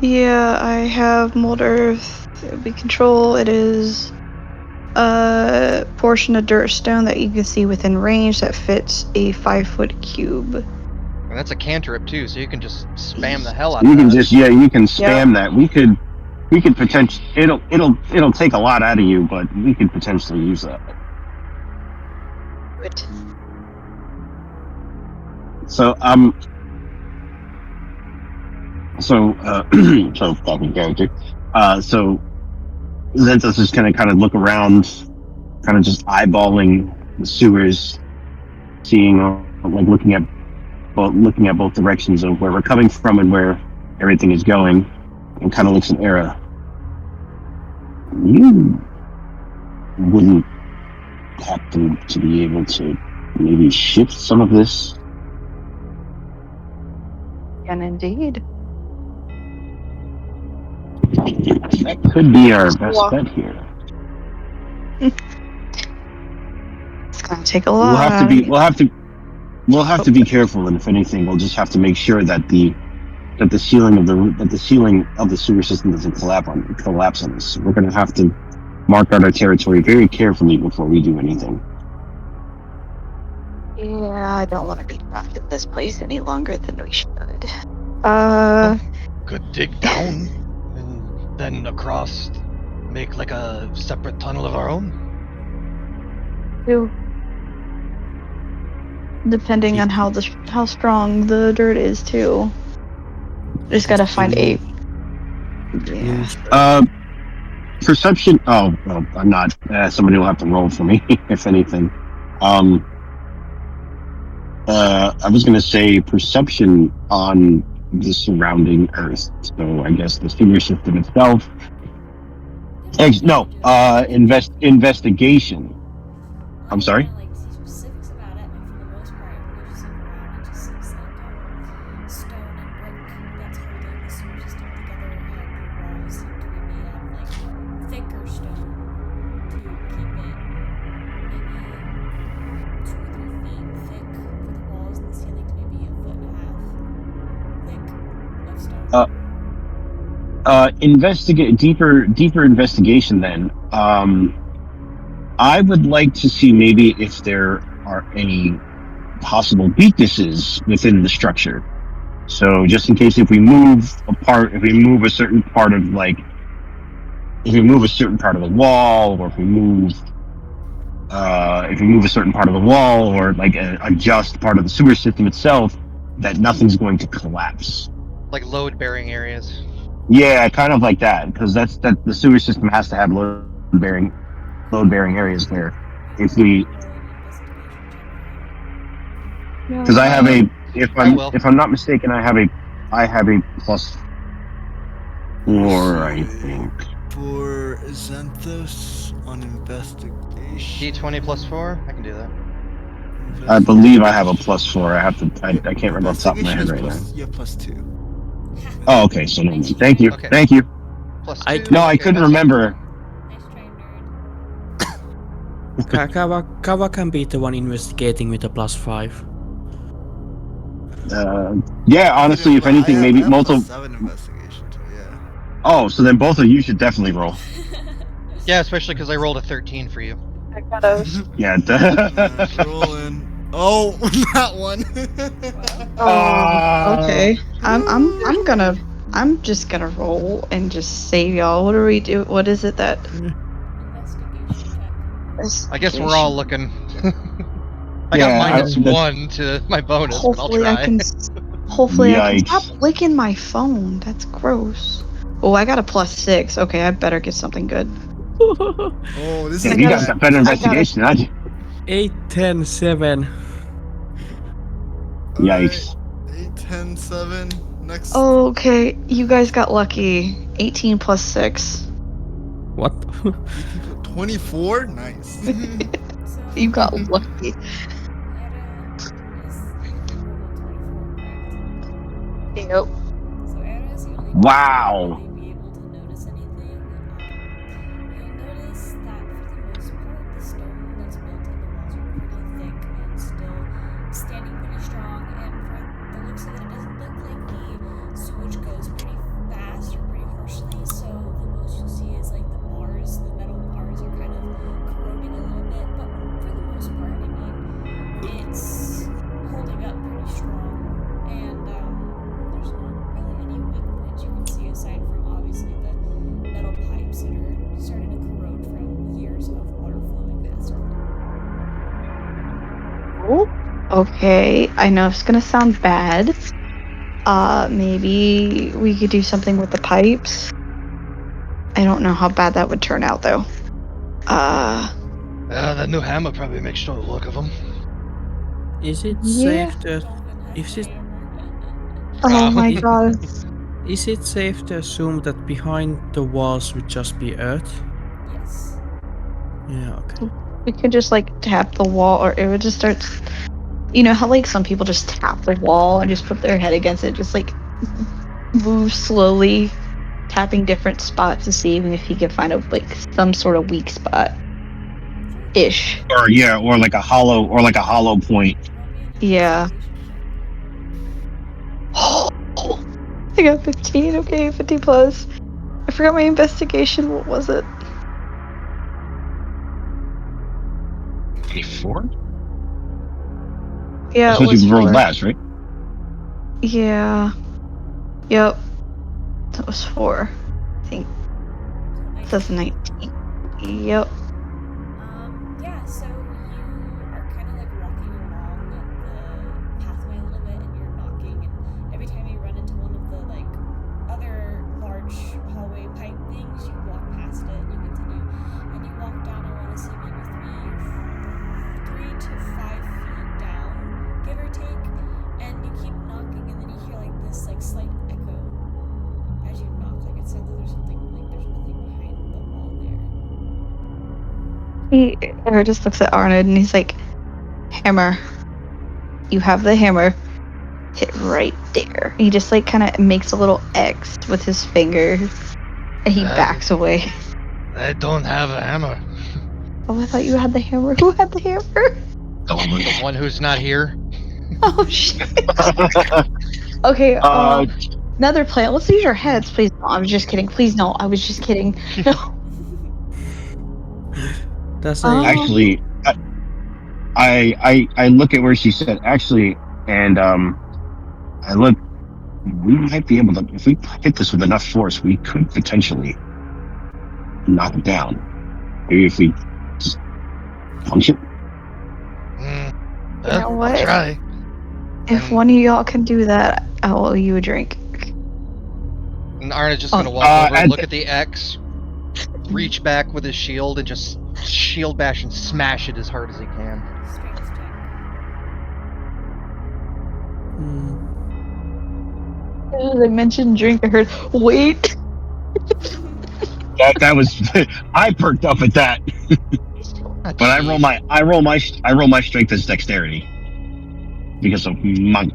Yeah, I have Mold Earth. It would be control. It is a portion of dirt stone that you can see within range that fits a 5-foot cube. And that's a cantrip too, so you can just spam the hell out You of can that. just you can spam that. We could potentially it'll take a lot out of you, but we could potentially use that. Good. So so fucking character. So Zenthos is gonna kind of look around, kind of just eyeballing the sewers, seeing like looking at both directions of where we're coming from and where everything is going, and kind of looks at Era. You wouldn't happen to be able to maybe shift some of this? And indeed. That could be our best bet here. It's gonna take a lot. We'll have to be careful, and if anything, we'll just have to make sure that the ceiling of the sewer system doesn't collapse on us. We're going to have to mark out our territory very carefully before we do anything. Yeah, I don't want to be trapped in this place any longer than we should. Could dig down and then across, make like a separate tunnel of our own. Depending on how strong the dirt is too. Just gotta find a. Yeah. Perception. Oh, well, I'm not. Somebody will have to roll for me, if anything. I was gonna say perception on the surrounding Earth. So I guess the sewer system itself. Investigation. I'm sorry. Like specifics about it, but for the most part, we just look around and just seems like stone and brick that's holding the sewer system together, and the walls seem to be made out of like thicker stone to keep it maybe 2 or 3 feet thick for the walls, and the ceiling to maybe 1.5 foot thick of stone. Investigate deeper investigation then. I would like to see maybe if there are any possible weaknesses within the structure. So just in case if we move a certain part of the wall, or if we move a certain part of the wall, or like adjust part of the sewer system itself, that nothing's going to collapse. Like load-bearing areas. Yeah, kind of like that, because that the sewer system has to have load-bearing areas there. If we, because I have a, if I'm not mistaken, I have a +4, I think. For Zenthos on investigation. D20 +4? I can do that. I believe I have a +4. I can't remember off the top of my head right now. You have +2. Oh, okay. So no, thank you. Okay. Thank you. +2. I okay, couldn't that's- remember. Nice try, nerd. Kawa can be the one investigating with a +5. Yeah, honestly, if anything, maybe I have multiple. +7 investigation, so yeah. Oh, so then both of you should definitely roll. Yeah, especially because I rolled a 13 for you. I gotta. Yeah. Rolling. Oh, that one. Oh, okay. I'm just gonna roll and just save y'all. What do we do? What is it that? Investigation check. I guess we're all looking. I Yeah, got that's- -1 to my bonus, but I'll Hopefully try. I can. Hopefully I can Yikes. stop licking my phone. That's gross. Oh, I got a +6. Okay, I better get something good. Oh, this Yeah, is you bad. got better investigation, huh? 8, 10, 7. Yikes. 8, 10, 7. Next. Okay, you guys got lucky. 18 +6. What? 20. 24? Nice. So, You got lucky. Era is level 24, correct? Yep. So Era is the only Wow. person who may be able to notice anything. You'll notice that for the most part, the stone that's built in the walls are pretty thick and still standing pretty strong. And for the looks of it, it doesn't look like the sewage goes pretty fast or pretty harshly. So the most you'll see is like the bars, the metal bars are kind of corroding a little bit. But for the most part, I mean, it's holding up pretty strong. And there's not really any weak points you can see aside from obviously the metal pipes that are starting to corrode from years of water flowing past them. Okay, I know it's gonna sound bad. Maybe we could do something with the pipes. I don't know how bad that would turn out though. That new hammer probably makes short work of him. Is it Yeah. safe to Dolphin has Is the it- hammer. Oh my god. is it safe to assume that behind the walls would just be earth? Yes. Yeah, okay. We could just like tap the wall or it would just start. You know how like some people just tap the wall and just put their head against it, just like move slowly, tapping different spots to see even if he could find a like some sort of weak spot. Ish. Or yeah, or like a hollow point. Yeah. Oh, I got 15. Okay, 50 plus. I forgot my investigation. What was it? 24? Yeah, That's it what was you rolled 4. last, right? Yeah. Yep. That was 4. I think it says 19. Yep. Yeah, so you are kind of like walking along the pathway a little bit and you're knocking, and every time you run into one of the like other large hallway pipe things, you walk past it and you continue. And you walk down, I want to say maybe 3 to 5 feet down, give or take, and you keep knocking, and then you hear like this like slight echo as you knock. Like it sounds like there's something like there's nothing behind the wall there. He just looks at Arnold and he's like, hammer. You have the hammer. Hit right there. He just like kind of makes a little X with his finger and he backs away. I don't have a hammer. Oh, I thought you had the hammer. Who had the hammer? The one who's not here. Oh, shit. Okay, another plan. Let's use our heads, please. No, I was just kidding. Please, no. I was just kidding. No. That's Oh. a Actually, I look at where she said actually, and I look. We might be able to, if we hit this with enough force, we could potentially knock it down. Maybe if we just punch it. Mm. know what? I'll try. If one of y'all can do that, I will owe you a drink. And Arna's just Oh. gonna walk over and and- look at the X, reach back with his shield, and just shield bash and smash it as hard as he can. Strength check. Hmm. They mentioned drink. I heard, wait. That was I perked up at that, but I roll my strength as dexterity because of monk.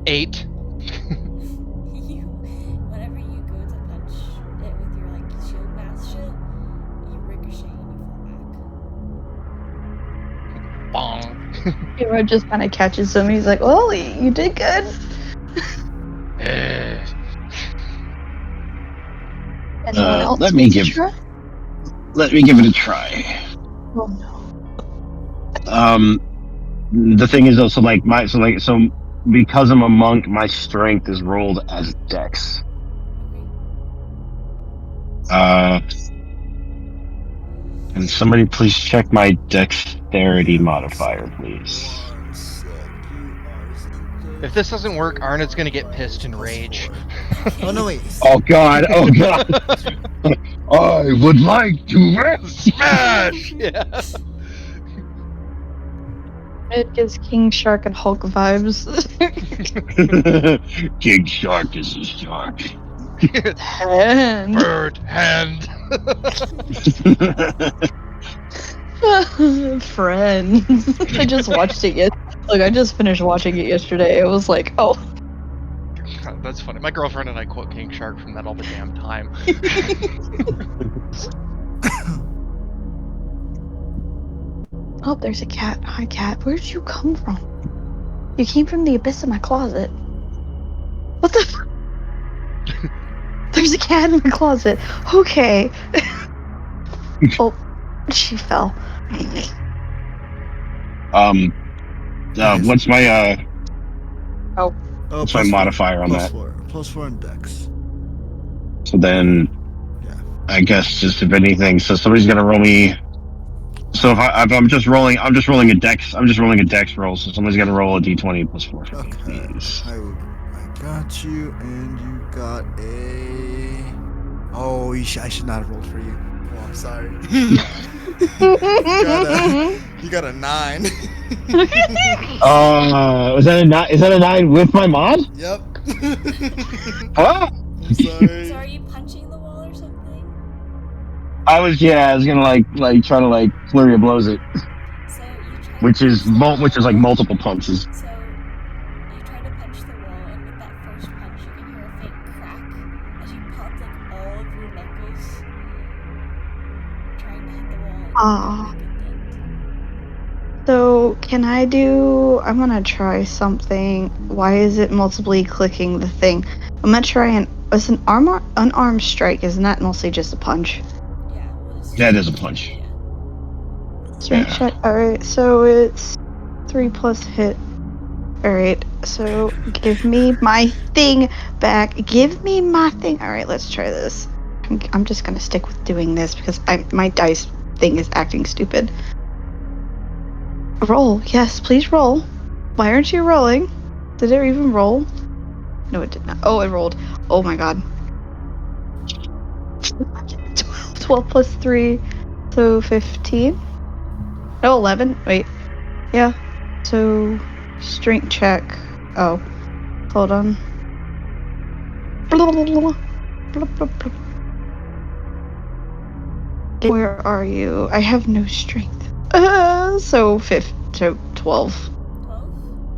8. You, whenever you go to punch it with your like shield mask shit, you ricochet and you fall back. Bong. Hero just kind of catches him. He's like, well, you did good. Eh. Anyone else let me wants to give- try? Let me give it a try. Oh no. The thing is though, so because I'm a monk, my strength is rolled as dex. And somebody please check my dexterity modifier, please. If this doesn't work, Arnold's gonna get pissed and rage. Oh no, wait. Oh god, oh god. I would like to Smash! Yeah. It gives King Shark and Hulk vibes. King Shark is a shark. Hand. Bird hand. Friends. I just watched it I just finished watching it yesterday. It was like, oh. That's funny. My girlfriend and I quote King Shark from that all the damn time. Oh, there's a cat. Hi, cat. Where did you come from? You came from the abyss of my closet. What the? There's a cat in my closet. Okay. Oh, she fell. What's my Oh, what's my modifier on that? +4 in Dex. So then, Yeah. I guess just if anything, so somebody's gonna roll me. So if I'm just rolling a dex. I'm just rolling a dex roll. So somebody's gonna roll a d20 +4 for me, Okay. please. I got you, and you got a. Oh, I should not have rolled for you. Oh, I'm sorry. You got a 9. Is that a 9? Is that a 9 with my mod? Yep. Huh? I'm sorry. So are you punching the wall or something? I was gonna like try to flurry of blows it, So you try which to is punch the like wall. multiple punches. So you try to punch the wall, and with that first punch, you can hear a faint crack as you pop all of your knuckles, trying to hit the wall. Aw. And make a dent. So, can I do... I'm gonna try something. Why is it multiply clicking the thing? I'm gonna try it's an unarmed strike. Isn't that mostly just a punch? Yeah. Well, it's That is a punch. Yeah. Strength Yeah. check. Alright, so it's 3 plus hit. Alright, so give me my thing back. Give me my thing. Alright, let's try this. I'm just gonna stick with doing this because my dice thing is acting stupid. Roll. Yes, please roll. Why aren't you rolling? Did it even roll? No, it did not. Oh, it rolled. Oh my god. 12 plus 3, so 15. No, 11. Wait. Yeah. So, strength check. Oh. Hold on. Where are you? I have no strength. So 12. 12?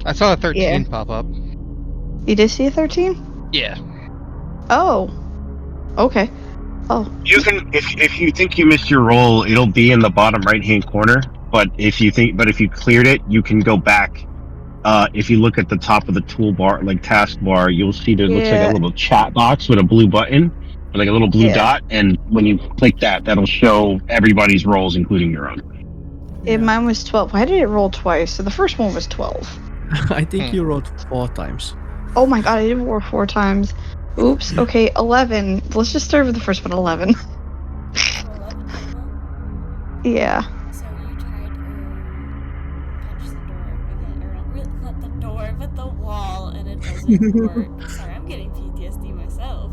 I saw a 13 Yeah. pop up. You did see a 13? Yeah. Oh. Okay. Oh. You can if you think you missed your roll, it'll be in the bottom right hand corner. But if you cleared it, you can go back. If you look at the top of the toolbar, taskbar, you'll see there looks like Yeah. a little chat box with a blue button, like a little blue Yeah. dot, and when you click that, that'll show everybody's rolls, including your own. Yeah, mine was 12. Why did it roll twice? So the first one was 12. I think you rolled 4 times. Oh my god, I did roll 4 times. Oops. Okay, 11. Let's just start with the first one, 11. 11 total? Yeah. So you tried to punch the door again, or not the door, but the wall, and it doesn't work. Sorry, I'm getting PTSD myself.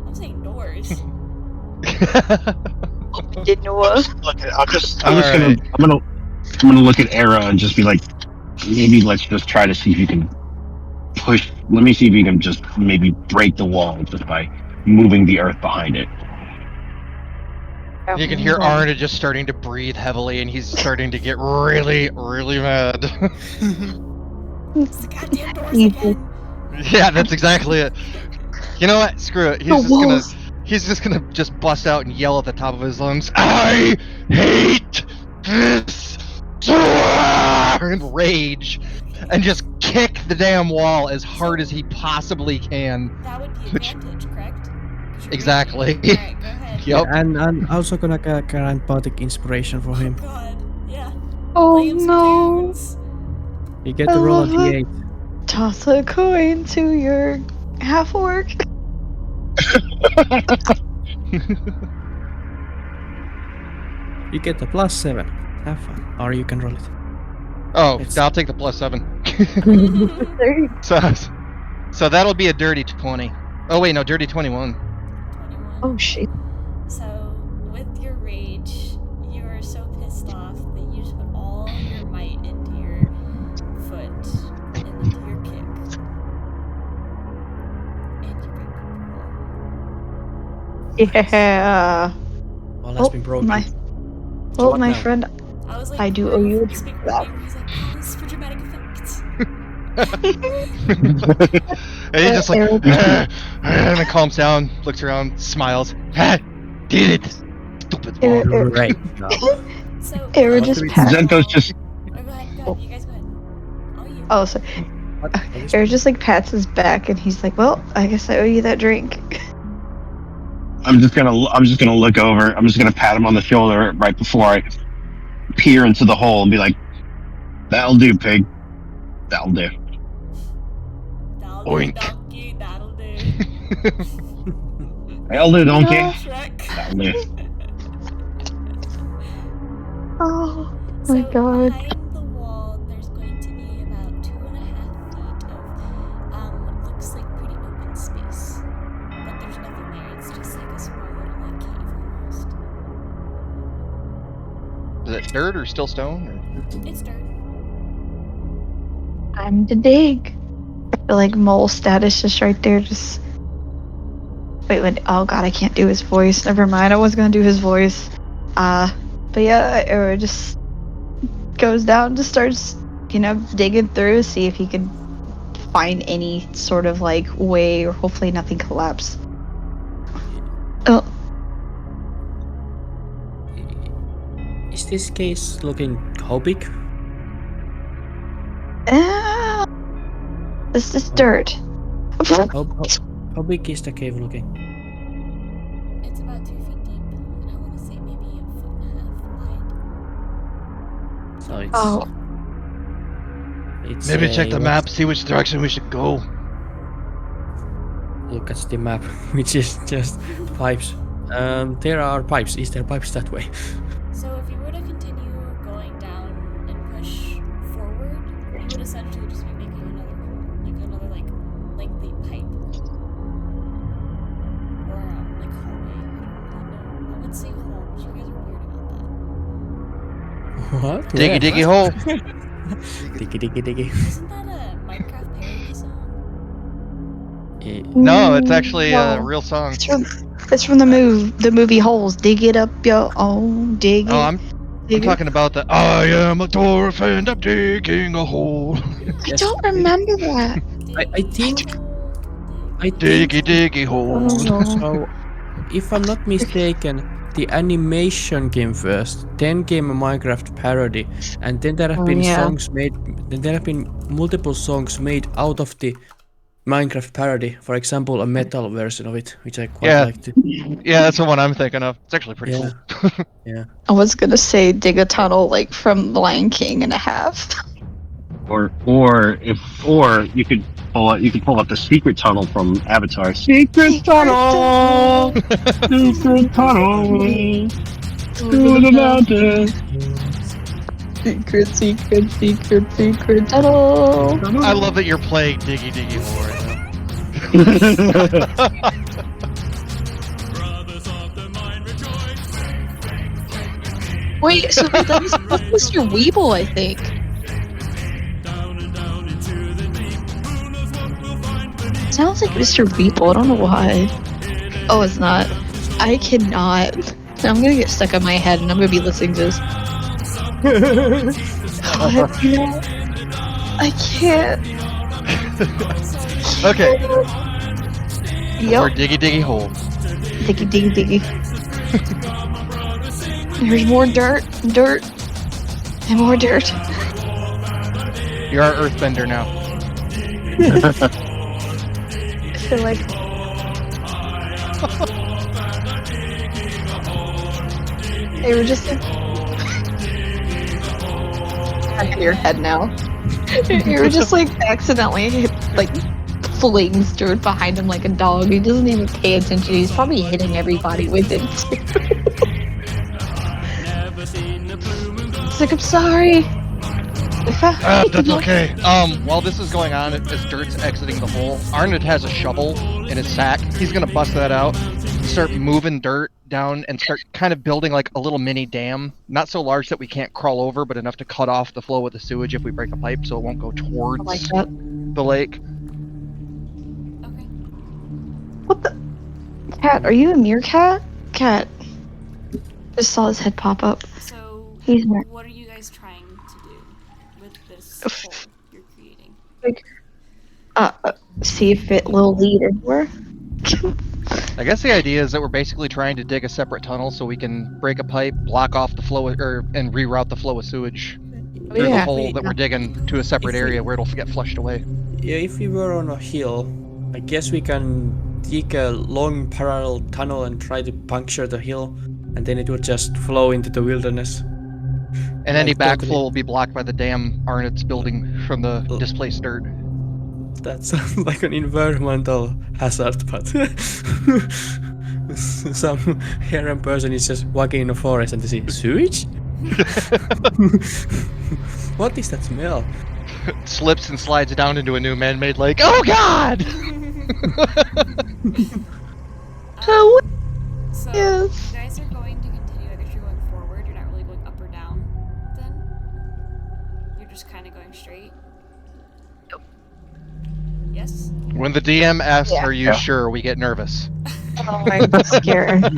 I'm saying doors. Didn't know. I'm gonna look at Era and just be like, maybe let's just try to see if you can push. Let me see if you can just maybe break the wall just by moving the earth behind it. You can hear Arna just starting to breathe heavily, and he's starting to get really, really mad. It's the goddamn doors again. Yeah, that's exactly it. You know what? Screw it. He's just gonna bust out and yell at the top of his lungs. I hate this in rage, and just kick the damn wall as hard as he possibly can. That would be advantage, correct? 'Cause you're Exactly. raging. Alright, go ahead. Yep. And also gonna grant Bardic inspiration for him. God, yeah. Oh Play him some no. tunes. You get I to roll a love it. d8. Toss a coin to your half orc. You get a +7. Have fun. Or you can roll it. Oh, It's- I'll take the +7. There you So that'll be a dirty 20. Oh wait, no, dirty 21. 21. Oh shit. So, with your rage, you are so pissed off that you just put all your might into your foot and into your kick. And you break the wall. Yeah. All has Oh, been broken. my- So Well, what my now? friend, I was like, I do "Where owe are you a speak drink with for me?" He's like, "Oh, this is for dramatic effect." And he's just like, Eric- and then calms down, looks around, smiles. Ah, did it! Stupid Eric- log. Great job. So Eric What just do we- passed. Zento's just Oh, go ahead, go ahead. You guys go ahead. All you. Oh, so What? Eric just like pats his back and he's like, "Well, I guess I owe you that drink." I'm just gonna look over. I'm just gonna pat him on the shoulder right before I peer into the hole and be like, "That'll do, pig. That'll do." That'll Oink. do, donkey. That'll do. That'll do, donkey. Shrek. That'll do. Oh So my god. behind the wall, there's going to be about 2.5 feet of what looks like pretty open space, but there's nothing there. It's just like a small little like cave almost. Is it dirt or still stone? It's dirt. Time to dig. I feel like mole status just right there. Just wait. Oh god, I can't do his voice. Never mind. I was gonna do his voice. But yeah, Eric just goes down, just starts, digging through, see if he can find any sort of like way, or hopefully nothing collapse. Oh, Is this case looking how big? this is dirt. How big is the cave looking? It's about 2 feet deep, and I want to say maybe 1.5 feet wide. So it's. Oh, It's, Maybe check the let's map, see which direction we should go. Look at the map, which is just pipes. There are pipes. Is there pipes that way? So if you were to continue going down and push forward, you would essentially just be making another hole, like lengthy pipe. Or like hallway. I don't really know. I would say hole, but you guys are weird about that. What? Diggy diggy hole. Diggy diggy diggy. Isn't that a Minecraft parody song? No, it's actually a No. real song. It's from the movie Holes. Dig it up your own, dig it. Oh, I'm dig it. talking about the I am a dwarf and I'm digging a hole. I don't remember that. I think. I think. Diggy diggy hole. So, if I'm not mistaken, the animation came first, then came a Minecraft parody, and then there have Oh, been yeah. songs made. Then there have been multiple songs made out of the Minecraft parody. For example, a metal version of it, which I quite Yeah. liked. Yeah, that's the one I'm thinking of. It's actually pretty Yeah. cool. I was gonna say dig a tunnel like from Lion King and a half. Or you could pull up the secret tunnel from Avatar. Secret tunnel, secret tunnel through the mountain. Secret tunnel. I love that you're playing Diggy Diggy Hole right now. Wait, so that was Mr. Weeble, I think. Sounds like Mr. Weeble. I don't know why. Oh, it's not. I cannot. I'm gonna get stuck in my head, and I'm gonna be listening to this. God, no. I can't. Okay, more Yep. Diggy Diggy Hole. Diggy, diggy, diggy. There's more dirt, and more dirt. You're our earthbender now. I feel like they were just. Back of your head now. You were just like accidentally flings dirt behind him like a dog. He doesn't even pay attention. He's probably hitting everybody with it. It's like, I'm sorry. That's okay. While this is going on, as Dirt's exiting the hole, Arnold has a shovel in his sack. He's gonna bust that out, start moving dirt down, and start kind of building like a little mini dam. Not so large that we can't crawl over, but enough to cut off the flow of the sewage if we break a pipe, so it won't go I towards like that. the lake. Okay. What the? Cat, are you a meerkat? Cat. Just saw his head pop up. So, He's not. what are you guys trying to do with this hole you're creating? See if it will lead anywhere. I guess the idea is that we're basically trying to dig a separate tunnel so we can break a pipe, block off the flow, and reroute the flow of sewage through the Yeah. hole that we're digging to a separate area where it'll get flushed away. Yeah, if we were on a hill, I guess we can dig a long parallel tunnel and try to puncture the hill, and then it would just flow into the wilderness. And any Like, backflow totally. will be blocked by the dam Arnott's building from the displaced dirt. That sounds like an environmental hazard, but some Heron person is just walking in the forest and they see sewage? What is that smell? Slips and slides down into a new man-made lake. Oh God! Oh, So, yes. you guys are going to continue, I guess you're going forward, you're not really going up or down, then? You're just kind of going straight? Yes? When the DM asks, Yeah. "Are you sure?" we get nervous. Oh, I'm scared. No,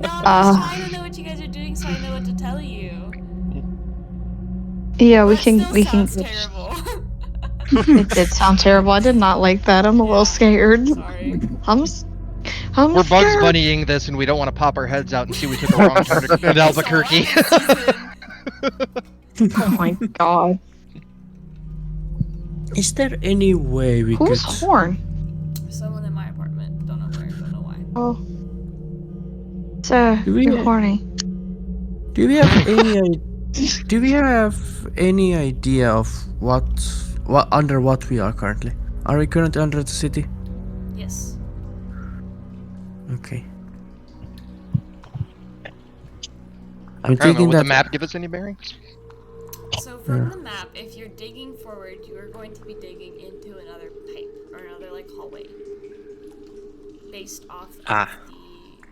I'm just trying to know what you guys are doing so I know what to tell you. Yeah, we That can. still We can. sounds terrible. It did sound terrible. I did not like that. I'm a little scared. Sorry. I'm We're Bugs scared. Bunnying this, and we don't want to pop our heads out and see we took a wrong turn at Albuquerque. Oh my god. Is there any way we Who's could... horn? Someone in my apartment. Don't know where, don't know why. Oh. Sir, Do we- you're horny. Do we have any do we have any idea of what under what we are currently? Are we currently under the city? Yes. Okay. I'm I don't know, thinking would that the map give us any bearings? So from the map, if you're digging forward, you are going to be digging into another pipe or another like hallway, based off of the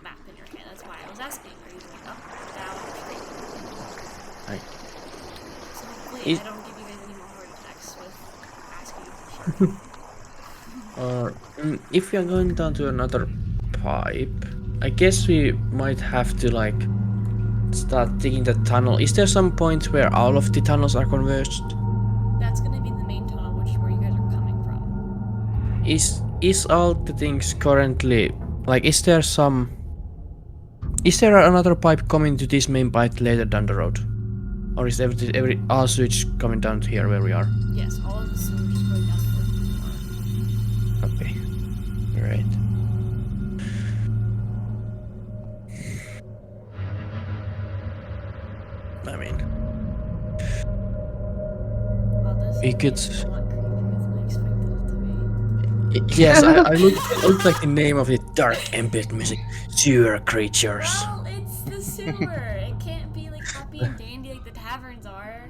map in your hand. That's why I was asking: are you going up, down, or straight? Right. So hopefully Is- I don't give you guys any more heart attacks with asking. if we are going down to another pipe, I guess we might have to like start digging the tunnel. Is there some point where all of the tunnels are converged? That's going to be the main tunnel, which is where you guys are coming from. Is all the things currently like is there another pipe coming to this main pipe later down the road? Or is every all switch coming down to here where we are? Yes, all of the sewage is going down towards the floor. Okay. Right. I mean, Well, this we could. is a lot creepier than I expected it to be. Yes, I looked like the name of the dark ambient music. Sewer creatures. Well, it's the sewer. It can't be like happy and dandy like the taverns are.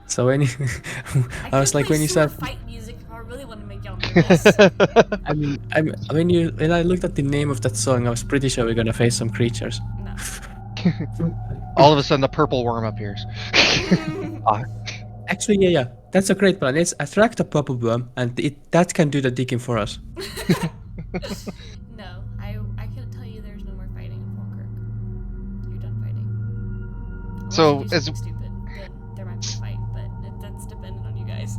So when I was like when you said, fight music, if I really want to make y'all nervous. I mean, when I looked at the name of that song, I was pretty sure we're gonna face some creatures. No. All of a sudden, the purple worm appears. Actually, yeah, that's a great plan. Let's attract a purple worm, and that can do the digging for us. No, I can tell you there's no more fighting in Falkirk. You're done fighting. Unless So, you do as- something stupid, then there might be a fight, but that's dependent on you guys.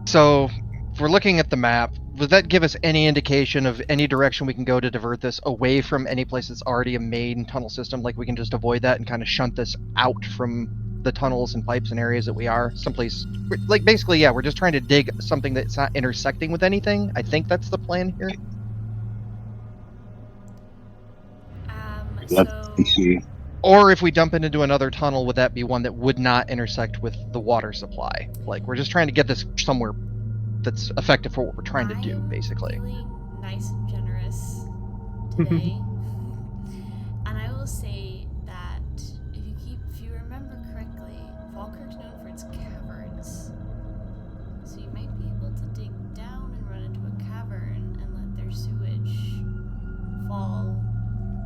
So, if we're looking at the map, would that give us any indication of any direction we can go to divert this away from any place that's already a main tunnel system? Like we can just avoid that and kind of shunt this out from the tunnels and pipes and areas that we are someplace. Like basically, yeah, we're just trying to dig something that's not intersecting with anything. I think that's the plan here. That's So the key. Or if we dump it into another tunnel, would that be one that would not intersect with the water supply? Like we're just trying to get this somewhere that's effective for what we're trying to do, I'm basically. feeling nice and generous today, and I will say that if you remember correctly, Falkirk's known for its caverns. So you might be able to dig down and run into a cavern and let their sewage fall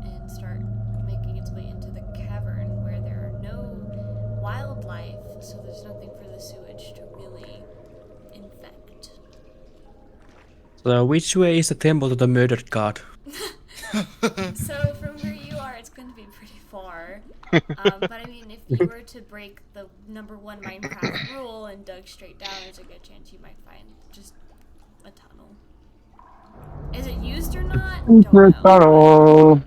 and start making its way into the cavern where there are no wildlife, so there's nothing for the sewage to really infect. So which way is the temple to the murdered god? So from where you are, it's going to be pretty far. But I mean, if you were to break the #1 Minecraft rule and dug straight down, there's a good chance you might find just a tunnel. Is it used or not? Don't know.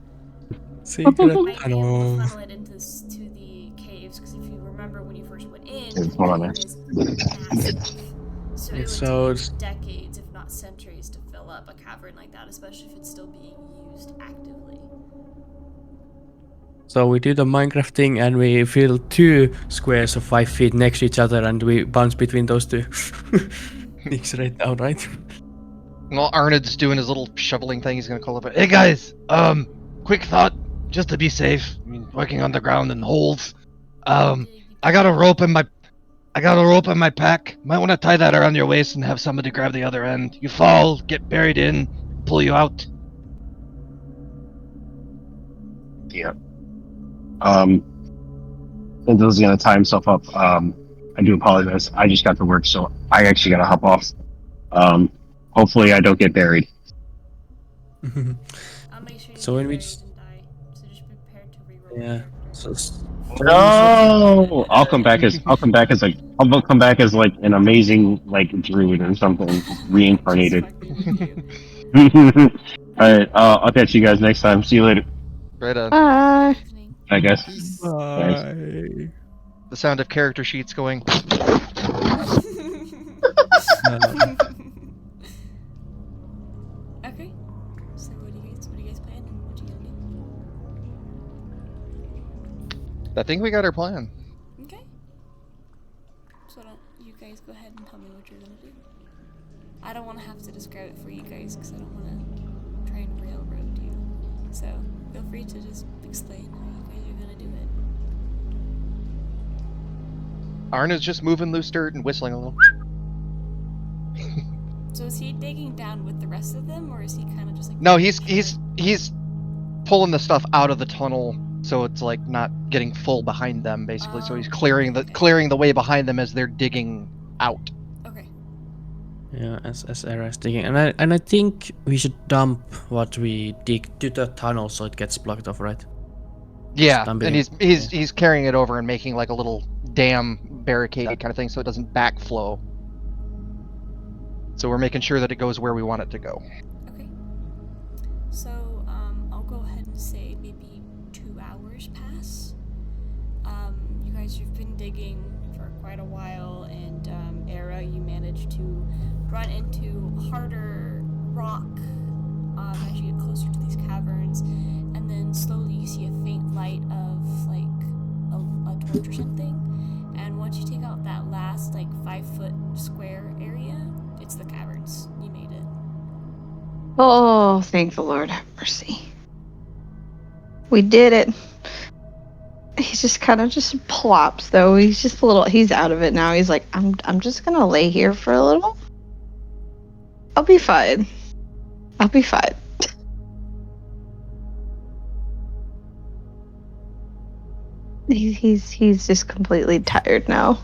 Secret You might be able to tunnel. funnel it into to the caves, because if you remember when you first went in, It's the one of cave those. is massive. So it would So take it's- decades, if not centuries, to fill up a cavern like that, especially if it's still being used actively. So we do the Minecraft thing and we fill 2 squares of 5 feet next to each other and we bounce between those 2. Things right down, right? Well, Arnold's doing his little shoveling thing. He's gonna call up. Hey guys, quick thought, just to be safe. I mean, working underground in holes. I got a rope in my pack. Might want to tie that around your waist and have somebody grab the other end. You fall, get buried in, pull you out. Yeah. Since this is gonna tie himself up, I do apologize. I just got to work, so I actually gotta hop off. Hopefully I don't get buried. I'll make sure you So get when we buried just- and die. So just prepare to reroll. Yeah. your So No, I'll come back as like an amazing like druid or something, reincarnated. Alright, I'll catch you guys next time. See you later. Right on. Bye. Evening. I guess. Peace. Bye. The sound of character sheets going. Okay. So what do you guys plan? What you gonna I think we got our plan. do? Okay. So don't you guys go ahead and tell me what you're gonna do. I don't want to have to describe it for you guys because I don't want to try and railroad you. So feel free to just explain how you guys are gonna do it. Arna's just moving loose dirt and whistling a little. So is he digging down with the rest of them, or is he kind of just like? No, he's pulling the stuff out of the tunnel, so it's like not getting full behind them, basically. So he's clearing the way behind them as they're digging out. Okay. Yeah, as Era is digging, and I think we should dump what we dig to the tunnel so it gets blocked off, right? Yeah, Dumping and it, he's carrying it over and making like a little dam barricade kind of thing, so it doesn't backflow. So we're making sure that it goes where we want it to go. Okay. So, I'll go ahead and say maybe 2 hours pass. You guys have been digging for quite a while, and, Era, you managed to run into harder rock, as you get closer to these caverns, and then slowly you see a faint light of, like, a torch or something, and once you take out that last, like, 5-foot square area, it's the caverns. You made it. Oh, thank the Lord have mercy. We did it. He just kind of just plops though. He's just a little. He's out of it now. He's like, I'm just gonna lay here for a little. I'll be fine. I'll be fine. He's just completely tired now.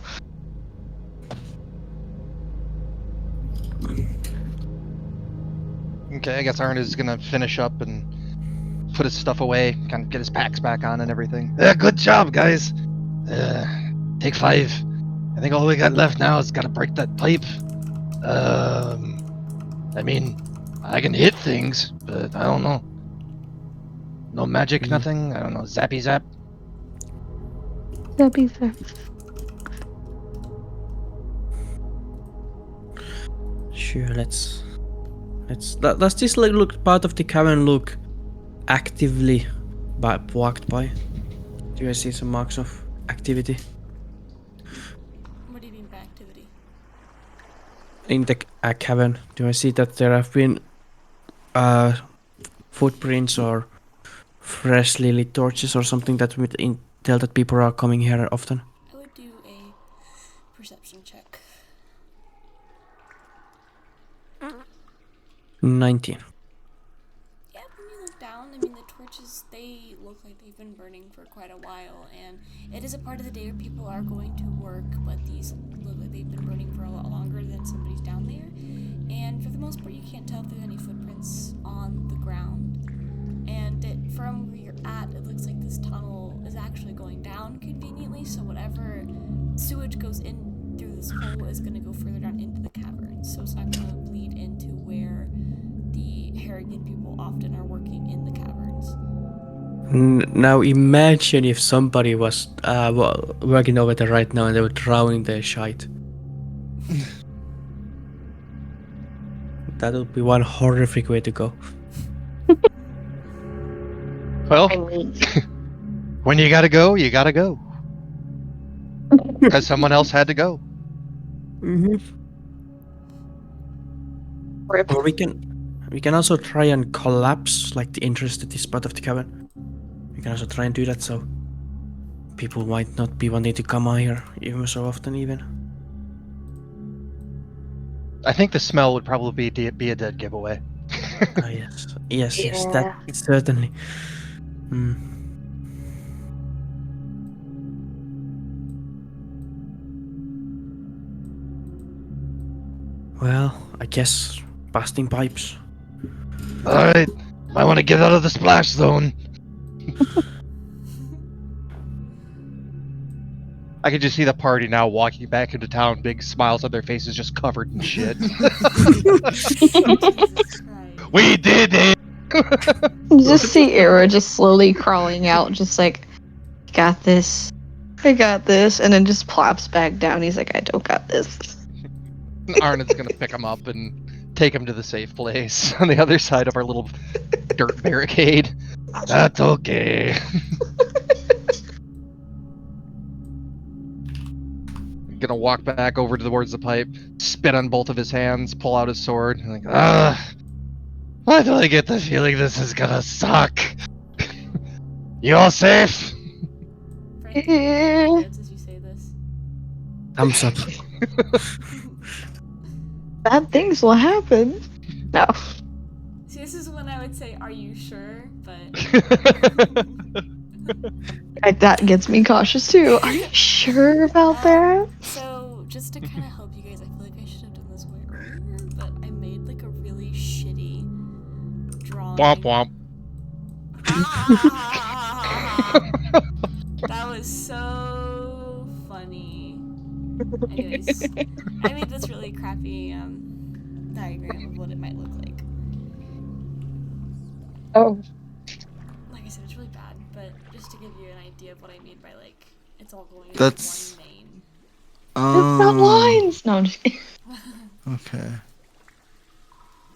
Okay, I guess Arna's gonna finish up and put his stuff away, kind of get his packs back on and everything. Good job, guys. Take 5. I think all we got left now is gotta break that pipe. I mean, I can hit things, but I don't know. No magic, nothing. I don't know. Zappy zap. That'd be fair. Sure, let's does this like look part of the cavern look actively walked by? Do you see some marks of activity What do you mean by activity? in the cavern? Do I see that there have been footprints or freshly lit torches or something that would tell that people are coming here often? I would do a perception check. 19. Yeah, when you look down, I mean, the torches, they look like they've been burning for quite a while, and it is a part of the day where people are going to work, but these look like they've been burning for a lot longer than somebody's down there. And for the most part, you can't tell if there's any footprints on the ground. And from where you're at, it looks like this tunnel is actually going down conveniently, so whatever sewage goes in through this hole is going to go further down into the cavern, so it's not going to bleed into where the Harrigan people often are working in the caverns. Now imagine if somebody was working over there right now and they were drowning their shite. That would be one horrific way to go. Well, I mean, when you gotta go, you gotta go. Because someone else had to go. rip. Or we can also try and collapse like the entrance to this part of the cavern. We can also try and do that so people might not be wanting to come here even so often even. I think the smell would probably be a dead giveaway. Ah, yes, Yeah. that certainly. Well, I guess busting pipes. Alright, I want to get out of the splash zone. I can just see the party now walking back into town, big smiles on their faces, just covered in shit. Jesus Christ. We did it! You just see Era just slowly crawling out, just like, got this. I got this. And then just plops back down. He's like, I don't got this. Arnold's gonna pick him up and take him to the safe place on the other side of our little dirt barricade. That's okay. Gonna walk back over towards the pipe, spit on both of his hands, pull out his sword, and like, why do I get the feeling this is gonna suck? You all safe? Frank, notes as you say this. Thumbs up. Bad things will happen. No. See, this is when I would say, "Are you sure?" But That gets me cautious too. Are you sure about that? So, just to kind of help you guys, I feel like I should have done this way earlier, but I made like a really shitty drawing. Womp womp. That was so funny. Anyways, I made this really crappy diagram of what it might look like. Oh, Like I said, it's really bad, but just to give you an idea of what I mean by like, it's all going into That's- one main. That's not lines. No, I'm just kidding. Okay.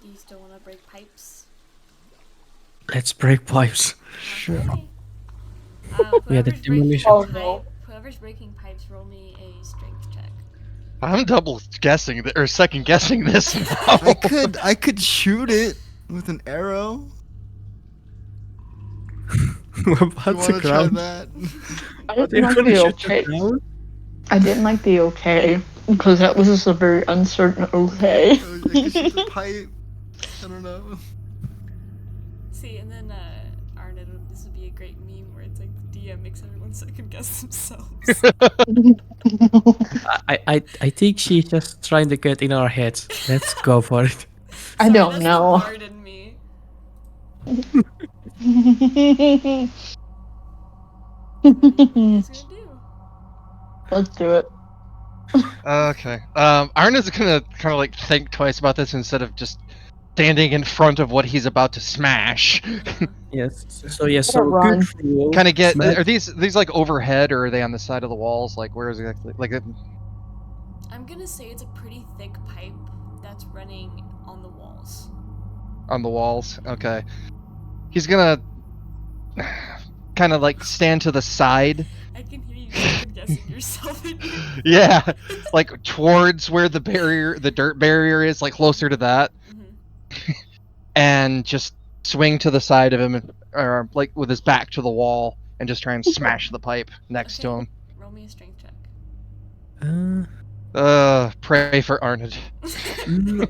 Do you still want to break pipes? Let's break pipes. Sure. Okay. We had a Whoever's breaking demolition. Oh, pipe, no. whoever's breaking pipes, roll me a strength check. I'm double guessing or second guessing this now. I could shoot it with an arrow. We're You about to want to try ground. that? I They're didn't like gonna the shut you okay. down? I didn't like the okay because that was just a very uncertain okay. I could shoot the pipe. I don't know. See, and then Arnett, this would be a great meme where it's like the DM makes everyone second guess themselves. I think she's just trying to get in our heads. Let's go for it. I Sorry, don't that's know. The bard in me. What are you guys gonna do? Let's do it. Okay. Arna's gonna kind of like think twice about this instead of just standing in front of what he's about to smash. Yes. So yes. So run. good roll. Kind of get. Smash. Are these like overhead or are they on the side of the walls? Like where is exactly? Like I'm gonna say it's a pretty thick pipe that's running on the walls. on the walls? Okay. He's gonna kind of like stand to the side. I can hear you second guessing yourself in here. Yeah, like towards where the dirt barrier is, like closer to that, Mhm. and just swing to the side of him, or like with his back to the wall, and just try and smash the pipe next to Okay. him. Roll me a strength check. Pray for Arnold. Mm,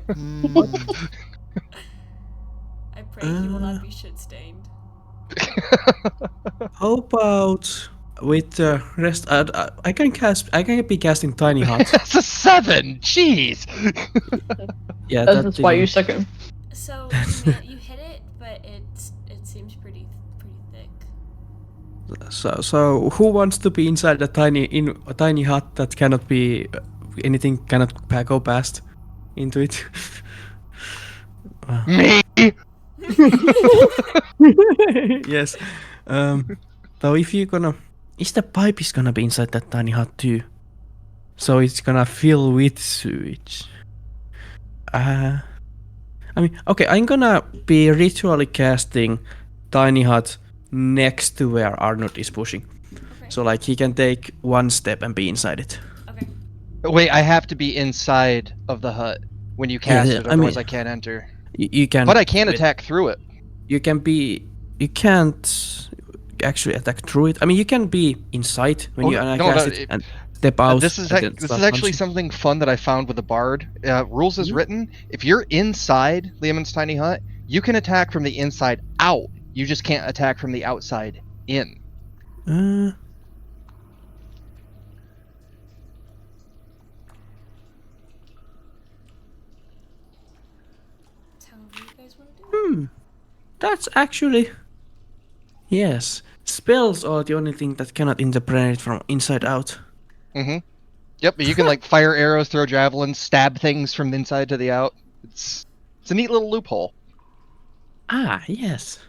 I pray he will not be shit stained. How about with the rest, I can cast. I can be casting Tiny Hut. That's a 7. Jeez. Yeah, That's that just why you didn't- suck him. So you hit it, but it seems pretty thick. So who wants to be inside a tiny hut that cannot be anything cannot go past into it? Me. Yes. So if you're gonna, is the pipe is gonna be inside that tiny hut too? So it's gonna fill with sewage. I mean, okay, I'm gonna be ritually casting tiny hut next to where Arnold is pushing. Okay. So like he can take one step and be inside it. Okay. Wait, I have to be inside of the hut when you cast yeah, it, I otherwise mean- I can't enter. You can. But I can wait, attack through it. You can be. You can't actually attack through it. I mean, you can be inside when Oh, you no, cast no, it and step out. This is and then this start is actually punching. something fun that I found with the bard. Rules is Mhm. written: if you're inside Liamon's tiny hut, you can attack from the inside out. You just can't attack from the outside in. However you guys want to do it. That's actually. Yes, spells are the only thing that cannot interpret from inside out. Mm-hmm. Yep, but you can like fire arrows, throw javelins, stab things from the inside to the out. It's a neat little loophole. Ah, yes.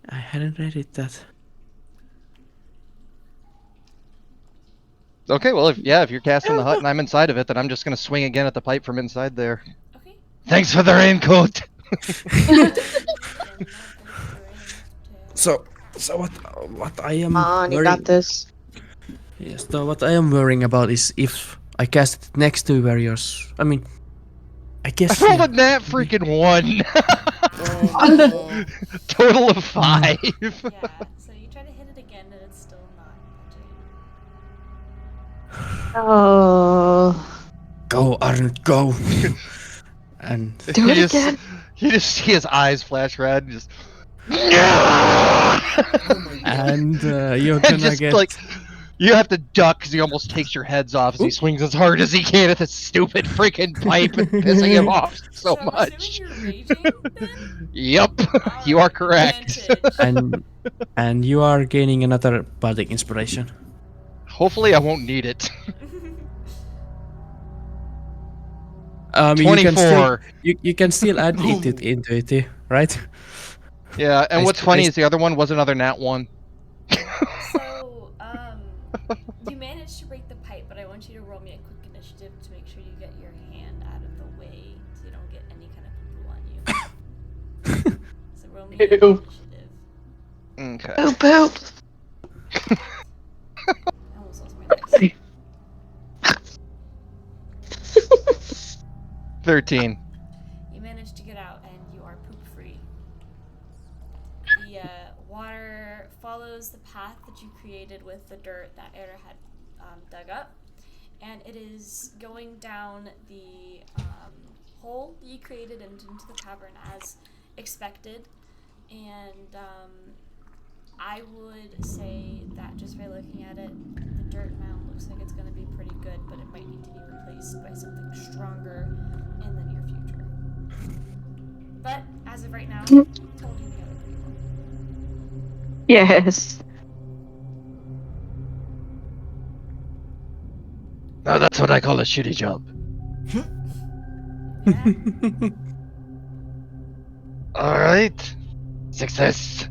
I hadn't read it that. Okay, well, if you're casting the hut and I'm inside of it, then I'm just gonna swing again at the pipe from inside there. Okay. Thanks for the raincoat. So what I am. Come on, you worrying- got this. Yes, so what I am worrying about is if I cast it next to warriors. I mean, I guess. I rolled a nat freaking 1. Oh, Total of 5. Yeah. So you try to hit it again, and it's still not touching. Oh. Go, Arnold, go. And Do you it just, again. You just see his eyes flash red and just. and you're And gonna just get. like you have to duck because he almost takes your heads off as he swings as hard as he can at this stupid freaking pipe and pissing him off so I'm much. assuming you're raging then? Yep, you are correct. Advantage. and you are gaining another bardic inspiration. Hopefully, I won't need it. You can still 24. you can still add it into it, right? Yeah, and I what's st- funny I is the other one was another nat 1. So, you managed to break the pipe, but I want you to roll me a quick initiative to make sure you get your hand out of the way so you don't get any kind of poo on you. So roll me an Ew. initiative. Okay. Poop, poop. I almost lost my dice. 13. You managed to get out and you are poop free. The water follows the path that you created with the dirt that Era had dug up, and it is going down the hole that you created and into the cavern as expected. And I would say that just by looking at it, the dirt mound looks like it's going to be pretty good, but it might need to be replaced by something stronger in the near future. But as of right now, holding together pretty well. Yes. Now that's what I call a shitty job. Yeah. Alright. Success.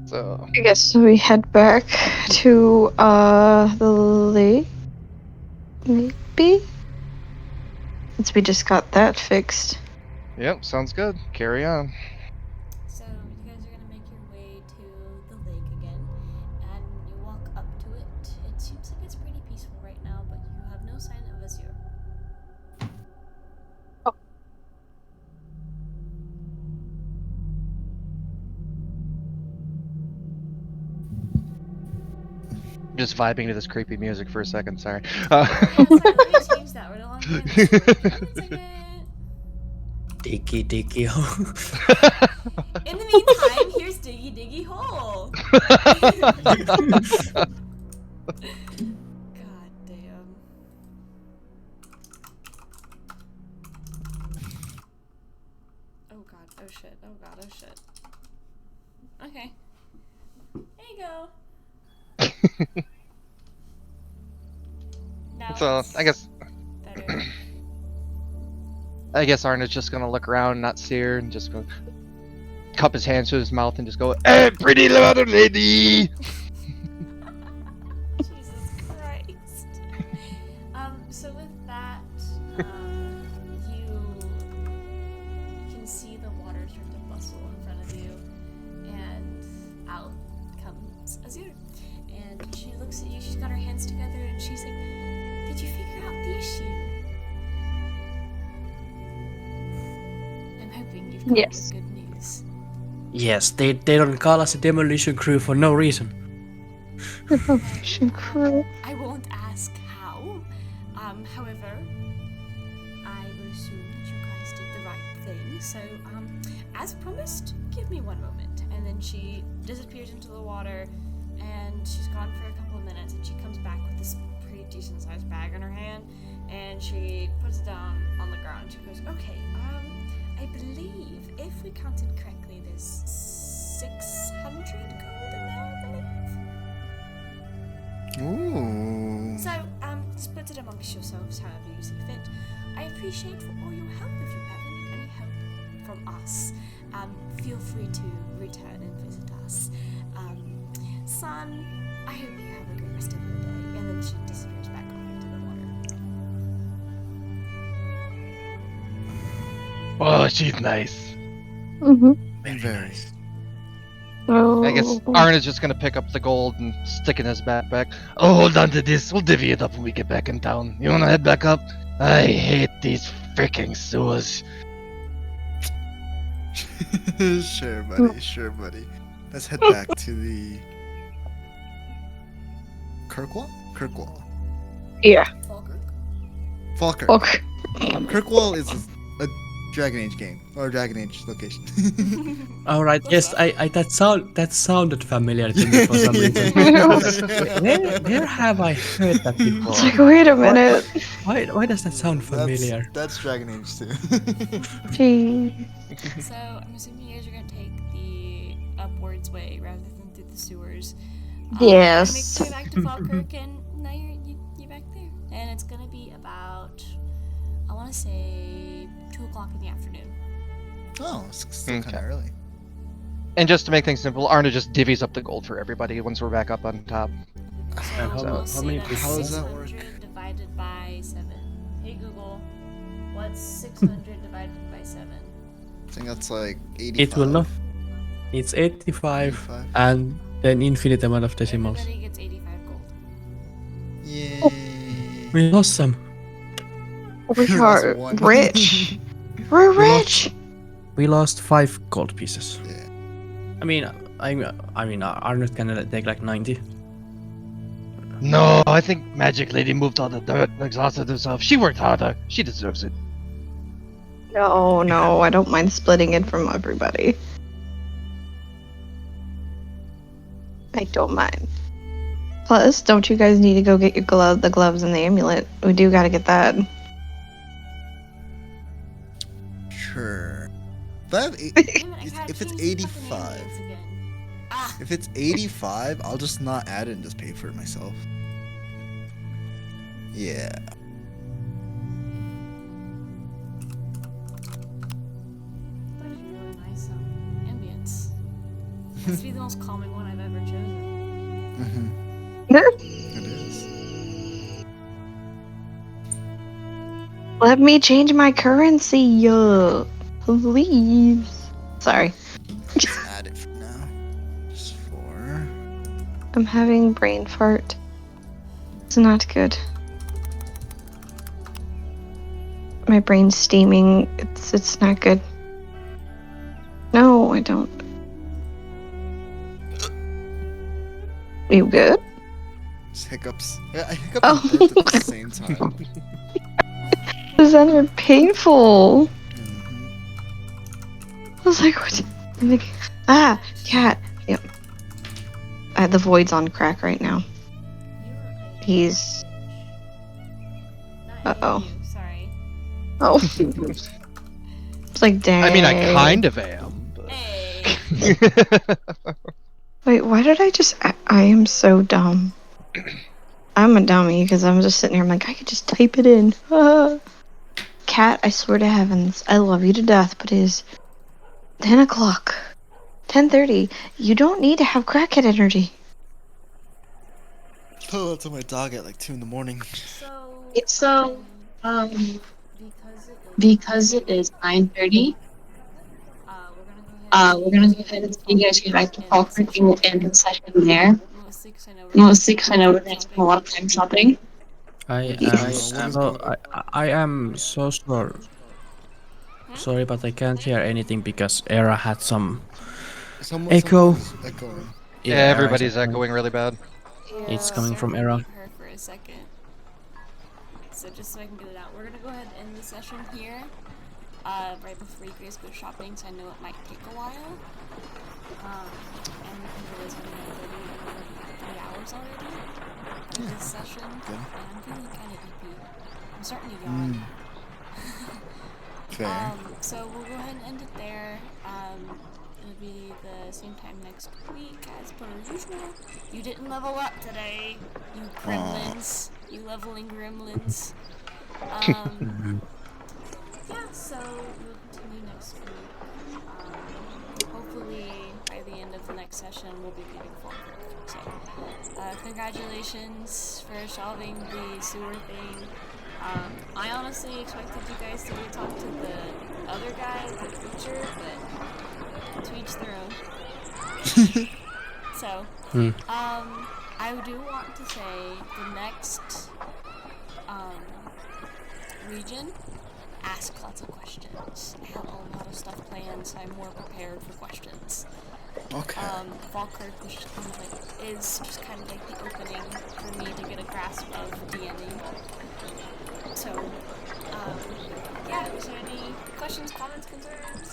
So, I guess we head back to the lake. Maybe? Since we just got that fixed. yep, sounds good. Carry on. So you guys are gonna make your way to the lake again, and you walk up to it. It seems like it's pretty peaceful right now, but you have no sign of Azure. Just vibing to this creepy music for a second, sorry. Yeah, sorry, let me change that. We're no longer in the story. One second. Diggy diggy hole. In the meantime, here's Diggy Diggy Hole. God damn. Oh god, oh shit, oh god, oh shit. Okay. There you go. Now So it's I guess better. Arna's just gonna look around and not see her and just go cup his hands to his mouth and just go, "Hey, pretty little lady!" Jesus Christ. So with that, you can see the water start to bustle in front of you, and out comes Azure. And she looks at you, she's got her hands together, and she's like, "Did you figure out the issue?" I'm hoping you've got Yes. good news. Yes, they don't call us a demolition crew for no reason. Demolition crew. I won't ask how. However, I will assume that you guys did the right thing. So, as promised, give me one moment. And then she disappears into the water, and she's gone for a couple of minutes, and she comes back with this pretty decent sized bag in her hand, and she puts it down on the ground. She goes, "Okay, I believe if we counted correctly, there's 600 gold in there, I believe." Ooh. So, split it amongst yourselves however you see fit. I appreciate for all your help. If you ever need any help from us, feel free to return and visit us. Son, I hope you have a great rest of your day. And then she disappears back off into the water. Oh, she's nice. Mm-hmm. Very. Oh. I guess Arna's just gonna pick up the gold and stick it in his backpack. Oh, hold on to this. We'll divvy it up when we get back in town. You wanna head back up? I hate these freaking sewers. Sure, buddy. Sure, buddy. Let's head back to the Kirkwall. Kirkwall. Yeah. Falkirk. Okay. Kirkwall is a Dragon Age game or Dragon Age location. All right. Yes, I that sounded familiar to me for some reason. Where have I heard that before? It's like, wait a minute. Why does that sound familiar? That's Dragon Age too. Gee. So, I'm assuming you guys are going to take the upwards way rather than through the sewers. Yes. Makes you back to Falkirk, and now you're back there. And it's going to be about, I want to say, 2 o'clock in the afternoon. Oh, it's still kind of Okay. early. And just to make things simple, Arna just divvies up the gold for everybody once we're back up on top. And how- we'll how say many that's pieces? How does that work? 600 divided by 7. Hey Google, what's 600 divided by 7? I think that's like 85. It will not. It's 85 85. and an infinite amount of decimals. Everybody gets 85 gold. Yay. We lost some. We That's are one. rich. We're rich. We lost 5 gold pieces. Yeah. I mean, Arnold can take like 90. No, I think Magic Lady moved all the dirt and exhausted herself. She worked harder. She deserves it. No, I don't mind splitting it from everybody. I don't mind. Plus, don't you guys need to go get your the gloves and the amulet? We do gotta get that. Sure. But Wait a minute, I gotta if it's change the fucking 85, amulets again. Ah, if it's 85, I'll just not add it and just pay for it myself. Yeah. that was really nice ambience. Has to be the most calming one I've ever chosen. Mm-hmm. It is. Let me change my currency, please. Sorry, Let's add it for now. Just 4. I'm having brain fart. It's not good. My brain's steaming. It's not good. No, I don't. You good? Just hiccups. Yeah, I hiccup Oh. and burped at the same time. Is that painful? Mhm. was like, what? I'm like, cat. Yep. The void's on crack right now. He's. Not Uh-oh. you, sorry. Oh. It's like, dang. I mean, I kind of am. But... Hey. Wait, why did I just. I am so dumb. I'm a dummy because I'm just sitting here. I'm like, I could just type it in. Cat, I swear to heavens, I love you to death, but it is 10 o'clock. 10:30. You don't need to have crackhead energy. Oh, that's on my dog at like 2 in the morning. So, Because it is 9:30, we're gonna go ahead and see you guys get back to Falkirk and we'll end the session there. Mostly because I know we're gonna spend a lot of time shopping. I am so sorry. Sorry, but I can't hear anything because Era had some. Echo. Someone's echoing. Yeah, everybody's exactly. echoing really bad. It's coming from Sarah, Era. mute her for a second. So just so I can get it out, we're gonna go ahead and end the session here. Right before you guys go shopping, so I know it might take a while. And I realize we've been 3 hours already for this session. Good. And I'm feeling kind of EP. I'm starting to yawn. Fair. So we'll go ahead and end it there. It'll be the same time next week as per usual. You didn't level up today, you gremlins. You leveling gremlins. Yeah, so we'll continue next week. Hopefully by the end of the next session we'll be leaving Falkirk. So congratulations for solving the sewer thing. I honestly expected you guys to go talk to the other guy, the teacher, but to each their own. So, I do want to say the next region, ask lots of questions. I have a lot of stuff planned, so I'm more prepared for questions. Okay. Falkirk is just kind of like the opening for me to get a grasp of DMing. So, yeah, is there any questions, comments, concerns?